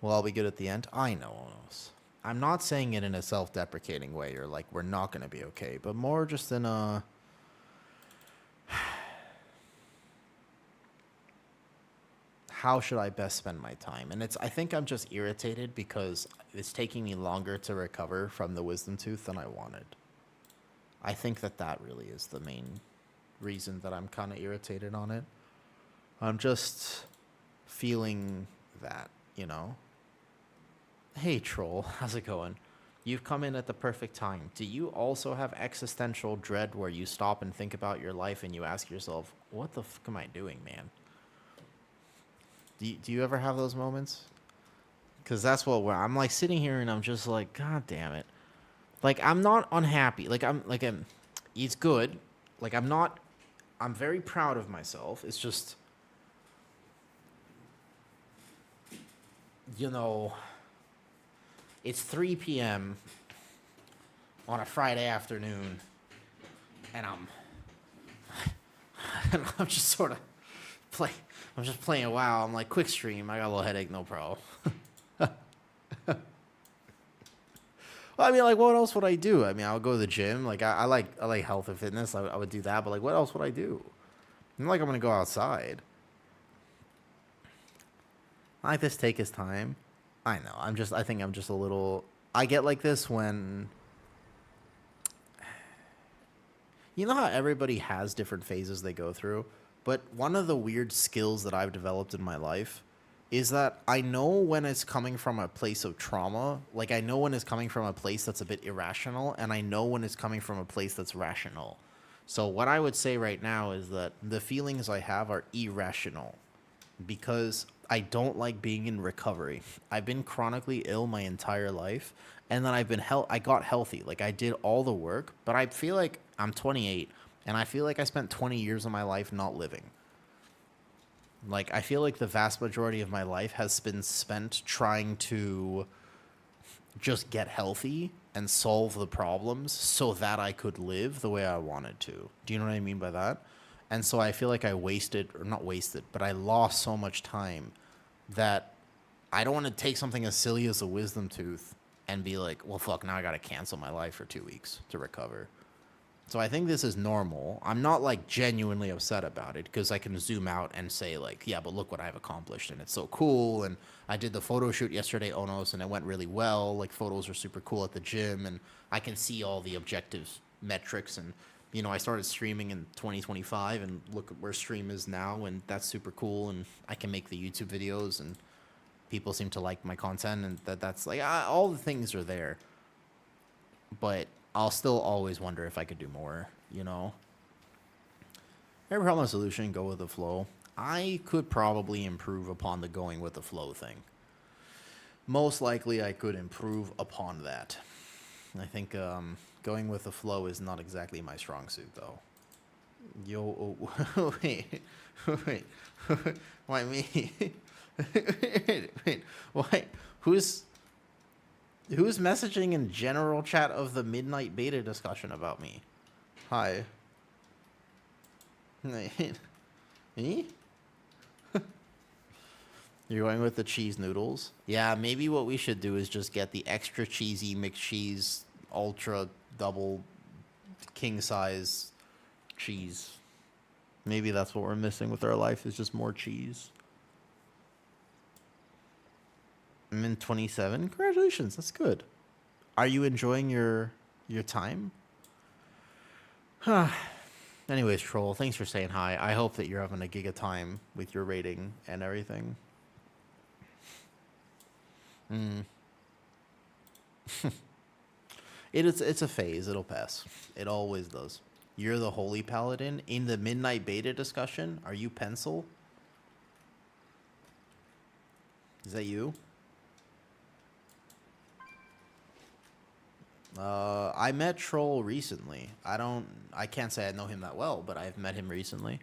Will I'll be good at the end? I know. I'm not saying it in a self-deprecating way or like we're not going to be okay, but more just in a, how should I best spend my time? And I think I'm just irritated because it's taking me longer to recover from the wisdom tooth than I wanted. I think that really is the main reason that I'm kind of irritated on it. I'm just feeling that, you know? Hey, troll, how's it going? You've come in at the perfect time. Do you also have existential dread where you stop and think about your life and you ask yourself, what the fuck am I doing, man? Do you ever have those moments? Because that's what I'm like sitting here and I'm just like, God damn it. Like, I'm not unhappy. It's good. Like, I'm very proud of myself. It's just, you know, it's 3 p.m. on a Friday afternoon, and I'm just sort of I'm just playing WoW. I'm like, quick stream. I got a little headache, no problem. Well, I mean, like, what else would I do? I mean, I would go to the gym. Like, I like health and fitness. I would do that. But like, what else would I do? Not like I'm gonna go outside. I like this take his time. I know. I think I'm just a little. I get like this when. You know how everybody has different phases they go through, but one of the weird skills that I've developed in my life is that I know when it's coming from a place of trauma. Like, I know when it's coming from a place that's a bit irrational, and I know when it's coming from a place that's rational. So what I would say right now is that the feelings I have are irrational because I don't like being in recovery. I've been chronically ill my entire life, and then I got healthy. Like, I did all the work, but I feel like I'm 28, and I feel like I spent 20 years of my life not living. Like, I feel like the vast majority of my life has been spent trying to just get healthy and solve the problems so that I could live the way I wanted to. Do you know what I mean by that? And so I feel like I I lost so much time that I don't want to take something as silly as a wisdom tooth and be like, well, fuck, now I got to cancel my life for 2 weeks to recover. So I think this is normal. I'm not like genuinely upset about it because I can zoom out and say like, yeah, but look what I've accomplished and it's so cool. And I did the photo shoot yesterday, Onos, and it went really well. Like, photos are super cool at the gym, and I can see all the objective metrics. And, you know, I started streaming in 2025, and look at where stream is now, and that's super cool. And I can make the YouTube videos, and people seem to like my content, and that's like all the things are there. But I'll still always wonder if I could do more, you know? Every problem solution, go with the flow. I could probably improve upon the going with the flow thing. Most likely I could improve upon that. I think going with the flow is not exactly my strong suit, though. Yo, oh, wait, why me? wait, why? Who's messaging in general chat of the midnight beta discussion about me? Hi. Me? You're going with the cheese noodles? Yeah, maybe what we should do is just get the extra cheesy McCheese ultra double king size cheese. Maybe that's what we're missing with our life, is just more cheese. I'm in 27. Congratulations, that's good. Are you enjoying your time? Anyways, troll, thanks for saying hi. I hope that you're having a giga time with your rating and everything. It's a phase. It'll pass. It always does. You're the holy paladin in the midnight beta discussion. Are you Pencil? Is that you? I met Troll recently. I can't say I know him that well, but I've met him recently.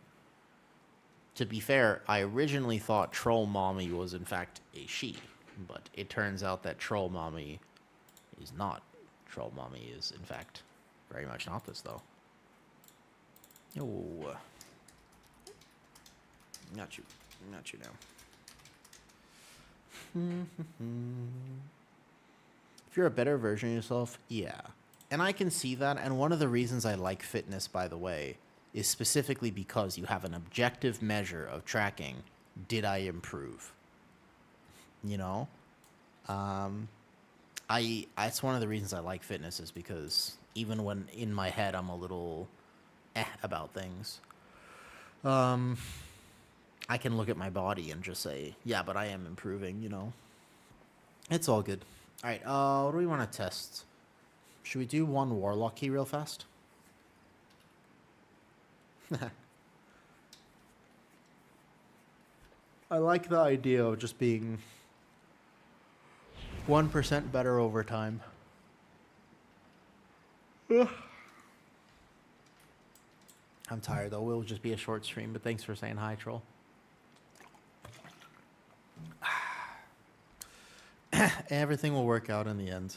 To be fair, I originally thought Troll Mommy was in fact a she, but it turns out that Troll Mommy is not. Troll Mommy is in fact very much not this, though. Yo. Not you now. If you're a better version of yourself, yeah. And I can see that, and one of the reasons I like fitness, by the way, is specifically because you have an objective measure of tracking did I improve? You know? It's one of the reasons I like fitness is because even when in my head I'm a little about things, I can look at my body and just say, yeah, but I am improving, you know? It's all good. All right, what do we want to test? Should we do one Warlock key real fast? I like the idea of just being 1% better over time. I'm tired though. It'll just be a short stream, but thanks for saying hi, troll. Everything will work out in the end,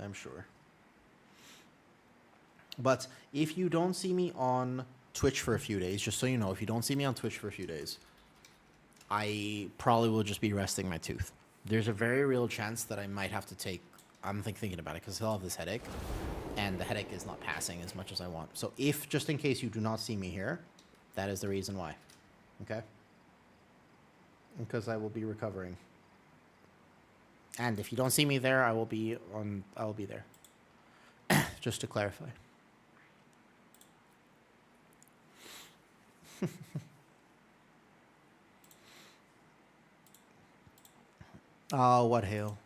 I'm sure. But if you don't see me on Twitch for a few days, just so you know, if you don't see me on Twitch for a few days, I probably will just be resting my tooth. There's a very real chance that I might have to take, I'm thinking about it because I'll have this headache, and the headache is not passing as much as I want. So if, just in case you do not see me here, that is the reason why. Okay? Because I will be recovering. And if you don't see me there, I will be there. Just to clarify. Oh, what hail?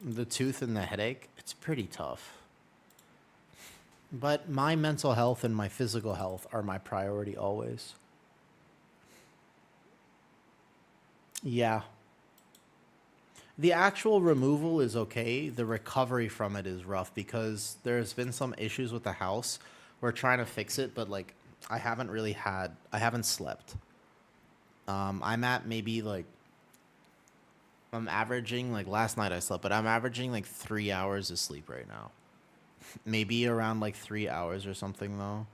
The tooth and the headache, it's pretty tough. But my mental health and my physical health are my priority always. Yeah. The actual removal is okay. The recovery from it is rough because there's been some issues with the house. We're trying to fix it, but like I haven't slept. I'm at maybe like, I'm averaging, like last night I slept, but I'm averaging like 3 hours of sleep right now. Maybe around like 3 hours or something though.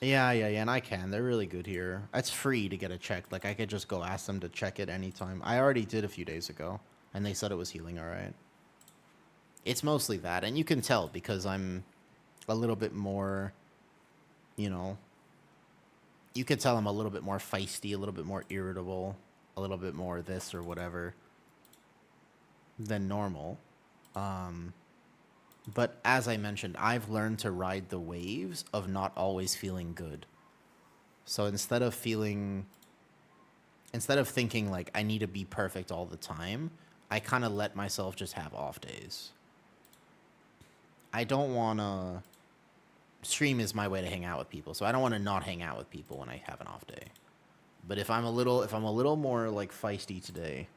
Yeah, and I can. They're really good here. It's free to get it checked. Like I could just go ask them to check it anytime. I already did a few days ago, and they said it was healing all right. It's mostly that, and you can tell because I'm a little bit more, you know, you could tell I'm a little bit more feisty, a little bit more irritable, a little bit more this or whatever than normal. But as I mentioned, I've learned to ride the waves of not always feeling good. So instead of thinking like I need to be perfect all the time, I kind of let myself just have off days. I don't want to... Stream is my way to hang out with people, so I don't want to not hang out with people when I have an off day. But if I'm a little more like feisty today,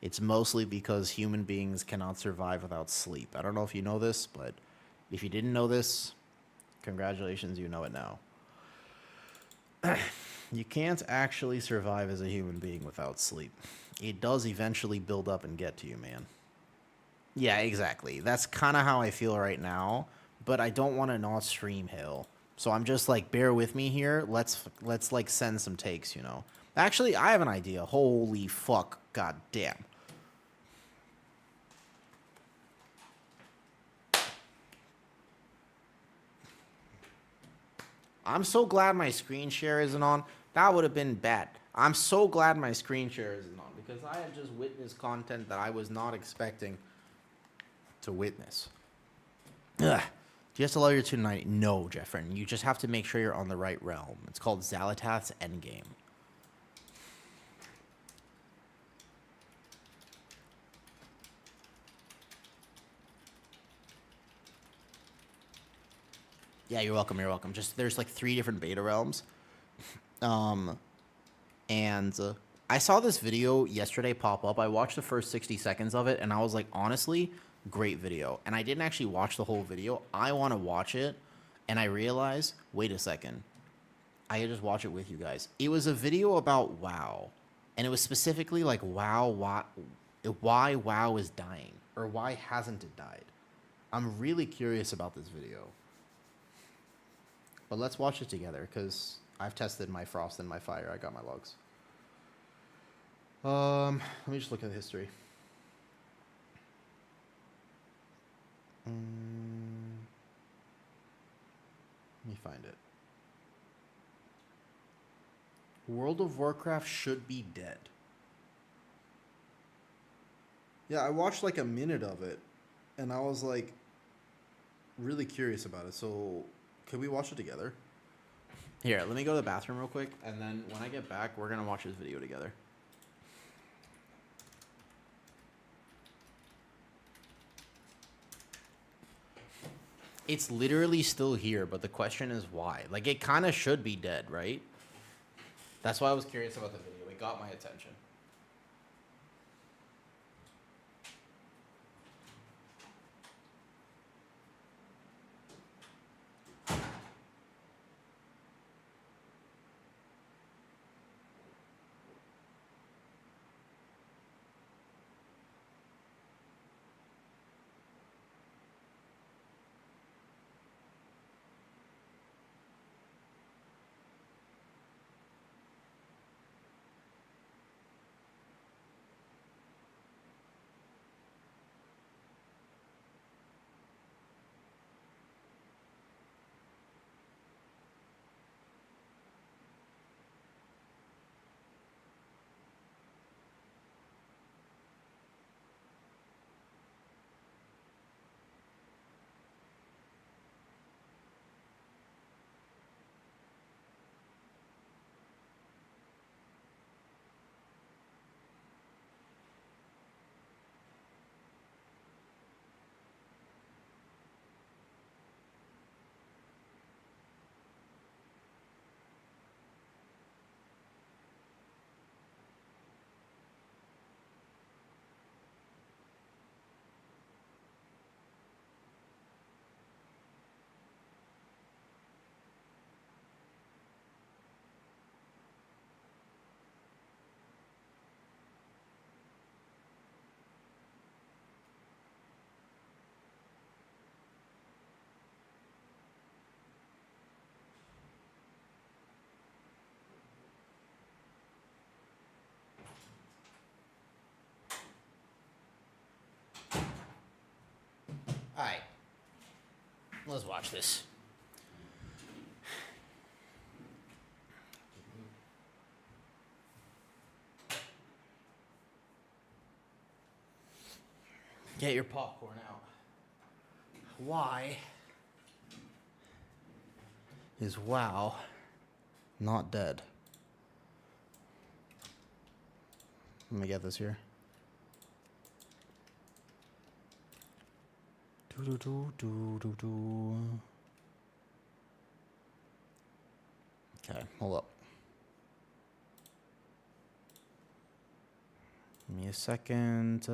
it's mostly because human beings cannot survive without sleep. I don't know if you know this, but if you didn't know this, congratulations, you know it now. You can't actually survive as a human being without sleep. It does eventually build up and get to you, man. Yeah, exactly. That's kind of how I feel right now, but I don't want to not stream Hill. So I'm just like, bear with me here. Let's like send some takes, you know. Actually, I have an idea. Holy fuck. God damn. I'm so glad my screen share isn't on. That would have been bad. I'm so glad my screen share isn't on because I have just witnessed content that I was not expecting to witness. Ugh. Do you have to level your 2 to 90? No, Jeffrin. You just have to make sure you're on the right realm. It's called Xalatath's Endgame. Yeah, you're welcome. You're welcome. Just there's like 3 different beta realms, and I saw this video yesterday pop up. I watched the first 60 seconds of it, and I was like, honestly, great video. And I didn't actually watch the whole video. I want to watch it, and I realized, wait a second, I could just watch it with you guys. It was a video about WoW, and it was specifically like why WoW is dying, or why hasn't it died. I'm really curious about this video. But let's watch it together, because I've tested my frost and my fire. I got my logs. Let me just look at the history. Let me find it. World of Warcraft should be dead. Yeah, I watched like a minute of it, and I was like really curious about it. So, could we watch it together? Here, let me go to the bathroom real quick, and then when I get back, we're gonna watch this video together. It's literally still here, but the question is why. Like, it kind of should be dead, right? That's why I was curious about the video. It got my attention. Alright. Let's watch this. Get your popcorn out. Why is WoW not dead? Let me get this here. Okay, hold up. Give me a second.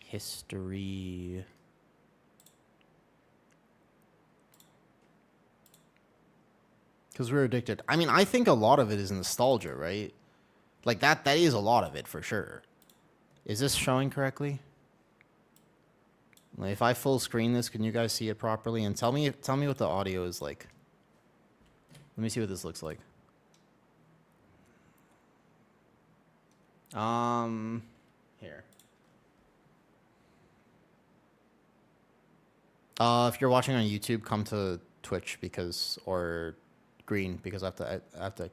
History. Because we're addicted. I mean, I think a lot of it is nostalgia, right? Like that is a lot of it for sure. Is this showing correctly? Like if I full screen this, can you guys see it properly? And tell me what the audio is like. Let me see what this looks like. Here. If you're watching on YouTube, come to Twitch or Green because I have to